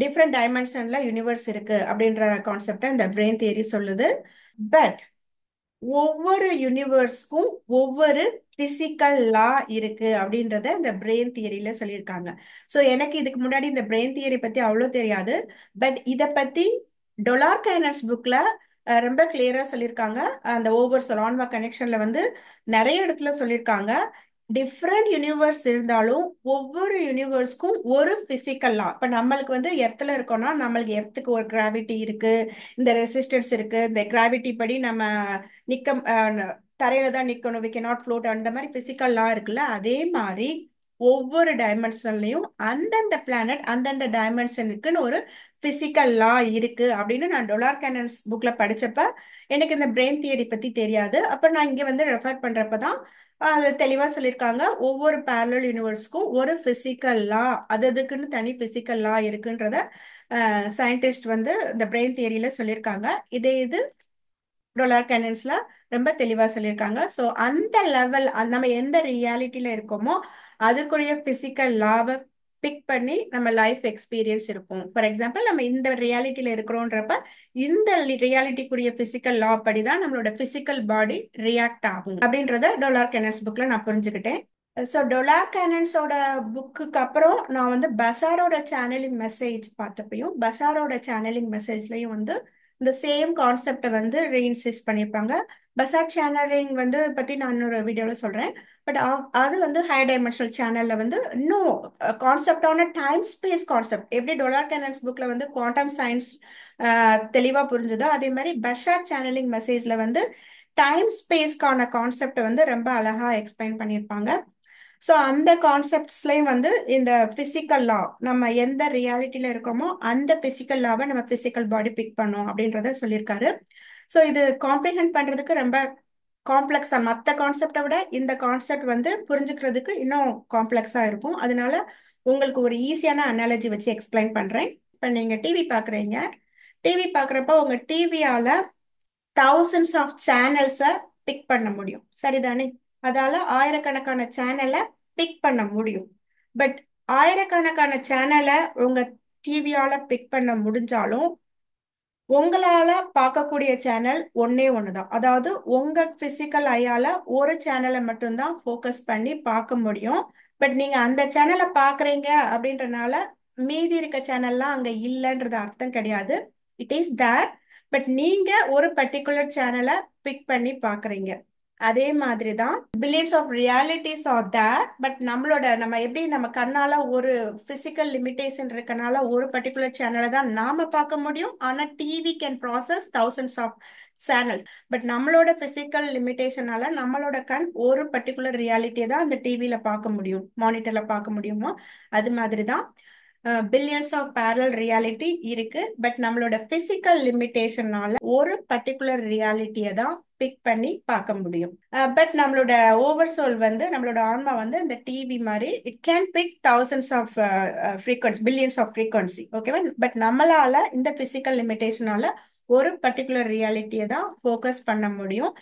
டிஃப்ரெண்ட் டைமென்ஷன்ல யூனிவர்ஸ் இருக்கு அப்படின்ற கான்செப்டை இந்த பிரெயின் தியரி சொல்லுது. பட் ஒவ்வொரு யூனிவர்ஸ்க்கும் ஒவ்வொரு பிசிக்கல் லா இருக்கு அப்படின்றத இந்த பிரெயின் தியரியில சொல்லியிருக்காங்க. ஸோ எனக்கு இதுக்கு முன்னாடி இந்த பிரெயின் தியரி பத்தி அவ்வளோ தெரியாது. பட் இதை பத்தி டொலார் கைனஸ் புக்ல ரொம்ப கிளியரா சொல்லியிருக்காங்க. அந்த ஓவர் ஆன்மா கனெக்ஷன்ல வந்து நிறைய இடத்துல சொல்லியிருக்காங்க. டிஃப்ரெண்ட் யூனிவர்ஸ் இருந்தாலும் ஒவ்வொரு யூனிவர்ஸ்க்கும் ஒரு பிசிக்கல் லா. இப்ப நம்மளுக்கு வந்து எர்த்துல இருக்கோம்னா நம்மளுக்கு எர்த்துக்கு ஒரு கிராவிட்டி இருக்கு, இந்த ரெசிஸ்டன்ஸ் இருக்கு, இந்த கிராவிட்டி படி நம்ம நிக்க தரையில தான் நிக்கணும், வி கேனாட் ஃப்ளோட், அந்த மாதிரி பிசிக்கல் லா இருக்குல்ல. அதே மாதிரி ஒவ்வொரு டைமென்ஷன்லயும் அந்தந்த பிளானட் அந்தந்த டைமென்ஷனுக்குன்னு ஒரு பிசிக்கல் லா இருக்கு அப்படின்னு நான் டொலார் கேனன்ஸ் புக்ல படிச்சப்ப எனக்கு இந்த பிரெயின் தியரி பத்தி தெரியாது. அப்ப நான் இங்க வந்து ரெஃபர் பண்றப்பதான் அது தெளிவா சொல்லியிருக்காங்க. ஒவ்வொரு பேரலல் யூனிவர்ஸ்க்கும் ஒரு பிசிக்கல் லா, அதுக்குன்னு தனி பிசிக்கல் லா இருக்குன்றத சயின்டிஸ்ட் வந்து இந்த பிரெயின் தியரியில சொல்லியிருக்காங்க. இதே இது டொலார் கேனன்ஸ்ல ரொம்ப தெளிவா சொல்லியிருக்காங்க. ஸோ அந்த லெவல் நம்ம எந்த ரியாலிட்டியில இருக்கோமோ அதுக்குரிய பிசிக்கல் லாவை பிக் பண்ணி நம்ம லைஃப் எக்ஸ்பீரியன்ஸ் இருக்கும். ஃபார் எக்ஸாம்பிள் நம்ம இந்த ரியாலிட்டியில இருக்கிறோன்றப்ப இந்த ரியாலிட்டிக்குரிய பிசிக்கல் லா படிதான் நம்மளோட பிசிக்கல் பாடி ரியாக்ட் ஆகும் அப்படின்றத டொலார் கேனன்ஸ் புக்ல நான் புரிஞ்சுக்கிட்டேன். ஸோ டொலார் கேனன்ஸோட புக்குக்கு அப்புறம் நான் வந்து பசாரோட சேனலிங் மெசேஜ் பார்த்தப்பையும் பசாரோட சேனலிங் மெசேஜ்லையும் வந்து இந்த சேம் கான்செப்டை வந்து ரீஇன்சிஸ்ட் பண்ணியிருப்பாங்க. பசார் சேனலிங் வந்து பத்தி நான் இன்னொரு வீடியோல சொல்றேன். பட் அது வந்து ஹை டைமென்ஷனல் சேனல்ல வந்து இன்னும் கான்செப்டான டைம் ஸ்பேஸ் கான்செப்ட் எப்படி டொலார் கேனன்ஸ் புக்ல வந்து குவாண்டம் சயின்ஸ் தெளிவா புரிஞ்சுதோ அதே மாதிரி பஷார் சேனலிங் மெசேஜ்ல வந்து டைம் ஸ்பேஸ்க்கான கான்செப்டை வந்து ரொம்ப அழகா எக்ஸ்பிளைன் பண்ணியிருப்பாங்க. ஸோ அந்த கான்செப்ட்ஸ்லயும் வந்து இந்த பிசிக்கல் லா நம்ம எந்த ரியாலிட்டியில இருக்கோமோ அந்த பிசிக்கல் லாவை நம்ம பிசிக்கல் பாடி பிக் பண்ணும் அப்படின்றத சொல்லியிருக்காரு. ஸோ இது காம்ப்ரிஹெண்ட் பண்றதுக்கு ரொம்ப காம்ப்ளெக்ஸா, மற்ற கான்செப்டை விட இந்த கான்செப்ட் வந்து புரிஞ்சுக்கிறதுக்கு இன்னும் காம்ப்ளெக்ஸா இருக்கும். அதனால உங்களுக்கு ஒரு ஈஸியான அனாலஜி வச்சு எக்ஸ்பிளைன் பண்றேன். இப்போ நீங்க டிவி பாக்குறீங்க. டிவி பாக்குறப்ப உங்க டிவியால thousands ஆஃப் சேனல்ஸை பிக் பண்ண முடியும், சரிதானே? அதால ஆயிரக்கணக்கான சேனலை பிக் பண்ண முடியும். பட் ஆயிரக்கணக்கான சேனலை உங்க டிவியால பிக் பண்ண முடிஞ்சாலும் உங்களால பார்க்கக்கூடிய சேனல் ஒன்னே ஒண்ணுதான். அதாவது உங்க பிசிக்கல் ஐயால ஒரு சேனலை மட்டும்தான் ஃபோக்கஸ் பண்ணி பார்க்க முடியும். பட் நீங்க அந்த சேனலை பார்க்குறீங்க அப்படின்றனால மீதி இருக்க சேனல்லாம் அங்க இல்லைன்றது அர்த்தம் கிடையாது. It is there. பட் நீங்க ஒரு பர்டிகுலர் சேனலை பிக் பண்ணி பார்க்குறீங்க. அதே மாதிரி தான் billions of realities are there. But நம்ம எப்படி நம்ம கண்ணால ஒரு பிசிக்கல் லிமிடேஷன் இருக்கனால ஒரு பர்டிகுலர் சேனலை தான் நாம பார்க்க முடியும். ஆனா TV can process thousands of channels. But நம்மளோட பிசிக்கல் லிமிடேஷனால நம்மளோட கண் ஒரு பர்டிகுலர் ரியாலிட்டியை தான் அந்த டிவியில பார்க்க முடியும், மானிட்டர்ல பார்க்க முடியுமோ அது மாதிரி தான் பில்லியன்ஸ் ஆஃப் பேரல் ரியாலிட்டி இருக்கு. பட் நம்மளோட பிசிக்கல் லிமிடேஷனால ஒரு பர்டிகுலர் ரியாலிட்டியை தான் பிக் பண்ணி பார்க்க முடியும். பட் நம்மளோட ஓவர் சோல் வந்து நம்மளோட ஆன்மா வந்து இந்த டிவி மாதிரி it can pick thousands of frequency, billions of frequency, ஓகேவா? பட் நம்மளால இந்த பிசிக்கல் லிமிடேஷனால ஒரு பர்டிகுலர் ரியாலிட்டியை தான் ஃபோக்கஸ் பண்ண முடியும்.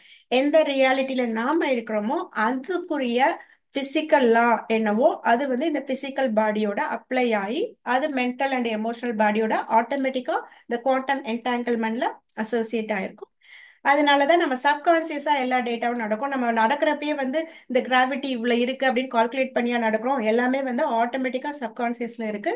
எந்த ரியாலிட்டியில நாம இருக்கிறோமோ அதுக்குரிய பிசிக்கல் லா என்னவோ அது வந்து இந்த பிசிக்கல் பாடியோட அப்ளை ஆகி அது மென்டல் அண்ட் எமோஷனல் பாடியோட ஆட்டோமேட்டிக்கா இந்த குவாண்டம் என்டாங்கிள்மெண்ட்ல அசோசியேட் ஆயிருக்கும். அதனாலதான் நம்ம சப்கான்சியஸா எல்லா டேட்டாவும் நடக்கும். நம்ம நடக்கிறப்பயே வந்து இந்த கிராவிட்டி இவ்வளவு இருக்கு அப்படின்னு கால்குலேட் பண்ணியா நடக்கிறோம். எல்லாமே வந்து ஆட்டோமேட்டிக்கா சப்கான்சியஸ்ல இருக்கு.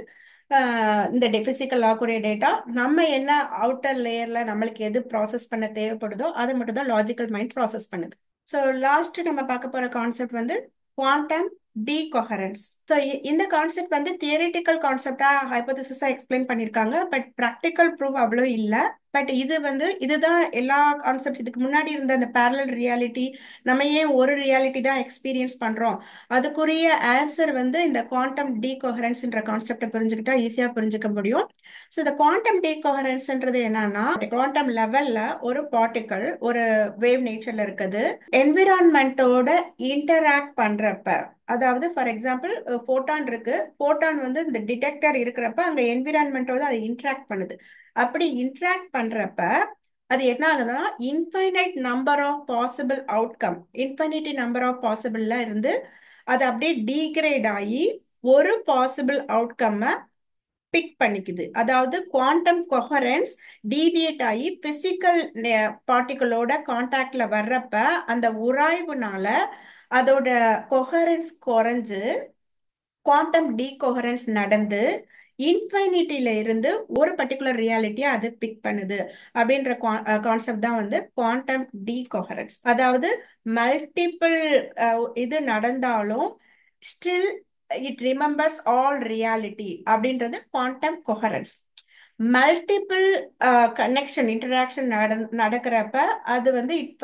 இந்த பிசிக்கல் லாக்குரிய டேட்டா நம்ம என்ன அவுட்டர் லேயர்ல நம்மளுக்கு எது ப்ராசஸ் பண்ண தேவைப்படுதோ அதை மட்டும் தான் லாஜிக்கல் மைண்ட் ப்ராசஸ் பண்ணுது. ஸோ லாஸ்ட் நம்ம பார்க்க போற கான்செப்ட் வந்து குவாண்டம் டீகொஹரன்ஸ். ஸோ இந்த கான்செப்ட் வந்து தியரிட்டிக்கல் கான்செப்டா ஹைபோதிசிஸா எக்ஸ்பிளைன் பண்ணியிருக்காங்க. பட் ப்ராக்டிக்கல் ப்ரூஃப் அவ்வளோ இல்லை. பட் இதுதான் எல்லா கான்செப்ட்ஸ் இதுக்கு முன்னாடி இருந்த அந்த பேரலல் ரியாலிட்டி, நம்ம ஏன் ஒரு ரியாலிட்டி தான் எக்ஸ்பீரியன்ஸ் பண்றோம், அதுக்குரிய ஆன்சர் வந்து இந்த குவாண்டம் டீகொஹரன்ஸ்ன்ற கான்செப்டை புரிஞ்சுக்கிட்டா ஈஸியா புரிஞ்சுக்க முடியும். ஸோ இந்த குவாண்டம் டீகொஹரன்ஸ்ன்றது என்னன்னா, குவாண்டம் லெவல்ல ஒரு பார்ட்டிக்கல் ஒரு வேவ் நேச்சர்ல இருக்குது என்விரான்மெண்டோட இன்டராக்ட் பண்றப்ப, அதாவது ஃபார் எக்ஸாம்பிள் போட்டான் இருக்கு. போட்டான் வந்து இந்த டிடெக்டர் இருக்கிறப்ப அங்க என்விரான்மெண்டோட அது இன்டராக்ட் பண்ணுது. அப்படி இன்டராக்ட் பண்றப்ப அது என்ன ஆகுதுன்னா infinite number of possible outcome, infinity number of பாசிபிள்ல இருந்து அது அப்படியே டீக்ரேட் ஆகி ஒரு பாசிபிள் அவுட்கம் பிக் பண்ணிக்குது. அதாவது குவாண்டம் கொஹரன்ஸ் டீவியேட் ஆகி பிசிக்கல் பார்ட்டிகளோட கான்டாக்ட்ல வர்றப்ப அந்த உராய்வுனால அதோட கொஹரன்ஸ் குறைஞ்சு குவாண்டம் டீகோஹரன்ஸ் நடந்து இன்ஃபைனிட்டியில இருந்து ஒரு பர்டிகுலர் ரியாலிட்டியை அது பிக் பண்ணுது அப்படின்ற கான்செப்ட் தான் வந்து குவாண்டம் டீகோஹரன்ஸ். அதாவது மல்டிபிள் இது நடந்தாலும் still it remembers all reality அப்படின்றது quantum coherence. Multiple connection interaction நடக்கிறப்ப அது வந்து it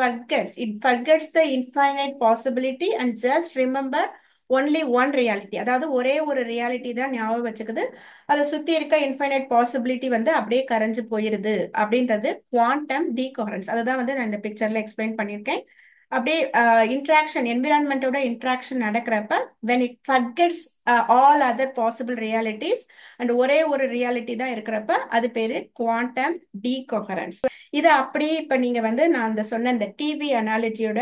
forgets the infinite possibility and just remember only one reality. அதாவது ஒரே ஒரு ரியாலிட்டி தான் ஞாபகம் வச்சுக்குது. அதை சுத்தி இருக்க இன்ஃபைனைட் பாசிபிலிட்டி வந்து அப்படியே கரைஞ்சு போயிருது அப்படின்றது குவாண்டம் டீகோஹரன்ஸ். அதுதான் வந்து நான் இந்த பிக்சர்ல எக்ஸ்பிளைன் பண்ணியிருக்கேன். அப்படியே இன்ட்ராக்ஷன் என்விரான்மெண்டோட இன்ட்ராக்ஷன் நடக்கிறப்ப when it forgets all other possible realities and ஒரே ஒரு ரியாலிட்டி தான் இருக்கிறப்ப அது பேரு குவாண்டம் டீகோஹரன்ஸ். இதை அப்படியே இப்ப நீங்க வந்து நான் அந்த சொன்ன இந்த டிவி அனாலஜியோட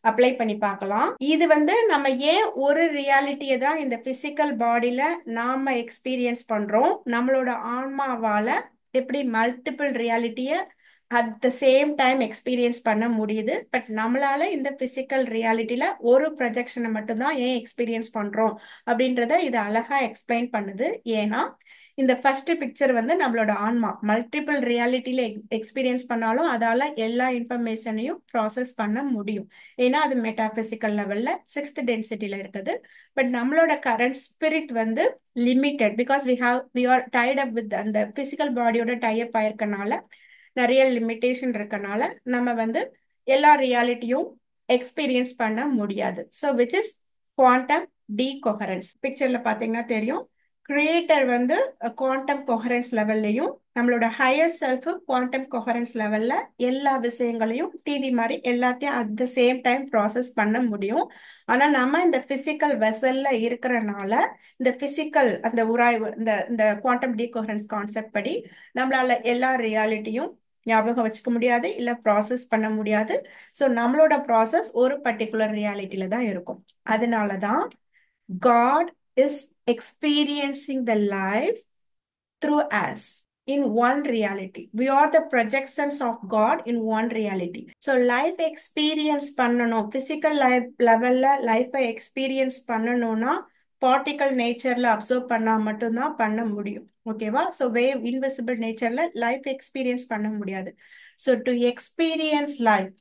அப்ளை பண்ணி பார்க்கலாம். இது வந்து நம்ம ஏன் ஒரு ரியாலிட்டியை தான் இந்த பிசிக்கல் பாடியில நாம எக்ஸ்பீரியன்ஸ் பண்றோம், நம்மளோட ஆன்மாவால எப்படி மல்டிபிள் ரியாலிட்டிய at the same time experience பண்ண முடியுது, பட் நம்மளால இந்த பிசிக்கல் ரியாலிட்டியில ஒரு ப்ரொஜெக்ஷனை மட்டும்தான் ஏன் எக்ஸ்பீரியன்ஸ் பண்றோம் அப்படின்றத இது அழகா எக்ஸ்பிளைன் பண்ணுது. ஏன்னா இந்த ஃபர்ஸ்ட் பிக்சர் வந்து நம்மளோட ஆன்மா மல்டிபிள் ரியாலிட்டியில எக்ஸ்பீரியன்ஸ் பண்ணாலும் அதால எல்லா இன்ஃபர்மேஷனையும் ப்ராசஸ் பண்ண முடியும். ஏன்னா அது மெட்டாபிசிக்கல் லெவல்ல 6th டென்சிட்டியில இருக்குது. பட் நம்மளோட கரண்ட் ஸ்பிரிட் வந்து limited because we are tied up with அந்த பிசிக்கல் பாடியோட டைப் ஆயிருக்கனால நிறைய லிமிட்டேஷன் இருக்கனால நம்ம வந்து எல்லா ரியாலிட்டியும் எக்ஸ்பீரியன்ஸ் பண்ண முடியாது. So which is quantum decoherence. பிக்சர்ல பாத்தீங்கன்னா தெரியும், கிரியேட்டர் வந்து குவாண்டம் கொஹரன்ஸ் லெவல்லையும் நம்மளோட ஹையர் செல்ஃப் குவாண்டம் கொஹரன்ஸ் லெவல்ல எல்லா விஷயங்களையும் டிவி மாதிரி எல்லாத்தையும் at the same time process பண்ண முடியும். ஆனா நம்ம இந்த பிசிக்கல் வெசல்ல இருக்கிறனால இந்த பிசிக்கல் அந்த உராய்வு இந்த இந்த குவாண்டம் டீகோஹரன்ஸ் கான்செப்ட் படி நம்மளால எல்லா ரியாலிட்டியும் ஞாபகம் வச்சுக்க முடியாது, இல்ல ப்ராசஸ் பண்ண முடியாது. ஸோ நம்மளோட ப்ராசஸ் ஒரு பர்டிகுலர் ரியாலிட்டியில தான் இருக்கும். அதனாலதான் God is experiencing the life through us in one reality. We are the projections of God in one reality. So life experience பண்ணணும், physical life levelல life experience பண்ணணும்னா பார்ட்டிகல் நேச்சர்ல அப்சர்வ் பண்ணா மட்டும்தான் பண்ண முடியும். ஓகேவா? ஸோ வேவ் இன்விசிபிள் நேச்சர்ல லைஃப் எக்ஸ்பீரியன்ஸ் பண்ண முடியாது. ஸோ டு எக்ஸ்பீரியன்ஸ்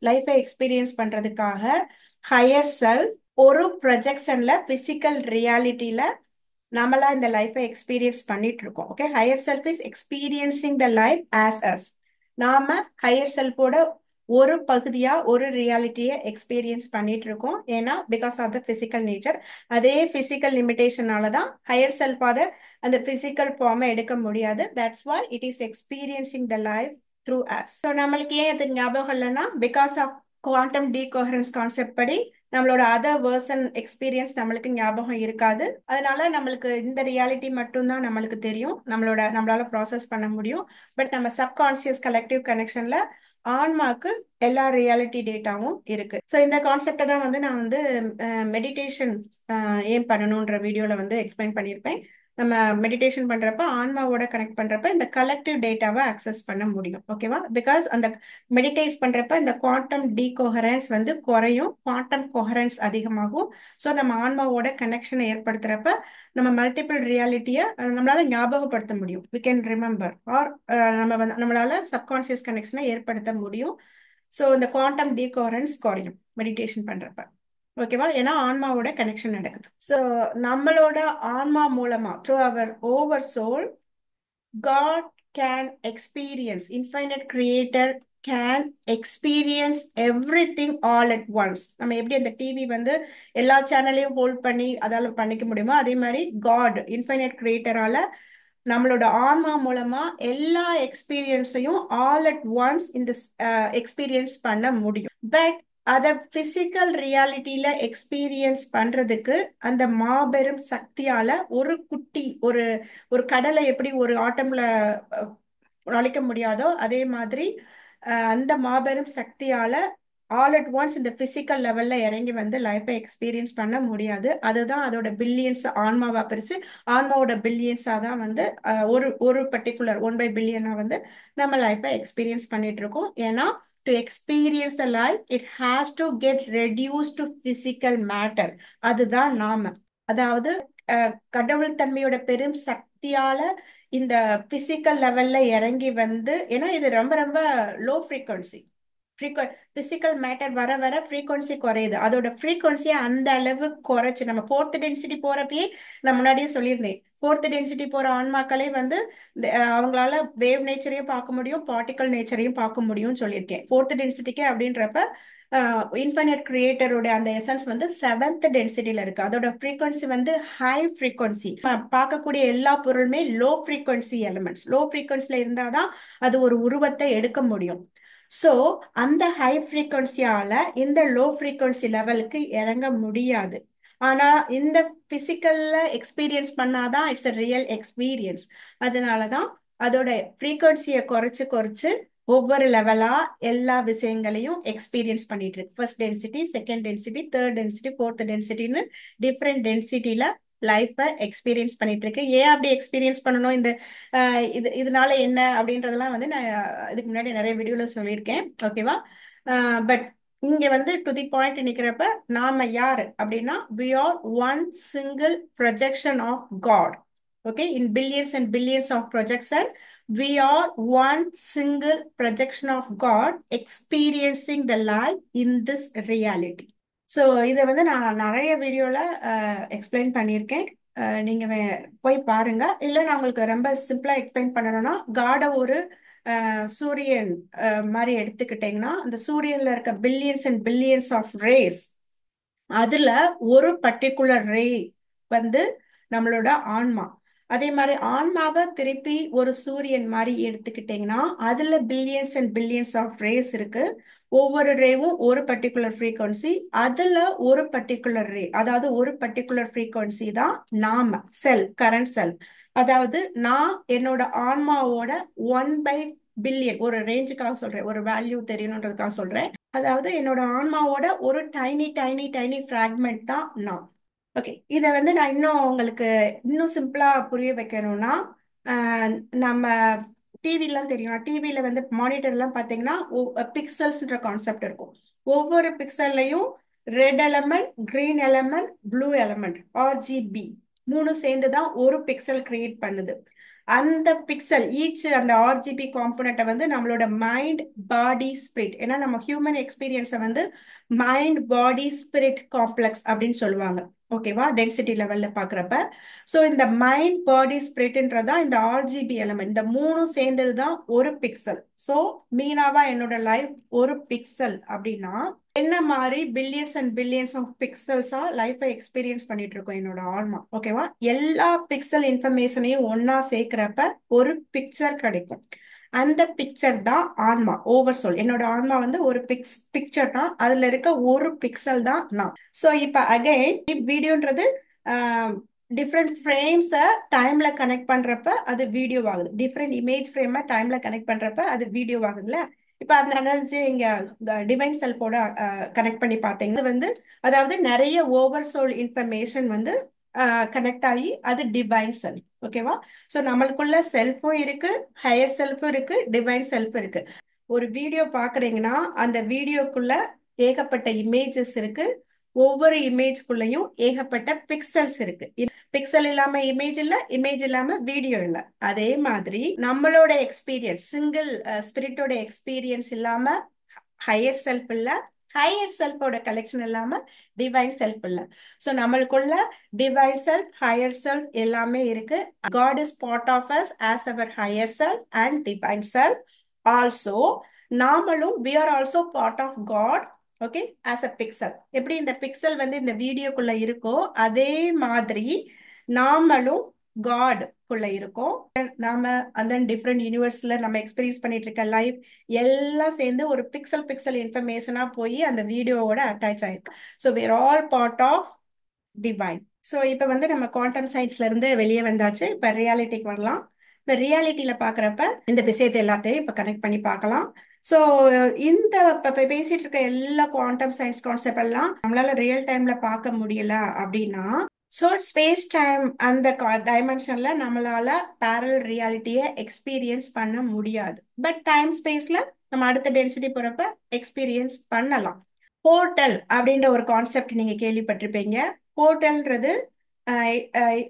லைஃபை எக்ஸ்பீரியன்ஸ் பண்றதுக்காக ஹையர் செல்ஃப் ஒரு ப்ரொஜெக்ஷன்ல பிசிக்கல் ரியாலிட்டியில நம்மளா இந்த லைஃபை எக்ஸ்பீரியன்ஸ் பண்ணிட்டு இருக்கோம். Okay, higher self is experiencing the life as us. நாம ஹையர் செல்ஃபோட ஒரு பகுதியா ஒரு ரியாலிட்டியை எக்ஸ்பீரியன்ஸ் பண்ணிட்டு இருக்கோம். ஏன்னா because of the physical nature. அதே பிசிக்கல் லிமிடேஷனால தான் ஹையர் செல்ஃபாத அந்த பிசிக்கல் ஃபார்மை எடுக்க முடியாது. That's why it is experiencing the life through us. So நம்மளுக்கு ஏன் அது ஞாபகம் இல்லைன்னா because of quantum decoherence concept படி நம்மளோட அதர் வேர்சன் எக்ஸ்பீரியன்ஸ் நம்மளுக்கு ஞாபகம் இருக்காது. அதனால நம்மளுக்கு இந்த ரியாலிட்டி மட்டும்தான் நம்மளுக்கு தெரியும், நம்மளால ப்ராசஸ் பண்ண முடியும். பட் நம்ம சப்கான்சியஸ் கலெக்டிவ் கனெக்ஷன்ல ஆன்மாக்கு எல்லா ரியாலிட்டி டேட்டாவும் இருக்கு. ஸோ இந்த கான்செப்டை தான் வந்து நான் வந்து மெடிடேஷன் ஏன் பண்ணணுன்ற வீடியோல வந்து எக்ஸ்பிளைன் பண்ணியிருப்பேன். நம்ம மெடிடேஷன் பண்றப்ப ஆன்மாவோட கனெக்ட் பண்றப்ப இந்த கலெக்டிவ் டேட்டாவை அக்சஸ் பண்ண முடியும். ஓகேவா? பிகாஸ் அந்த மெடிடேட் பண்றப்ப இந்த குவாண்டம் டீகோஹரன்ஸ் வந்து குறையும், குவாண்டம் கொஹரன்ஸ் அதிகமாகும். ஸோ நம்ம ஆன்மாவோட கனெக்ஷனை ஏற்படுத்துறப்ப நம்ம மல்டிபிள் ரியாலிட்டியை நம்மளால ஞாபகப்படுத்த முடியும். வி கேன் ரிமெம்பர் ஆர் நம்மளால சப்கான்சியஸ் கனெக்ஷனை ஏற்படுத்த முடியும். ஸோ இந்த குவாண்டம் டீகோஹரன்ஸ் குறையும் மெடிடேஷன் பண்றப்ப. ஓகேவா? ஏன்னா ஆன்மாவோட கனெக்ஷன் நடக்குது. ஸோ நம்மளோட ஆன்மா மூலமா through our over soul God can experience, infinite creator can experience everything all at once. நம்ம எப்படி அந்த டிவி வந்து எல்லா சேனலையும் ஹோல்ட் பண்ணி அதால பண்ணிக்க முடியுமோ அதே மாதிரி காட் இன்ஃபைனைட் கிரியேட்டரால நம்மளோட ஆன்மா மூலமா எல்லா எக்ஸ்பீரியன்ஸையும் ஆல் அட் ஒன்ஸ் இந்த எக்ஸ்பீரியன்ஸ் பண்ண முடியும். பட் அதை பிசிக்கல் ரியாலிட்டியில எக்ஸ்பீரியன்ஸ் பண்றதுக்கு அந்த மாபெரும் சக்தியால ஒரு குட்டி ஒரு ஒரு கடலை எப்படி ஒரு ஆட்டம்ல நுழைக்க முடியாதோ அதே மாதிரி அந்த மாபெரும் சக்தியால ஆல் அட் ஒன்ஸ் இந்த பிசிக்கல் லெவல்ல இறங்கி வந்து லைஃபை எக்ஸ்பீரியன்ஸ் பண்ண முடியாது. அதுதான் அதோட பில்லியன்ஸ் ஆன்மாவா பிரிச்சு ஆன்மாவோட பில்லியன்ஸா தான் வந்து ஒரு ஒரு பர்டிகுலர் 1/பில்லியனா வந்து நம்ம லைஃபை எக்ஸ்பீரியன்ஸ் பண்ணிட்டு இருக்கோம். ஏன்னா to experience the life it has to get reduce to physical matter. அதுதான் நாம. அதாவது கடவுள் தன்மையோட பெரும் சக்தியால இந்த பிசிக்கல் லெவல்ல இறங்கி வந்து, ஏன்னா இது ரொம்ப ரொம்ப லோ ஃப்ரீக்வன்சி. பிசிக்கல் மேட்டர் வர வர ஃப்ரீக்வன்சி குறையுது. அதோட ஃப்ரீக்வன்சியை அந்த அளவு குறைச்சு நம்ம ஃபோர்த் டென்சிட்டி போறப்பயே நான் முன்னாடியே சொல்லியிருந்தேன். ஃபோர்த் டென்சிட்டி போற ஆன்மாக்களே வந்து அவங்களால வேவ் நேச்சரையும் பார்க்க முடியும், பார்ட்டிகல் நேச்சரையும் பார்க்க முடியும்னு சொல்லியிருக்கேன். ஃபோர்த் டென்சிட்டிக்கு அப்படின்றப்ப இன்ஃபைனைட் கிரியேட்டரோட அந்த எசன்ஸ் வந்து செவன்த் டென்சிட்டியில இருக்கு. அதோட ஃப்ரீக்வன்சி வந்து ஹை ஃப்ரீக்வன்சி. பார்க்கக்கூடிய எல்லா பொருளுமே லோ ஃப்ரீக்வன்சி எலிமெண்ட்ஸ். லோ ஃப்ரீக்வன்சில இருந்தாதான் அது ஒரு உருவத்தை எடுக்க முடியும். ஸோ அந்த ஹை ஃப்ரீக்வன்சியால இந்த லோ ஃப்ரீக்வன்சி லெவலுக்கு இறங்க முடியாது. ஆனா இந்த பிசிக்கல்ல எக்ஸ்பீரியன்ஸ் பண்ணாதான் இட்ஸ் அ ரியல் எக்ஸ்பீரியன்ஸ். அதனாலதான் அதோட ஃப்ரீக்வன்சியை குறைச்சு குறைச்சு ஒவ்வொரு லெவலா எல்லா விஷயங்களையும் எக்ஸ்பீரியன்ஸ் பண்ணிட்டு இருக்கு. First density, second density, third density, fourth டென்சிட்டின்னு டிஃப்ரெண்ட் டென்சிட்டியில லைஃபை எக்ஸ்பீரியன்ஸ் பண்ணிட்டு இருக்கு. ஏன் அப்படி எக்ஸ்பீரியன்ஸ் பண்ணணும், இந்த இதனால என்ன அப்படின்றதெல்லாம் வந்து நான் இதுக்கு முன்னாடி நிறைய வீடியோல சொல்லியிருக்கேன். ஓகேவா? பட் இங்க வந்து டு தி பாயிண்ட் நிக்கிறப்ப நாம யாரு அப்படின்னா we are one single projection of God. Okay, in billions and billions of projection, we are one single projection of God experiencing the life in this reality. So இதை வந்து நான் நிறைய வீடியோல explain பண்ணியிருக்கேன். நீங்க போய் பாருங்க. இல்ல நான் உங்களுக்கு ரொம்ப சிம்பிளா எக்ஸ்பிளைன் பண்ணணும்னா, காட ஒரு சூரியன் மாதிரி எடுத்துக்கிட்டீங்கன்னா, அந்த சூரியன்ல இருக்க billions and billions of rays, அதுல ஒரு பர்டிகுலர் ரே வந்து நம்மளோட ஆன்மா. அதே மாதிரி ஆன்மாவை திருப்பி ஒரு சூரியன் மாதிரி எடுத்துக்கிட்டீங்கன்னா, அதுல billions and billions of rays இருக்கு. ஒவ்வொரு ரேவும் ஒரு பர்டிகுலர் ஃப்ரீக்வன்சி. அதுல ஒரு பர்டிகுலர் ரே, அதாவது ஒரு பர்டிகுலர் ஃப்ரீக்வன்சி தான் நாம செல், கரண்ட் செல். அதாவது நான் என்னோட ஆன்மாவோட 1/பில்லியன், ஒரு ரேஞ்சுக்காக சொல்றேன், ஒரு வேல்யூ தெரியணுன்றதுக்காக சொல்றேன். அதாவது என்னோட ஆன்மாவோட ஒரு டைனி டைனி டைனி ஃப்ராக்மெண்ட் தான் நான். ஓகே, இதை வந்து நான் இன்னும் உங்களுக்கு இன்னும் சிம்பிளா புரிய வைக்கணும்னா, நம்ம டிவிலாம் தெரியும். டிவியில வந்து மானிட்டர்லாம் பார்த்தீங்கன்னா பிக்சல்ஸ்ன்ற கான்செப்ட் இருக்கும். ஒவ்வொரு பிக்சல்லையும் red element, green element, blue element, RGB மூணு சேர்ந்து தான் ஒரு பிக்சல் கிரியேட் பண்ணுது. அந்த பிக்சல் ஈச் அந்த ஆர்ஜிபி காம்பனண்ட்டை வந்து நம்மளோட மைண்ட், பாடி, ஸ்பிரிட், ஏன்னா நம்ம ஹியூமன் எக்ஸ்பீரியன்ஸை வந்து மைண்ட், பாடி, ஸ்பிரிட் காம்ப்ளெக்ஸ் அப்படின்னு சொல்லுவாங்க. ஓகேவா? டென்சிட்டி லெவல்ல பாக்குறப்ப சோ இந்த மைண்ட், பாடி, ஸ்பிரிட்ன்றதா இந்த ஆர்ஜிபி எலமெண்ட், இந்த மூணும் சேர்ந்தது தான் ஒரு பிக்சல். சோ மீனாவா என்னோட லைஃப் ஒரு பிக்சல் அப்படின்னா என்ன மாதிரி பில்லியன்ஸ் அண்ட் பில்லியன்ஸ் ஆஃப் பிக்சல்ஸா லைஃபை எக்ஸ்பீரியன்ஸ் பண்ணிட்டு இருக்கோம் என்னோட ஆன்மா. ஓகேவா? எல்லா பிக்சல் இன்ஃபர்மேஷனையும் ஒன்னா சேர்க்கிறப்ப ஒரு பிக்சர் கிடைக்கும். அந்த பிக்சர் தான் ஆன்மா, ஓவர் சோல். என்னோட ஆன்மா வந்து ஒரு பிக்சர் தான், அதுல இருக்க ஒரு பிக்சல் தான் நான். சோ இப்ப அகைன் வீடியோன்றது டிஃப்ரெண்ட் ஃப்ரேம்ஸை டைம்ல கனெக்ட் பண்றப்ப அது வீடியோ ஆகுது. டிஃப்ரெண்ட் இமேஜ் ஃப்ரேமை டைம்ல கனெக்ட் பண்றப்ப அது வீடியோ ஆகுதுல்ல. இப்ப அந்த எனர்ஜி இங்க டிவைன் செல்ஃபோட கனெக்ட் பண்ணி பார்த்தீங்கன்னா வந்து, அதாவது நிறைய ஓவர் சோல் இன்ஃபர்மேஷன் வந்து கனெக்ட் ஆகி அது டிவைன் செல்ஃப். ஓகேவா? சோ நம்மளுக்குள்ள செல்ஃபும் இருக்கு, ஹையர் செல்ஃபும் இருக்கு, டிவைன் செல்ஃப் இருக்கு. ஒரு வீடியோ பாக்குறீங்கன்னா அந்த வீடியோக்குள்ள ஏகப்பட்ட இமேஜஸ் இருக்கு. ஒவ்வொரு இமேஜ்குள்ளயும் ஏகப்பட்ட பிக்சல்ஸ் இருக்கு. பிக்சல் இல்லாம இமேஜ் இல்ல, இமேஜ் இல்லாம வீடியோ இல்ல. அதே மாதிரி நம்மளோட எக்ஸ்பீரியன்ஸ், சிங்கிள் ஸ்பிரிட்டோட எக்ஸ்பீரியன்ஸ் இல்லாம ஹையர் செல்ஃப் இல்ல, ஹையர் செல்ஃபோட கலெக்ஷன் இல்லாம டிவைன் செல்ஃப் இல்ல. சோ நம்மளுக்குள்ள டிவைன் செல்ஃப், ஹையர் செல்ஃப் எல்லாமே இருக்கு. God is part of us as our higher self and divine self. Also நாமளும் we are also part of God. Okay, as a pixel. எப்படி இந்த pixel வந்து இந்த வீடியோக்குள்ள இருக்கோ அதே மாதிரி நாமளும் காட் குள்ள இருக்கோம். நாம அந்த டிஃப்ரெண்ட் யூனிவர்ஸ்ல நம்ம எக்ஸ்பீரியன்ஸ் பண்ணிட்டு இருக்க லைஃப் எல்லாம் சேர்ந்து ஒரு பிக்சல் பிக்சல் இன்ஃபர்மேஷனா போய் அந்த வீடியோவோட அட்டாச் ஆயிருக்கு. So we're all part of divine. So இப்போ வந்து நம்ம குவாண்டம் சயின்ஸ்ல இருந்து வெளியே வந்தாச்சு. இப்போ ரியாலிட்டிக்கு வரலாம். இந்த ரியாலிட்டியில பாக்குறப்ப இந்த விஷயத்தை எல்லாத்தையும் இப்ப கனெக்ட் பண்ணி பார்க்கலாம். ஸோ இந்த பேசிட்டு இருக்க எல்லா குவாண்டம் சயின்ஸ் கான்செப்ட் எல்லாம் நம்மளால ரியல் டைம்ல பார்க்க முடியல அப்படின்னா, ஸோ ஸ்பேஸ் டைம் அந்த டைமென்ஷன்ல நம்மளால பேரல் ரியாலிட்டியை எக்ஸ்பீரியன்ஸ் பண்ண முடியாது. பட் டைம் ஸ்பேஸ்ல நம்ம அடுத்த டென்சிட்டி போறப்ப எக்ஸ்பீரியன்ஸ் பண்ணலாம். போர்ட்டல் அப்படின்ற ஒரு கான்செப்ட் நீங்க கேள்விப்பட்டிருப்பீங்க. போர்ட்டல்ன்றது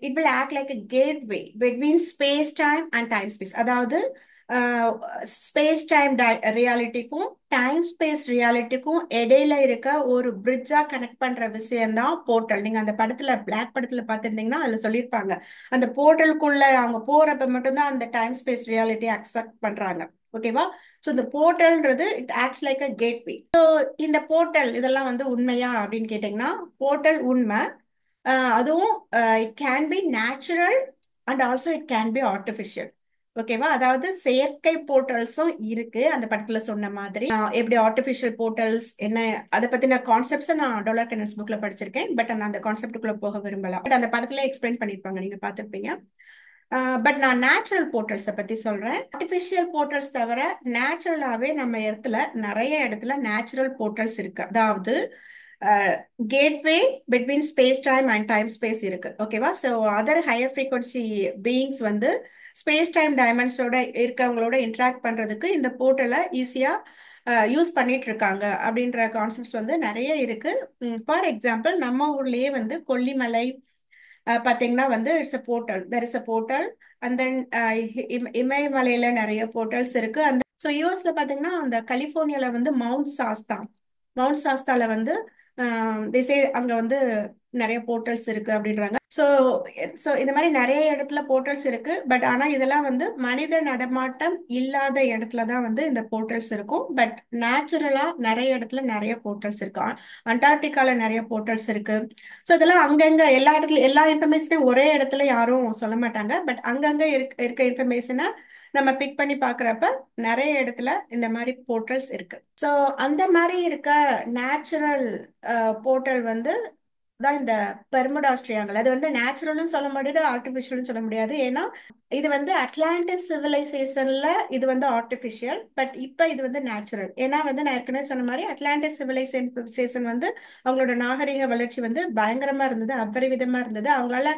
it will act like a gateway between space time and time space. அதாவது ஸ்பேஸ் டைம் ரியாலிட்டிக்கும் டைம் ஸ்பேஸ் ரியாலிட்டிக்கும் இடையில இருக்க ஒரு பிரிட்ஜா கனெக்ட் பண்ற விஷயம் தான் போர்ட்டல். நீங்க அந்த படத்துல பிளாக் படத்துல பார்த்திருந்தீங்கன்னா அதுல சொல்லியிருப்பாங்க, அந்த போர்ட்டலுக்குள்ள அவங்க போறப்ப மட்டும்தான் அந்த டைம் ஸ்பேஸ் ரியாலிட்டி அக்செப்ட் பண்றாங்க. ஓகேவா? ஸோ இந்த போர்ட்டல்ன்றது it acts like a gateway. So இந்த போர்ட்டல் இதெல்லாம் வந்து உண்மையா அப்படின்னு கேட்டீங்கன்னா, போர்ட்டல் உண்மை. அதுவும் it can be natural and also it can be artificial. ஓகேவா? அதாவது செயற்கை போர்ட்டல்ஸும் இருக்கு அந்த படத்துல சொன்ன மாதிரி. எப்படி ஆர்டிஃபிஷியல் போர்ட்டல்ஸ் என்ன, அதை பத்தின கான்செப்ட்ஸ் நான் டொலர் கென்னன்ஸ் புக்ல படிச்சிருக்கேன். பட் நான் அந்த கான்செப்டுக்குள்ள போக விரும்பல. பட் அந்த படத்துல எக்ஸ்பிளைன் பண்ணிருப்பாங்க, நீங்க பார்த்திருப்பீங்க. பட் நான் நேச்சுரல் போர்ட்டல்ஸை பத்தி சொல்றேன். ஆர்டிஃபிஷியல் போர்ட்டல்ஸ் தவிர நேச்சுரலாவே நம்ம நிறைய இடத்துல நேச்சுரல் போர்ட்டல்ஸ் இருக்கு. அதாவது gateway between space time and time space இருக்கு. ஓகேவா? So other higher frequency beings வந்து ஸ்பேஸ் டைம் டைமென்ஷனோட இருக்கவங்களோட இன்ட்ராக்ட் பண்றதுக்கு இந்த போர்ட்டலை ஈஸியா யூஸ் பண்ணிட்டு இருக்காங்க அப்படின்ற கான்செப்ட்ஸ் வந்து நிறைய இருக்கு. ஃபார் எக்ஸாம்பிள் நம்ம ஊர்லயே வந்து கொல்லிமலை பாத்தீங்கன்னா வந்து it's a portal, there is a portal. And then இமயமலையில நிறைய போர்ட்டல்ஸ் இருக்கு. அந்த ஸோ யூஎஸ்ல பாத்தீங்கன்னா அந்த கலிபோர்னியால வந்து மவுண்ட் சாஸ்தால வந்து திசை அங்க வந்து நிறைய போர்ட்டல்ஸ் இருக்கு அப்படின்றாங்க. ஸோ ஸோ இந்த மாதிரி நிறைய இடத்துல போர்ட்டல்ஸ் இருக்கு. பட் ஆனா இதெல்லாம் வந்து மனித நடமாட்டம் இல்லாத இடத்துல தான் வந்து இந்த போர்ட்டல்ஸ் இருக்கும். பட் நேச்சுரலா நிறைய இடத்துல நிறைய போர்ட்டல்ஸ் இருக்கு. அண்டார்டிகால நிறைய போர்ட்டல்ஸ் இருக்கு. ஸோ இதெல்லாம் அங்கங்க எல்லா இடத்துல எல்லா இன்ஃபர்மேஷனையும் ஒரே இடத்துல யாரும் சொல்ல மாட்டாங்க. பட் அங்கங்க இருக்க இன்ஃபர்மேஷனை நம்ம பிக் பண்ணி பாக்குறப்ப நிறைய இடத்துல இந்த மாதிரி போர்ட்டல்ஸ் இருக்கு. ஸோ அந்த மாதிரி இருக்க நேச்சுரல் போர்ட்டல் வந்து தான் இந்த பெர்முடா ட்ரையாங்கிள். அது வந்து நேச்சுரலும் சொல்ல முடியாது, ஆர்டிஃபிஷியலும் சொல்ல முடியாது. ஏன்னா இது வந்து அட்லாண்டிஸ் சிவிலைசேஷன்ல இது வந்து ஆர்டிஃபிஷியல், பட் இப்ப இது வந்து நேச்சுரல். ஏன்னா வந்து நான் ஏற்கனவே சொன்ன மாதிரி அட்லாண்டிஸ் சிவிலைசேஷன் வந்து அவங்களோட நாகரிக வளர்ச்சி வந்து பயங்கரமா இருந்தது, அபரிவிதமா இருந்தது. அவங்களால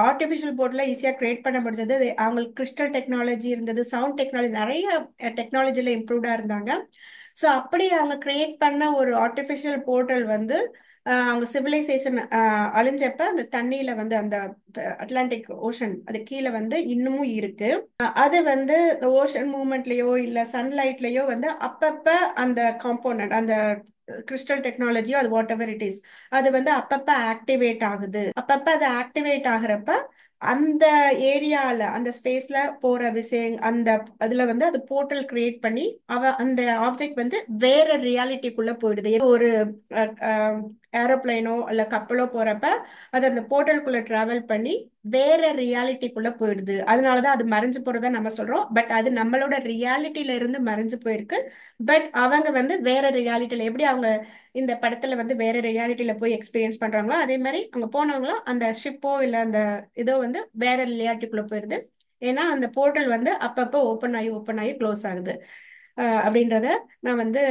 ஆர்டிஃபிஷியல் போர்ட்ல ஈஸியா கிரியேட் பண்ண முடிஞ்சது. அவங்களுக்கு கிறிஸ்டல் டெக்னாலஜி இருந்தது, சவுண்ட் டெக்னாலஜி, நிறைய டெக்னாலஜில இம்ப்ரூவ்டா இருந்தாங்க. ஸோ அப்படி அவங்க கிரியேட் பண்ண ஒரு ஆர்டிஃபிஷியல் போர்ட்டல் வந்து அவங்க சிவிலைசேஷன் அழிஞ்சப்ப அந்த தண்ணியில வந்து அந்த அட்லாண்டிக் ஓஷன் அது கீழே வந்து இன்னமும் இருக்கு. அது வந்து ஓஷன் மூவ்மெண்ட்லயோ இல்ல சன்லைட்லயோ வந்து அப்பப்ப அந்த காம்போனன்ட் அந்த கிறிஸ்டல் டெக்னாலஜியோ அது வாட் எவர் இட் இஸ் அது வந்து அப்பப்ப ஆக்டிவேட் ஆகுது. அப்பப்ப அது ஆக்டிவேட் ஆகுறப்ப அந்த ஏரியால அந்த ஸ்பேஸ்ல போற விஷயம் அந்த அதுல வந்து அது போர்ட்டல் கிரியேட் பண்ணி அந்த ஆப்ஜெக்ட் வந்து வேற ரியாலிட்டிக்குள்ள போயிடுது. ஒரு ஏரோப்ளைனோ இல்ல கப்பலோ போறப்ப அது அந்த போர்ட்டலுக்குள்ள டிராவல் பண்ணி வேற ரியாலிட்டிக்குள்ள போயிடுது. அதனாலதான் அது மறைஞ்சு போறதா நம்ம சொல்றோம். பட் அது நம்மளோட ரியாலிட்டியில இருந்து மறைஞ்சு போயிருக்கு. பட் அவங்க வந்து வேற ரியாலிட்டியில எப்படி அவங்க இந்த படத்துல வந்து வேற ரியாலிட்டியில போய் எக்ஸ்பீரியன்ஸ் பண்றாங்களோ அதே மாதிரி அங்க போனவங்களும் அந்த ஷிப்போ இல்ல அந்த இதோ வந்து வேற ரியாலிட்டிக்குள்ள போயிருது. ஏன்னா அந்த போர்ட்டல் வந்து அப்பப்போ ஓப்பன் ஆகி க்ளோஸ் ஆகுது அப்படின்றத நான் வந்து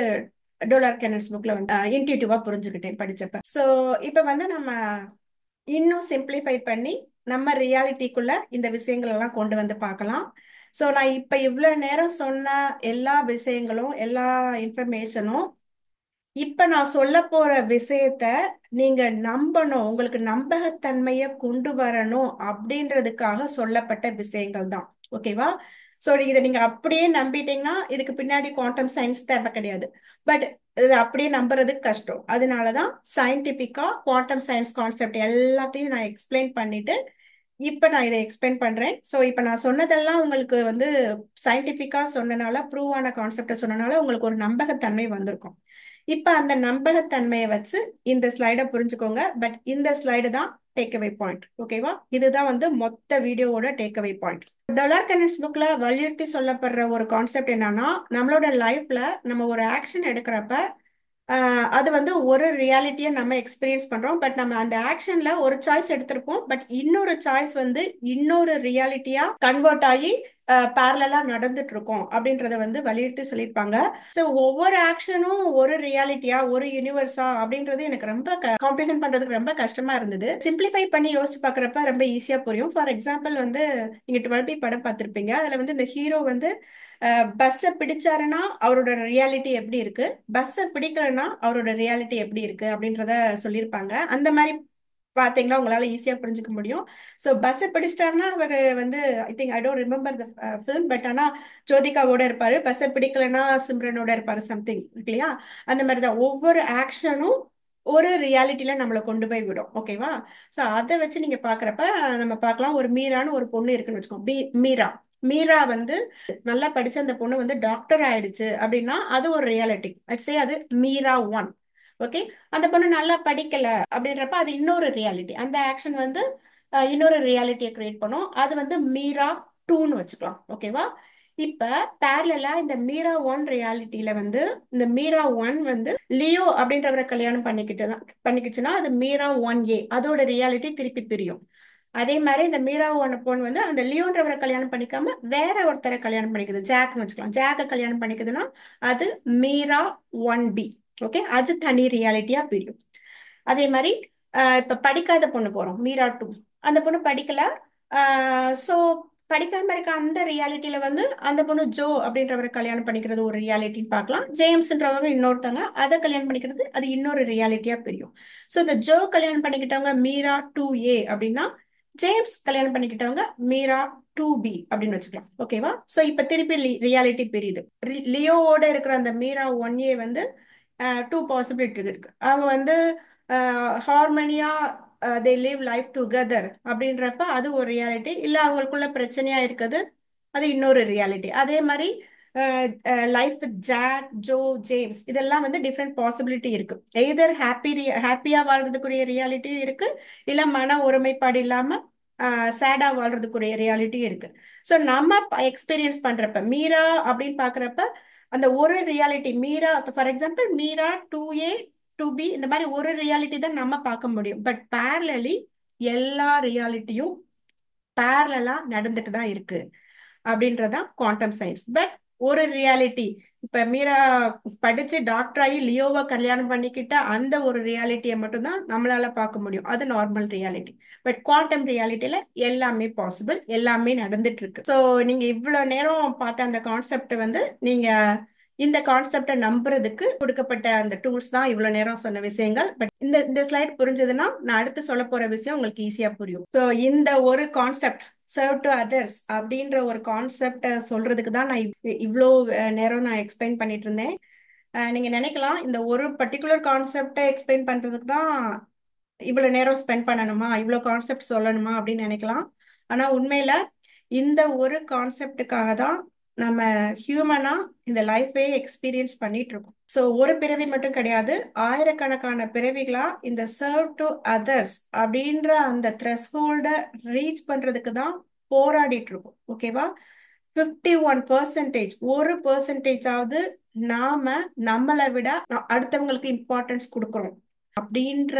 டோலார் கென்னன்ஸ் புக்ல வந்து இன்ட்யூட்டிவா புரிஞ்சுக்கிட்டேன் படிச்சப்ப. சோ இப்ப வந்து நம்ம இன்னும் சிம்பிளிஃபை பண்ணி நம்ம ரியாலிட்டிக்குள்ள இந்த விஷயங்கள் எல்லாம் கொண்டு வந்து பார்க்கலாம். சோ நான் இப்ப இவ்வளவு நேரம் சொன்ன எல்லா விஷயங்களும் எல்லா இன்ஃபர்மேஷனும் இப்ப நான் சொல்ல போற விஷயத்த நீங்க நம்பணும், உங்களுக்கு நம்பகத்தன்மைய கொண்டு வரணும் அப்படின்றதுக்காக சொல்லப்பட்ட விஷயங்கள் தான். ஓகேவா? சோ இதை நீங்க அப்படியே நம்பிட்டீங்கன்னா இதுக்கு பின்னாடி குவாண்டம் சயின்ஸ் தேவை கிடையாது. பட் இது அப்படியே நம்புறது கஷ்டம். அதனாலதான் சயின்டிபிக்கா குவாண்டம் சயின்ஸ் கான்செப்ட் எல்லாத்தையும் நான் எக்ஸ்பிளைன் பண்ணிட்டு இப்ப நான் இதை எக்ஸ்பிளைன் பண்றேன். சோ இப்ப நான் சொன்னதெல்லாம் உங்களுக்கு வந்து சயின்டிபிக்கா சொன்னனால ப்ரூவ் ஆன கான்செப்ட சொன்னனால உங்களுக்கு ஒரு நம்பகத்தன்மை வந்திருக்கும். இப்ப அந்த நம்பகத்தன்மையை வச்சு இந்த ஸ்லைட புரிஞ்சுக்கோங்க. பட் இந்த ஸ்லைடு தான் டேக் அவே பாயிண்ட். ஓகேவா? இதுதான் வந்து மொத்த வீடியோவோட டேக் அவே பாயிண்ட். டொலார் கென்னன்ஸ் புக்ல வலியுறுத்தி சொல்லப்படுற ஒரு கான்செப்ட் என்னன்னா, நம்மளோட லைஃப்ல நம்ம ஒரு ஆக்ஷன் எடுக்கிறப்ப அது வந்து ஒரு ரியாலிட்டியை நம்ம எக்ஸ்பீரியன்ஸ் பண்றோம். பட் நம்ம அந்த ஆக்ஷன்ல ஒரு சாய்ஸ் எடுத்திருப்போம். பட் இன்னொரு சாய்ஸ் வந்து இன்னொரு ரியாலிட்டியா கன்வெர்ட் ஆகி பேரலா நடந்துட்டு இருக்கோம் அப்படின்றத வந்து வலியுறுத்தி சொல்லியிருப்பாங்க. ஸோ ஒவ்வொரு ஆக்ஷனும் ஒரு ரியாலிட்டியா ஒரு யூனிவர்ஸா அப்படின்றது எனக்கு ரொம்ப காம்ப்ளிகேட் பண்றதுக்கு ரொம்ப கஷ்டமா இருந்தது. சிம்பிளிஃபை பண்ணி யோசிச்சு பாக்குறப்ப ரொம்ப ஈஸியா புரியும். ஃபார் எக்ஸாம்பிள் வந்து நீங்க 12 படம் பார்த்திருப்பீங்க. அதுல வந்து இந்த ஹீரோ வந்து பஸ்ஸை பிடிச்சாருன்னா அவரோட ரியாலிட்டி எப்படி இருக்கு, பஸ்ஸை பிடிக்கலன்னா அவரோட ரியாலிட்டி எப்படி இருக்கு அப்படின்றத சொல்லியிருப்பாங்க. அந்த மாதிரி பாத்தீங்களா உங்களால ஈஸியா புரிஞ்சுக்க முடியும். சோ பஸ் பிடிச்சிட்டாருன்னா அவர் வந்து I think I don't remember the film, but ஆனா ஜோதிகாவோட இருப்பாரு, பஸ் பிடிக்கலன்னா சிம்ரனோட இருப்பாரு சம்திங் இல்லையா. அந்த மாதிரிதான் ஒவ்வொரு ஆக்ஷனும் ஒரு ரியாலிட்டியில நம்மளை கொண்டு போய் விடும். ஓகேவா. சோ அதை வச்சு நீங்க பாக்குறப்ப நம்ம பார்க்கலாம். ஒரு மீரான்னு ஒரு பொண்ணு இருக்குன்னு வச்சுக்கோங்க. மீரா மீரா வந்து நல்லா படிச்ச அந்த பொண்ணு வந்து டாக்டர் ஆயிடுச்சு அப்படின்னா அது ஒரு ரியாலிட்டி. சே அது மீரா ஒன். ஓகே. அந்த பொண்ணு நல்லா படிக்கல அப்படின்றப்ப அது இன்னொரு ரியாலிட்டி. அந்த ஆக்ஷன் வந்து இன்னொரு ரியாலிட்டியை கிரியேட் பண்ணும். அது வந்து மீரா டூன்னு வச்சுக்கலாம். ஓகேவா. இப்ப பேரலா இந்த மீரா ஒன் ரியாலிட்டியில வந்து இந்த மீரா ஒன் வந்து லியோ அப்படின்றவரை கல்யாணம் பண்ணிக்கிச்சுன்னா அது மீரா ஒன் ஏ, அதோட ரியாலிட்டி திருப்பி பிரியும். அதே மாதிரி இந்த மீரா ஒன் பொண்ணு வந்து அந்த லியோன்றவரை கல்யாணம் பண்ணிக்காம வேற ஒருத்தரை கல்யாணம் பண்ணிக்குது, ஜாக்னு வச்சுக்கலாம். ஜாக்க கல்யாணம் பண்ணிக்குதுன்னா அது மீரா ஒன் பி. ஓகே. அது தனி ரியாலிட்டியா பிரியும். அதே மாதிரி இப்ப படிக்காத பொண்ணுக்கு வரும் மீரா டூ. அந்த பொண்ணு படிக்கல. சோ படிக்காம இருக்க அந்த ரியாலிட்டியில வந்து அந்த பொண்ணு ஜோ அப்படின்றவரை கல்யாணம் பண்ணிக்கிறது ஒரு ரியாலிட்டின்னு பார்க்கலாம். ஜேம்ஸ்ன்றவங்க இன்னொருத்தங்க, அதை கல்யாணம் பண்ணிக்கிறது அது இன்னொரு ரியாலிட்டியா பிரியும். சோ இந்த ஜோ கல்யாணம் பண்ணிக்கிட்டவங்க மீரா டூ ஏ அப்படின்னா, ஜேம்ஸ் கல்யாணம் பண்ணிக்கிட்டவங்க மீரா டூ பி அப்படின்னு வச்சுக்கலாம். ஓகேவா. சோ இப்ப திருப்பி ரியாலிட்டி பிரியுது. லியோவோட இருக்கிற அந்த மீரா ஒன் ஏ வந்து டூ பாசிபிலிட்டி இருக்கு. அவங்க வந்து Harmonia they live life together அப்படின்றப்ப அது ஒரு ரியாலிட்டி. இல்ல அவங்களுக்குள்ள பிரச்சனையா இருக்குது, அது இன்னொரு ரியாலிட்டி. அதே மாதிரி life with Jack, Joe, James இதெல்லாம் வந்து டிஃப்ரெண்ட் பாசிபிலிட்டி இருக்கு. எய்தர் ஹாப்பியா வாழ்றதுக்குரிய ரியாலிட்டியும் இருக்கு, இல்ல மன ஒருமைப்பாடு இல்லாம சேடா வாழ்றதுக்குரிய ரியாலிட்டியும் இருக்கு. ஸோ நம்ம எக்ஸ்பீரியன்ஸ் பண்றப்ப மீரா அப்படின்னு பாக்குறப்ப அந்த ஒரு reality Meera, for example Meera to A to B, இந்த மாதிரி ஒரு ரியாலிட்டி தான் நம்ம பார்க்க முடியும். பட் பேரலி எல்லா ரியாலிட்டியும் பேரலா நடந்துட்டு தான் இருக்கு அப்படின்றதான் குவாண்டம் சயின்ஸ். பட் ஒரு ரியாலிட்டி இப்ப மீரா படிச்சு டாக்டர் ஆகி லியோவை கல்யாணம் பண்ணிக்கிட்ட அந்த ஒரு ரியாலிட்டியை மட்டும்தான் நம்மளால பார்க்க முடியும், அது நார்மல் ரியாலிட்டி. பட் குவாண்டம் ரியாலிட்டியில எல்லாமே பாசிபிள், எல்லாமே நடந்துட்டு இருக்கு. ஸோ நீங்க இவ்வளவு நேரம் பார்த்த அந்த கான்செப்ட் வந்து நீங்க இந்த கான்செப்டை நம்புறதுக்கு கொடுக்கப்பட்ட அந்த டூல்ஸ் தான் இவ்வளவு நேரம் சொன்ன விஷயங்கள். பட் இந்த இந்த ஸ்லைட் புரிஞ்சதுன்னா நான் அடுத்து சொல்ல போற விஷயம் உங்களுக்கு ஈஸியா புரியும். ஸோ இந்த ஒரு கான்செப்ட் சர்வ் டு அதர்ஸ் அப்படின்ற ஒரு கான்செப்ட சொல்றதுக்கு தான் நான் இவ்வளோ நேரம் நான் எக்ஸ்பிளைன் பண்ணிட்டு இருந்தேன். நீங்க நினைக்கலாம் இந்த ஒரு பர்டிகுலர் கான்செப்டை எக்ஸ்பிளைன் பண்றதுக்கு தான் இவ்வளவு நேரம் ஸ்பெண்ட் பண்ணணுமா, இவ்வளவு கான்செப்ட் சொல்லணுமா அப்படின்னு நினைக்கலாம். ஆனா உண்மையில இந்த ஒரு கான்செப்டுக்காக தான் நம்ம ஹியூமனா இந்த லைஃபே எக்ஸ்பீரியன்ஸ் பண்ணிட்டு இருக்கோம். ஸோ ஒரு பிறவி மட்டும் கிடையாது, ஆயிரக்கணக்கான பிறவிகளா இந்த சர்வ் டு அதர்ஸ் அப்படின்ற அந்த த்ரெஷ்ஹோல்ட ரீச் பண்றதுக்கு தான் போராடிட்டு இருக்கோம். ஓகேவா. 51% ஒரு பெர்சன்டேஜாவது நாம நம்மளை விட அடுத்தவங்களுக்கு இம்பார்ட்டன்ஸ் கொடுக்கறோம் அப்படின்ற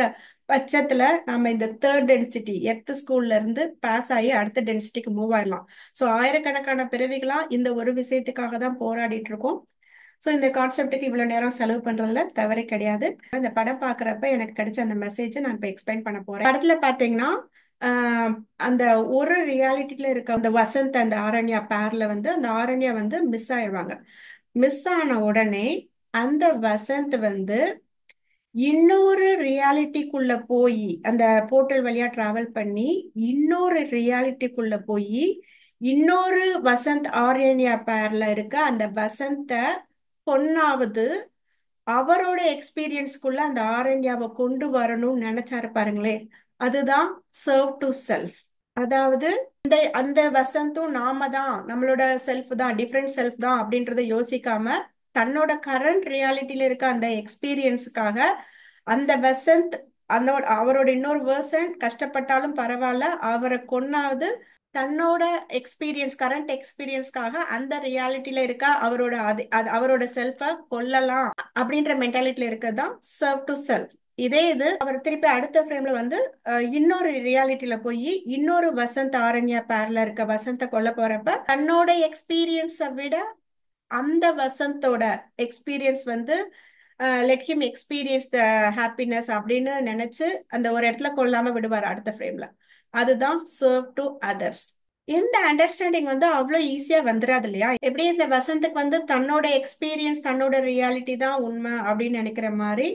பட்சத்துல நம்ம இந்த தேர்ட் டென்சிட்டி எர்த் ஸ்கூல்ல இருந்து பாஸ் ஆகி அடுத்த டென்சிட்டிக்கு மூவ் ஆயிடலாம். ஸோ ஆயிரக்கணக்கான பிறவிகளா இந்த ஒரு விஷயத்துக்காக தான் போராடிட்டு இருக்கோம். ஸோ இந்த கான்செப்டுக்கு இவ்வளவு நேரம் செலவு பண்றதுல தவறே கிடையாது. இந்த படம் பாக்குறப்ப எனக்கு கிடைச்ச அந்த மெசேஜ் நான் இப்ப எக்ஸ்பிளைன் பண்ண போறேன். படத்துல பாத்தீங்கன்னா அந்த ஒரு ரியாலிட்டியில இருக்க அந்த வசந்த் அந்த ஆரண்யா பேர்ல வந்து அந்த ஆரண்யா வந்து மிஸ் ஆயிடுவாங்க. மிஸ் ஆன உடனே அந்த வசந்த் வந்து இன்னொரு ரியாலிட்டிக்குள்ள போய் அந்த போர்ட்டல் வழியா டிராவல் பண்ணி இன்னொரு ரியாலிட்டிக்குள்ள போய் இன்னொரு வசந்த் ஆரண்யா பேர்ல இருக்க அந்த வசந்த பொண்ணாவது அவரோட எக்ஸ்பீரியன்ஸ்குள்ள அந்த ஆரண்யாவை கொண்டு வரணும்னு நினைச்சாரு பாருங்களே, அதுதான் சர்வ் டு செல்ஃப். அதாவது அந்த அந்த வசந்தும் நாம தான், நம்மளோட செல்ஃப் தான், டிஃப்ரெண்ட் செல்ஃப் தான் அப்படின்றத யோசிக்காம தன்னோட கரண்ட் ரியாலிட்டியில இருக்க அந்த எக்ஸ்பீரியன்ஸுக்காக அந்த வசந்த் அந்த அவரோட இன்னொரு வேர்சன் கஷ்டப்பட்டாலும் பரவாயில்ல அவரை கொன்னாவது தன்னோட எக்ஸ்பீரியன்ஸ் கரண்ட் எக்ஸ்பீரியன்ஸ்க்காக அந்த ரியாலிட்டியில இருக்க அவரோட அவரோட செல்ஃப கொல்லலாம் அப்படின்ற மென்டாலிட்டியில இருக்கதான் சர்வ் டு செல்ஃப். இதே இது அவர் திருப்பி அடுத்த ஃப்ரேம்ல வந்து இன்னொரு ரியாலிட்டியில போய் இன்னொரு வசந்த் ஆரண்யா பேர்ல இருக்க வசந்த கொல்ல போறப்ப தன்னோட எக்ஸ்பீரியன்ஸை விட அந்த வசந்தோட எக்ஸ்பீரியன்ஸ் வந்து let him experience the happiness அப்படின்னு நினைச்சு அந்த ஒரு இடத்துல கொள்ளாம விடுவார் அடுத்த ஃப்ரேம்ல. அதுதான் சர்வ் டு அதர்ஸ். இந்த அண்டர்ஸ்டாண்டிங் வந்து அவ்வளோ ஈஸியா வந்துடாது இல்லையா? எப்படி இந்த வசந்துக்கு வந்து தன்னோட எக்ஸ்பீரியன்ஸ் தன்னோட ரியாலிட்டி தான் உண்மை அப்படின்னு நினைக்கிற மாதிரி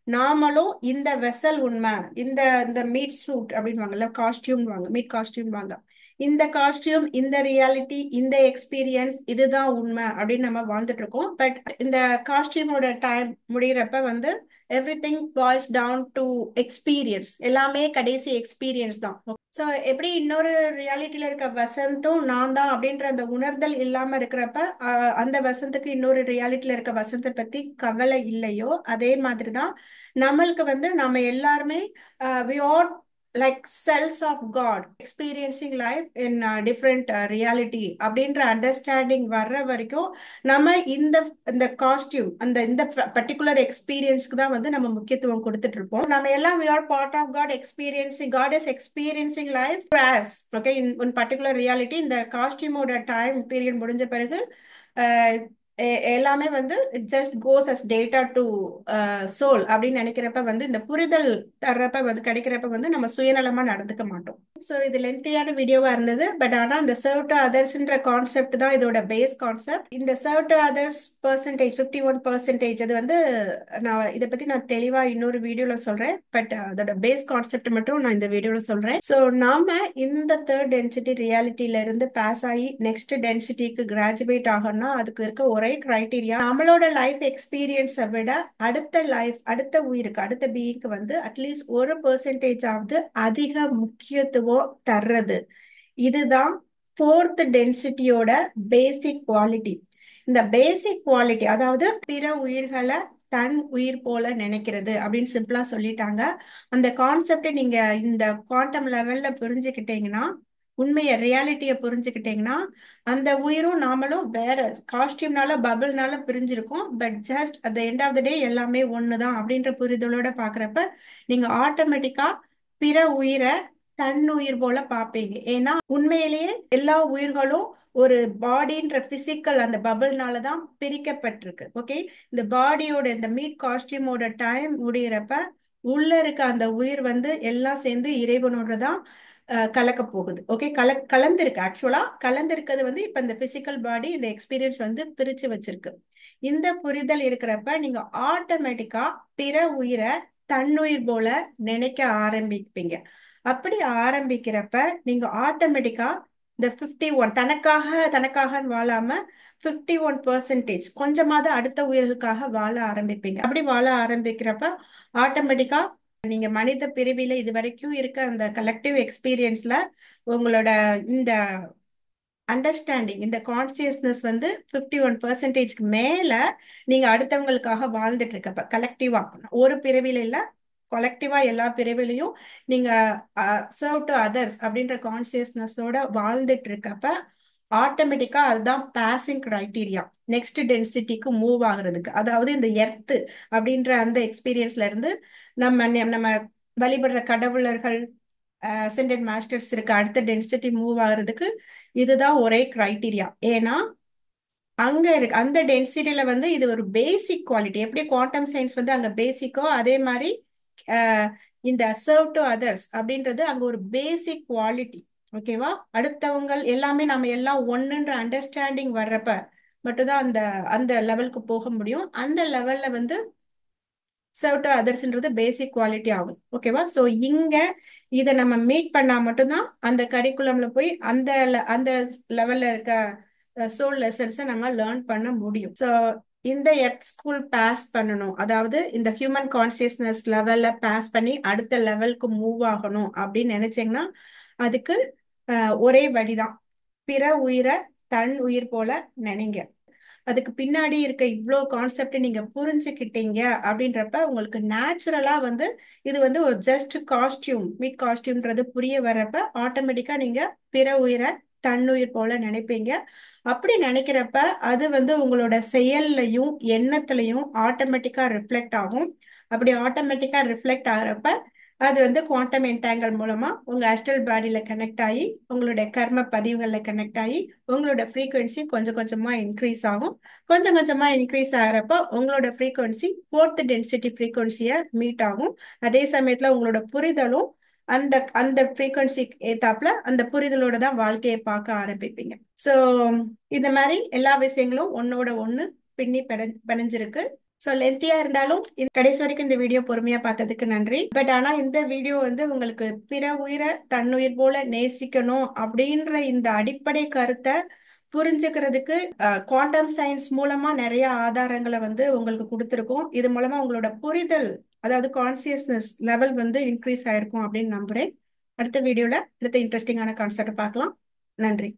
நாமளும் இந்த வெசல் உண்மை, இந்த இந்த மீட் சூட் அப்படின்வாங்கல்ல, காஸ்டியூம் வாங்க, மீட் காஸ்டியூம் வாங்க, இந்த காஸ்டியூம், இந்த ரியாலிட்டி, இந்த எக்ஸ்பீரியன்ஸ் இதுதான் உண்மை அப்படின்னு நம்ம வாழ்ந்துட்டு இருக்கோம். பட் இந்த காஸ்டியூமோட டைம் முடிகிறப்ப வந்து everything boils down to experience. எல்லாமே கடைசி எக்ஸ்பீரியன்ஸ் தான். ஸோ எப்படி இன்னொரு ரியாலிட்டியில இருக்க வசந்தும் நான் தான் அப்படின்ற அந்த உணர்தல் இல்லாம இருக்கிறப்ப அந்த வசந்துக்கு இன்னொரு ரியாலிட்டியில இருக்க வசந்தை பத்தி கவலை இல்லையோ, அதே மாதிரிதான் நம்மளுக்கு வந்து நம்ம எல்லாருமே we are like cells of God experiencing life in different reality அப்படின்ற அண்டர்ஸ்டாண்டிங் வர்ற வரைக்கும் நம்ம இந்த இந்த காஸ்டியூம் அந்த இந்த பர்டிகுலர் எக்ஸ்பீரியன்ஸ்க்கு தான் வந்து நம்ம முக்கியத்துவம் கொடுத்துட்டு இருப்போம். நம்ம எல்லாம் we are part of God experiencing, God is experiencing life as okay in particular reality. இந்த காஸ்டியூமோட டைம் பீரியட் முடிஞ்ச பிறகு எல்லாமே வந்து it just goes as data to soul அப்படின்னு நினைக்கிறப்ப வந்து இந்த புரிதல் தர்றப்ப வந்து கிடைக்கிறப்ப வந்து நம்ம சுயநலமா நடந்துக்க மாட்டோம். ஸோ இது லென்த்தியான வீடியோவா இருந்தது. பட் ஆனால் இந்த சர்வ் டு அதர்ஸ்ன்ற கான்செப்ட் தான் இதோட பேஸ் கான்செப்ட். இந்த சர்வ் டு அதர்ஸ் பர்சன்டேஜ் 51% அது வந்து நான் இதை பத்தி நான் தெளிவா இன்னொரு வீடியோல சொல்றேன். பட் அதோட பேஸ் கான்செப்ட் மட்டும் நான் இந்த வீடியோல சொல்றேன். ஸோ நாம இந்த தேர்ட் டென்சிட்டி ரியாலிட்டியில இருந்து பாஸ் ஆகி நெக்ஸ்ட் டென்சிட்டிக்கு கிராஜுவேட் ஆகணும்னா அதுக்கு இருக்க ஒரே கிரைட்டீரியா நம்மளோட லைஃப் எக்ஸ்பீரியன்ஸை விட அடுத்த உயிருக்கு அடுத்த பீயிங்க்கு வந்து அட்லீஸ்ட் 1% ஆவது அதிக முக்கியத்துவம் தர்றது. இதுதான் ஃபோர்த் டென்சிட்டியோட பேசிக் குவாலிட்டி. இந்த பேசிக் குவாலிட்டி அதாவது பிற உயிர்களை தன் உயிர் போல நினைக்கிறது அப்படின்னு சிம்பிளா சொல்லிட்டாங்க. அந்த கான்செப்டை நீங்க இந்த குவாண்டம் லெவல்ல புரிஞ்சுக்கிட்டீங்கன்னா, உண்மைய ரியாலிட்டிய புரிஞ்சுக்கிட்டீங்கன்னா, அந்த உயிரும் நாமளும் வேற காஸ்டியூம்னால பபிள்னால பிரிஞ்சிருக்கோம். But just at the end of the day எல்லாமே ஒண்ணுதான் அப்படின்ற புரிதலோட பாக்குறப்ப நீங்க ஆட்டோமேட்டிக்கா பிற உயிரை தன்னுயிர் போல பார்ப்பீங்க. ஏன்னா உண்மையிலேயே எல்லா உயிர்களும் ஒரு பாடின்ற பிசிக்கல் அந்த பபிள்னால தான் பிரிக்கப்பட்டிருக்கு. ஓகே, இந்த பாடியோட இந்த மீட் காஸ்டியூமோட டைம் முடிகிறப்ப உள்ள இருக்க அந்த உயிர் வந்து எல்லாம் சேர்ந்து இறைவனோட தான் கலக்க போகுது. ஓகே, கலந்திருக்கு. ஆக்சுவலா கலந்திருக்கிறது வந்து இப்ப இந்த பிசிக்கல் பாடி இந்த எக்ஸ்பீரியன்ஸ் வந்து பிரிச்சு வச்சிருக்கு. இந்த புரிதல் இருக்கிறப்ப நீங்க ஆட்டோமேட்டிக்கா பிற உயிரை தன்னுயிர் போல நினைக்க ஆரம்பிப்பீங்க. அப்படி ஆரம்பிக்கிறப்ப நீங்க ஆட்டோமேட்டிக்கா இந்த 51 தனக்காக வாழாம 51% கொஞ்சமாவது அடுத்த உயிர்களுக்காக வாழ ஆரம்பிப்பீங்க. அப்படி வாழ ஆரம்பிக்கிறப்ப ஆட்டோமேட்டிக்கா நீங்க மனித பிரிவில இது வரைக்கும் இருக்க அந்த கலெக்டிவ் எக்ஸ்பீரியன்ஸ்ல உங்களோட இந்த அண்டர்ஸ்டாண்டிங் இந்த கான்சியஸ்னஸ் வந்து 51%க்கு மேல நீங்க அடுத்தவங்களுக்காக வாழ்ந்துட்டு இருக்கப்ப கலெக்டிவா ஒரு பிறவில இல்ல கொலெக்டிவா எல்லா பிரிவிலையும் நீங்க சர்வ் டு அதர்ஸ் அப்படின்ற கான்சியஸ்னஸோட வாழ்ந்துட்டு இருக்கப்ப ஆட்டோமேட்டிக்கா அதுதான் பாசிங் கிரைட்டீரியா நெக்ஸ்ட் டென்சிட்டிக்கு மூவ் ஆகுறதுக்கு. அதாவது இந்த எர்த் அப்படின்ற அந்த எக்ஸ்பீரியன்ஸ்ல இருந்து நம்ம நம்ம வழிபடுற கடவுளர்கள் அசெண்டட் மாஸ்டர்ஸ் இருக்க அடுத்த டென்சிட்டி மூவ் ஆகுறதுக்கு இதுதான் ஒரே கிரைட்டீரியா. ஏன்னா அங்க இருக்கு அந்த டென்சிட்டியில வந்து இது ஒரு பேசிக் குவாலிட்டி. எப்படி குவாண்டம் சயின்ஸ் வந்து அங்க பேசிக்கோ அதே மாதிரி இந்த சர்வ் டு அதர்ஸ் அப்படின்றது அங்க ஒரு பேசிக் குவாலிட்டி. ஓகேவா, அடுத்தவங்க எல்லாமே நம்ம எல்லாம் ஒன்னுன்ற அண்டர்ஸ்டாண்டிங் வர்றப்ப மட்டும்தான் அந்த அந்த லெவலுக்கு போக முடியும். அந்த லெவல்ல வந்து சர்வ் டு அதர்ஸ்ன்றது பேசிக் குவாலிட்டி ஆகும். ஓகேவா, ஸோ இங்க இதை நம்ம மீட் பண்ணா மட்டும்தான் அந்த கரிக்குலம்ல போய் அந்த அந்த லெவல்ல இருக்க சோல் லெசன்ஸை நம்ம லேர்ன் பண்ண முடியும். ஸோ இந்த எர்த் ஸ்கூல் பாஸ் பண்ணணும், அதாவது இந்த ஹியூமன் கான்சியஸ்னஸ் லெவல்ல பாஸ் பண்ணி அடுத்த லெவலுக்கு மூவ் ஆகணும் அப்படின்னு நினைச்சீங்கன்னா அதுக்கு ஒரே வழிதான், பிற உயிரை தன் உயிர் போல நினைங்க. அதுக்கு பின்னாடி இருக்க இவ்வளோ கான்செப்ட் நீங்க புரிஞ்சுக்கிட்டீங்க அப்படின்றப்ப உங்களுக்கு நேச்சுரலா வந்து இது வந்து ஒரு ஜஸ்ட் காஸ்டியூம் மீட் காஸ்டியூம்ன்றது புரிய வர்றப்ப ஆட்டோமேட்டிக்கா நீங்க பிற உயிரை தன்னுயிர் போல நினைப்பீங்க. அப்படி நினைக்கிறப்ப அது வந்து உங்களோட செயல்லையும் எண்ணத்திலையும் ஆட்டோமேட்டிக்கா ரிஃப்ளெக்ட் ஆகும். அப்படி ஆட்டோமேட்டிக்கா ரிஃப்ளெக்ட் ஆகிறப்ப அது வந்து குவாண்டம் என்டாங்கல் மூலமா உங்க அஸ்ட்ரல் பாடியில கனெக்ட் ஆகி உங்களுடைய கர்ம பதிவுகள்ல கனெக்ட் ஆகி உங்களோட ஃப்ரீக்வன்சி கொஞ்சம் கொஞ்சமா இன்க்ரீஸ் ஆகும். கொஞ்சம் கொஞ்சமா இன்க்ரீஸ் ஆகிறப்ப உங்களோட ஃப்ரீக்வன்சி ஃபோர்த் டென்சிட்டி ஃப்ரீக்வன்சியை மீட் ஆகும். அதே சமயத்துல உங்களோட புரிதலும் அந்த அந்த ஃப்ரீக்வன்சிக்கு ஏத்தாப்புல அந்த புரிதலோட தான் வாழ்க்கையை பார்க்க ஆரம்பிப்பீங்க. ஸோ இந்த மாதிரி எல்லா விஷயங்களும் ஒன்னோட ஒண்ணு பின்னி பிணைஞ்சிருக்கு. ஸோ லென்த்தியா இருந்தாலும் கடைசி வரைக்கும் இந்த வீடியோ பொறுமையா பார்த்ததுக்கு நன்றி. பட் ஆனா இந்த வீடியோ வந்து உங்களுக்கு பிற உயிரை தன்னுயிர் போல நேசிக்கணும் அப்படின்ற இந்த அடிப்படை கருத்தை புரிஞ்சுக்கிறதுக்கு குவாண்டம் சயின்ஸ் மூலமா நிறைய ஆதாரங்களை வந்து உங்களுக்கு கொடுத்துருக்கோம். இது மூலமா உங்களோட புரிதல், அதாவது கான்சியஸ்னஸ் லெவல் வந்து இன்க்ரீஸ் ஆயிருக்கும் அப்படின்னு நம்புறேன். அடுத்த வீடியோல அடுத்த இன்ட்ரெஸ்டிங்கான கான்செப்ட் பார்க்கலாம். நன்றி.